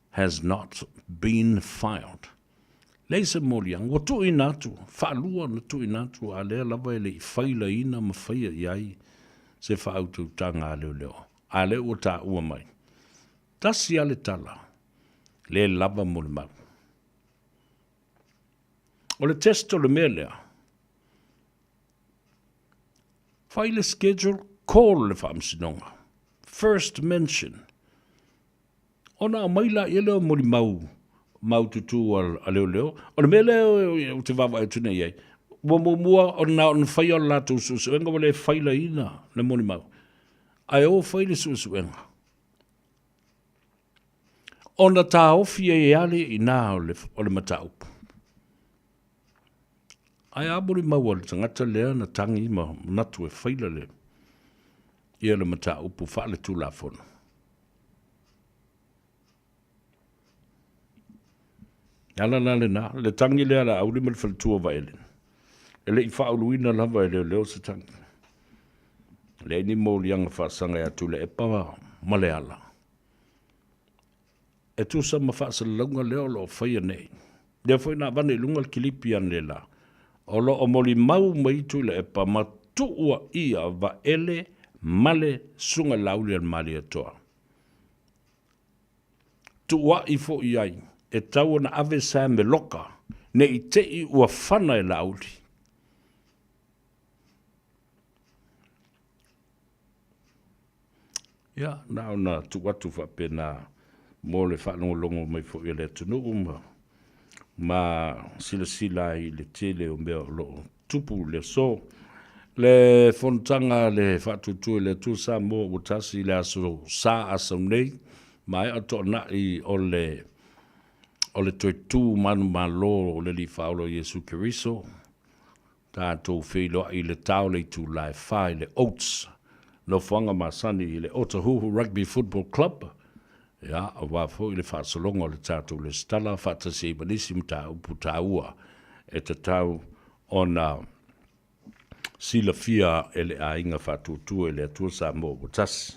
has not been filed. Leise moriang, o tu i nātu, whaalua na tu i nātu, a lea lava e le i whaila ina ma whaia iai, se whaautu tanga leo leo. A leo o tā ua mai. Tasi ale tala, le lava mo le mau. O le testo le mea lea. Whaile schedule, call le whaamsinonga. First mention. Ona maila i leo mo le mau tutu a leo leo. O le mea leo te wawa e tuna iei. Mua o na on whai o lātou susuenga wale whaila ina le moni mau. Ai o whaile susuenga. O na tā ofi e ale i nā o le mataupu. Ai a mori mau o le tangata lea na tangi ma natu e whaila le. Ia le mataupu whaale tū la fono. Ala na le na, le tangi lea la auri ma le whaletua wa ele. Ele i whauluina lava e leo se tangi. Le ni mo lianga whaasanga atu le e pawa ma le ala. E tu sa ma whaasa launga leo lo whaia nei. Lea whai na wane lunga kilipi an le la. O lo o moli mau mai tu le e pa ma tuua ia va ele male sunga lauli al mali atoa. Tuua i fo iai. E tau na ave sa me loka, ne i te i ua whana e lauli. Ia, nao na tuwatu whapena mo le whanongolongo mai fo i le tunu ma sila i le tele o mea lo tupu le so. Le fontanga le whatutu le tu sa mo utasi le aso sa asam nei, mai ato na i o le toi tū manu malo o le li whaolo Jesu Kiriso. Tātou whilo i le tau le tū lai whai le Oats. No whanga masani i le Otahuhu Rugby Football Club. Ia, a wafo i le whaasalonga o le tātou le stala whatasi i manisi mta upu tāua. E te tau o na sila fia e le a inga whatutu e le atua sa mō utasi.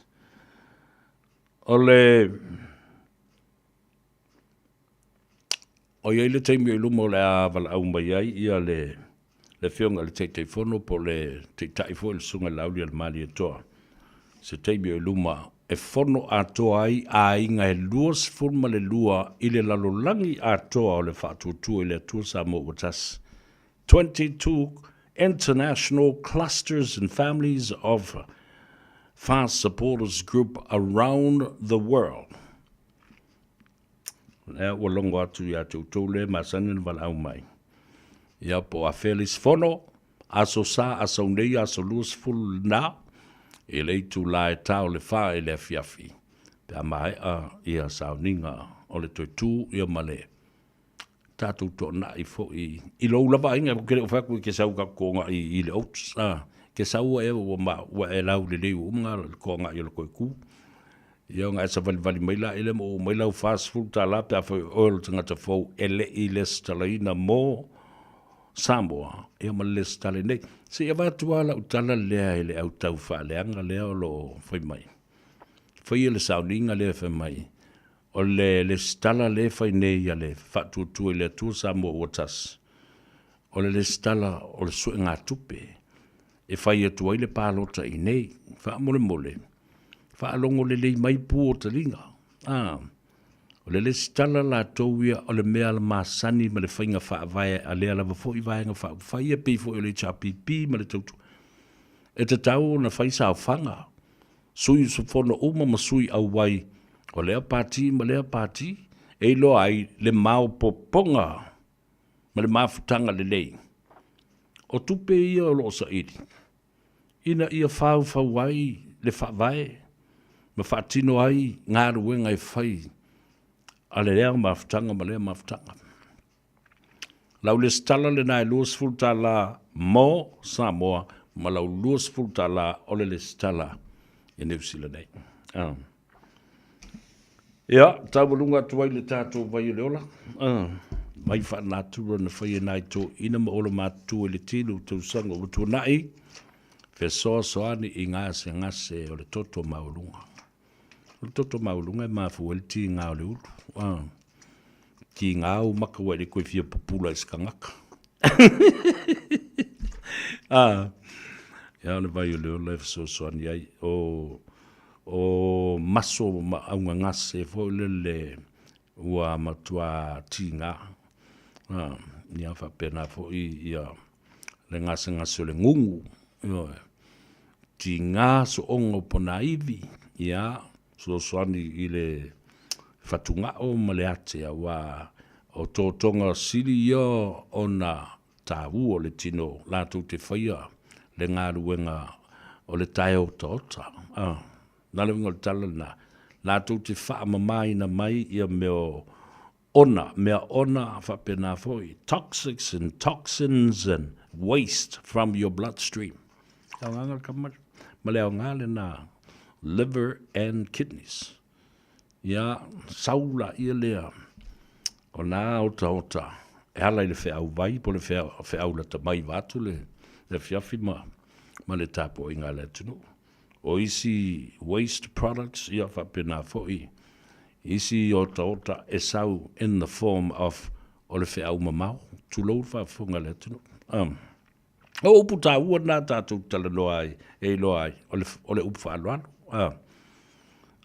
O iei le teimi o ilumo le a wala au mai ai ia le whionga le teitei whono po le teitai fo le sunga lauli al mali atoa. Se teimi o iluma e fono atoa ai a inga e luas fulma le lua i le lalolangi atoa o le whaatutua i le atua Samoa watas. 22 international clusters and families of fast supporters group around the world. Lea ua longo atu i atu tole masanin wala au mai. Ia po a Felix fono, aso sa aso nei aso luas ful na, e le tu la e tau le wha e le fiafi. Pea mai a ia sauninga o le toitu ia male. Tātou tō na i fo i lo lava inga ko kere whaku ke sau ka konga i le oats. Ke sau e wa e lau le leu unga konga i le koe ku. Ia ngā sa vali maila ele mo maila fast food ta la pea foi oil tangata fo ele i les talaina mo Samoa. Ia ma les tale nei. Se ia vatua la utala lea ele au tau wha leanga lea o lo foi mai. Foi ele sauninga lea foi mai. O le stala le fai nei ia le whatutu le tu Samoa watas. O le stala o le sue ngā tupe. E fai atu ai le pālota i nei. Wha mole. Wha alongo le lei mai pu o taringa. O le stala la tauia o le mea la masani ma le whainga wha avae a lea lava fo i vaenga wha. Whai e pi fo i le chapipi ma le tautu. E te tau na whai sa whanga. Sui su fono uma ma sui au wai. O lea pāti ma lea pāti, e lo ai le mau poponga, ma le mafutanga le lei. O tupe ia o loo sa iri. Ina ia whau wai le whawai, ma whaatino ai ngā ruenga e whai, a le lea mafutanga ma lea mafutanga. Lau le stala le nai luas fulta la mo Samoa, ma lau luas fulta la ole le stala e New nei. Ia, tawalunga tuai le tātou vai le ola. Mai wha nātura na whai e nai tō ina ma ola mātua le tino tau sanga o tu nai. Fe soa soani i ngase o le toto maulunga. O le toto maulunga e mafu el ti ngā o le ulu. Ki ngā au maka wai le koe fia popula i skangaka. Ia, le vai o le ola e fe soa soani ai. O maso aunga ngase fo le ua matua tinga ni afa pena fo ia le ngase o le ngungu tinga so ongo pona ivi ia so soani i le fatunga o maleate wa o totonga sili ia ona tavu o le tino la tu te faia le ngaruenga o le taio tota na le ngol tala na tu te wha mamai na mai ia mea ona wha pena foi toxics and toxins and waste from your bloodstream. Au nganga kamar ma leo ngale na liver and kidneys. Ia saula ia lea o nā ota e hala i le whea au vai po le whea au la ta mai vatu le whiawhi ma le tapo i ngā le tunu. O isi waste products, ia whapena foi. Isi ota e sau in the form of o le whea umamau. Tulou whafunga le tunu. O upu tā ua nā tātou tala loa ai, e loa ai, o le upu whaaluanu.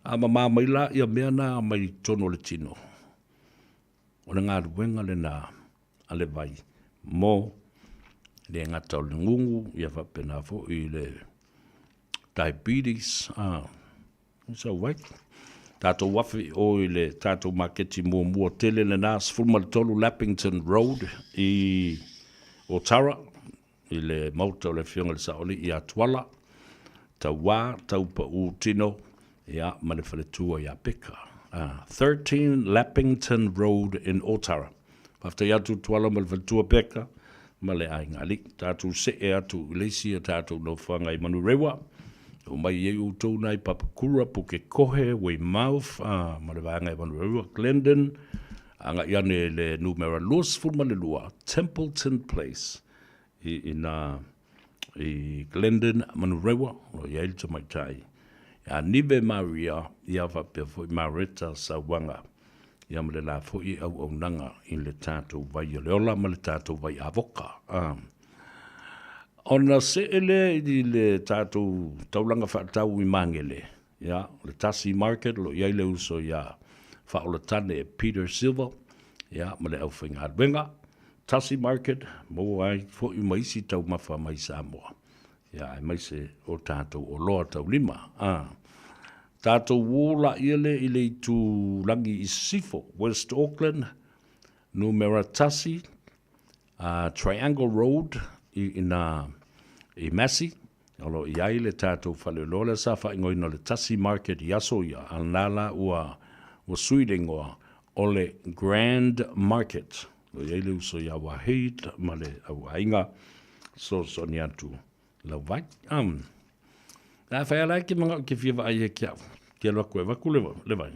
A mamā mai la, ia mea nā mai tono le tino. O le ngā ruenga le nā, a le vai. Mo, le ngata o le ngungu, ia whapena foi le diabetes, so wait. Tātou wafi o le tātou maketi mua tele le nās fulmaritolu Lappington Road i Otara, i le mauta o le whionga le saoli i Atuala, tau wā, tau pa u tino, ia ma le whaletua i Apeka. 13 Lappington Road in Otara. Pafta i atu tuala ma le whaletua peka, ma le aingali, tātou se e atu leisi a tātou no whanga i manu rewa, o mai e u tau nai papakura po ke kohe wei mouth ma le vanga e Manurewa Glendon anga iane le numera luas fulma le lua Templeton Place i Glendon Manurewa o i ailta mai tai a nive Maria i awa pe fo i Marita sa wanga i amale la fo i au nanga i le tātou vai o le ola ma le tātou vai avoka Ona se ele i le tātou taulanga whaatau i mangele. ia le tasi market lo iai le uso ia whaolatane e Peter Silver ia ma le au whainga adwenga tasi market mo ai fo i maisi tau mawha mai Samoa ia e maise o tātou o loa tau lima tātou wola iele i le tu langi i Sifo West Auckland numera tasi Triangle Road i Massey alo iai le tātou whale lola sa whaingoi no le tasi market i aso ia alnala ua suidengoa o le Grand Market lo iai le uso ia wahid ma le au ainga so ni atu lau vai a whai ala ki mga ki whiwa ai e kia loa koe waku le vai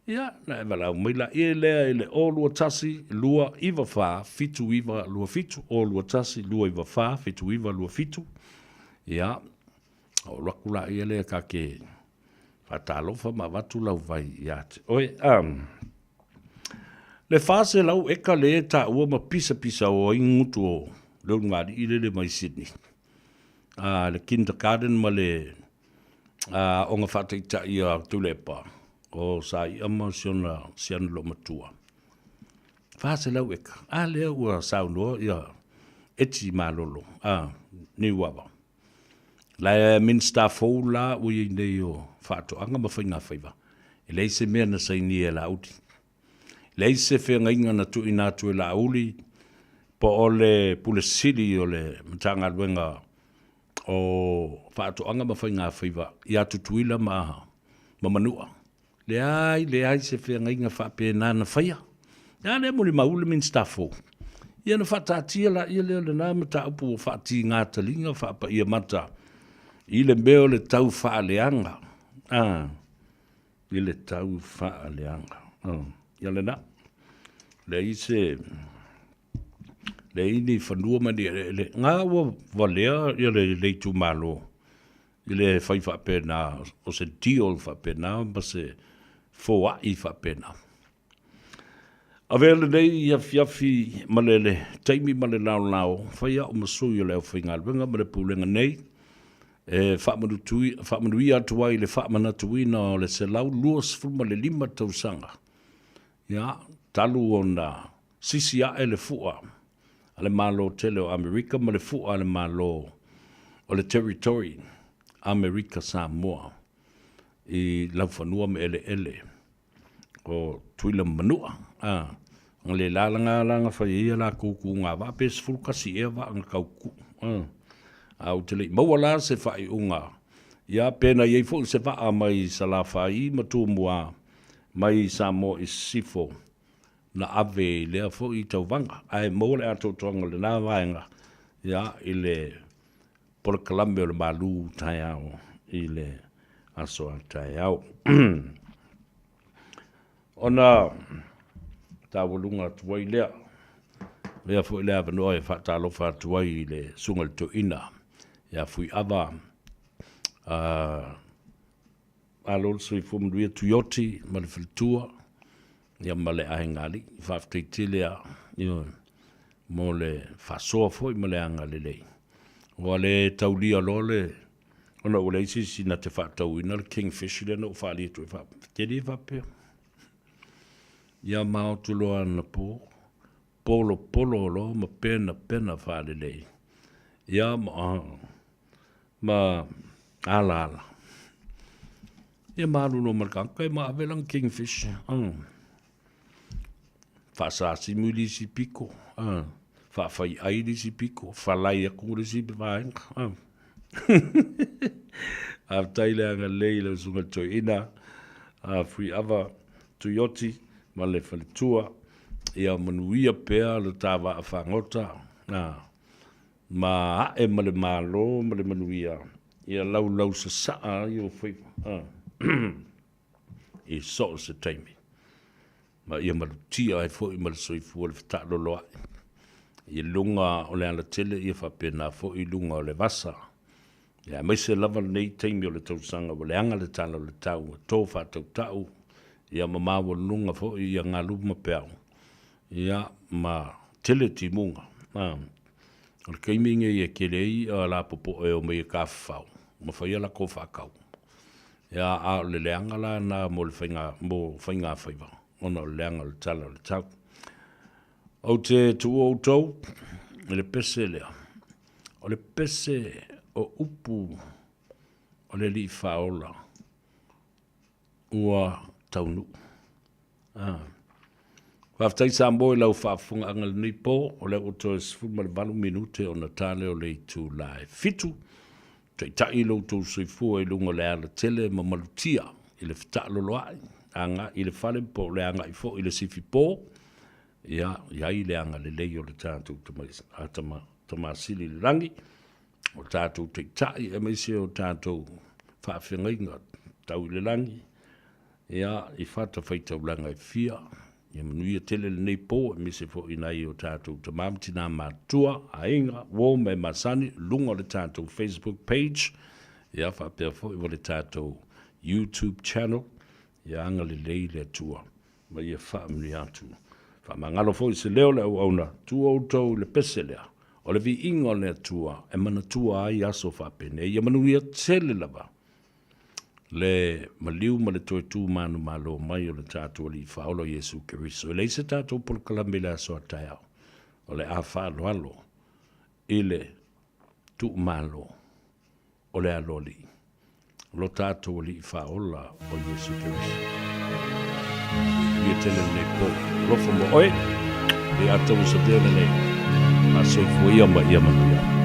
ia na e walau maila i lea i le o lua tasi lua iwa wha fitu iwa lua fitu o lua tasi lua iwa wha fitu iwa lua fitu ia o rakula i ele ka ke fatalofa ma watu lau vai ia te oi le fase lau eka le ta ua ma pisa o ingutu o leu ngari i le mai Sydney le kindergarten ma le onga whataita i a tulepa o sa i ama siana lo matua fase lau eka lea ua saunoa ia eti malolo ni wawa la minsta fola ui nei o fato anga ma fainga Faiva e lei se mea na sai ni e la uti lei se whenga inga na tu ina tu e la uli po ole pule sili o le mtanga luenga o fato anga ma fainga Faiva ia tutuila ma manua le ai se whenga inga whape na whaia ia le muli maule minsta fo ia na whatatia la ia leo le nā mata upu o whati ngā talinga whapa ia mata i le meo le tau whaaleanga. I le tau whaaleanga. Ia le na. Le i se... Le i ni whanua mani le ngā ua walea i le tu malo. I le whai whapena o se deal whapena ma se fōa i whapena. A vele nei ia fiafi malele taimi male lao whaia o masui o leo whainga luenga ma le pūlenga nei. Whaamanui atua i le whaamanatui na le se lau luas fulma le 5 tausanga. Ia, talu o na sisi a e le fua. Ale malo tele o Amerika ma le fua ale malo o le territory Amerika Samoa. I lau whanua me ele. O tuila manua. Le langa whai ia la kuku ngā wapes fulkasi e wa ang kauku. Au te lei mawala se whai unga. Ia pena iei fo se wha mai sa la whai matu mua mai Samoa i Sifo na ave lea fo i tau wanga. Ai mawale ato tonga le nā vaenga. Ia i le pole kalambe o le malu tai au. I le asoa tai au. Ona tawalunga tuai lea. Lea fo i lea vanoa e whatalofa tuai le sungal to ina. Ia fui ava alol sui fumduia tuyoti ma le filtua. Ia ma le ahengali. Whafteitelea mo le whasoa foi ma le angale lei. Wa le taulia lole. Ona ule isi sina te whatau ina le kingfish le no whali tu e whapkeri whapea. Ia mao tuloa na po. Polo lo ma pena whale lei. Ia ma ala. Ia maru no markankai ma avelang kingfish. Whasasi muli si piko. Whawhai airi si piko. Whalai akure si bivaenga. A taile anga leila sunga toi ina. A fui ava tuyoti. Ma le whalitua. Ia manuia pea le tawa a whangota. Ma ae ma le malo, ma le manuia. Ia lau sa saa i o Faiva. I so se taimi. Ma ia malutia ai fo i ma le soifua le whatalo loa. Ia lunga o le ala tele ia whapena fo i lunga o le vasa. Ia maise lava nei taimi o le tausanga o le anga le tala o le tau. Tō whatau tau. Ia mamawa lunga fo i ia ngā luma peau. Ia ma tele ti munga. Al kaiminga ia kelei a la popo e o mei ka whau. Ma whaia la ko whakau. Ia a o le leanga la na mo le whainga Faiva. Ona o le leanga le tala le tau. O te tu o tau, le pese lea. O le pese o upu o le li whaola. Ua taunu. Whaftai sa moe lau whaafunga anga le nipo, o le oto e sifuma le 2 minute o na tale o le itu lai fitu. Te tai lo to soifua i lunga le ala tele ma malutia i le whataalo loai. Anga i le whale po le anga i fo i le sifi po. Ia i le anga le lei o le tātou tamasili le rangi. O tātou te tai e meise o tātou whaafengainga tau i le rangi. Ia i whata whaitau langa i fia. Ia manuia tele le nei po e meise fo i nai o tātou tamamtina mātua a inga wo me masani lunga le tātou Facebook page. Ia whapea fo i le tātou YouTube channel. Ia anga le lei le tua. Ma ia whaamni atu. Whamangalo fo i se leo le au auna. Tua o tau le pese lea. O le vi inga le tua. E mana tua ai aso whapene. Ia manuia tele lava. Le maliu ma le toe tū manu malo mai o le tātua li whaolo Jesu Keriso. E leise tātua polo kalambe le aso atai au. O le a whaalo alo. I le tū malo. O le aloli. Lo tātua li whaola o Jesu Keriso. Ia tele le po. Lofo mo oe. E atau sa tele le. A soifua ia ma ia manuia.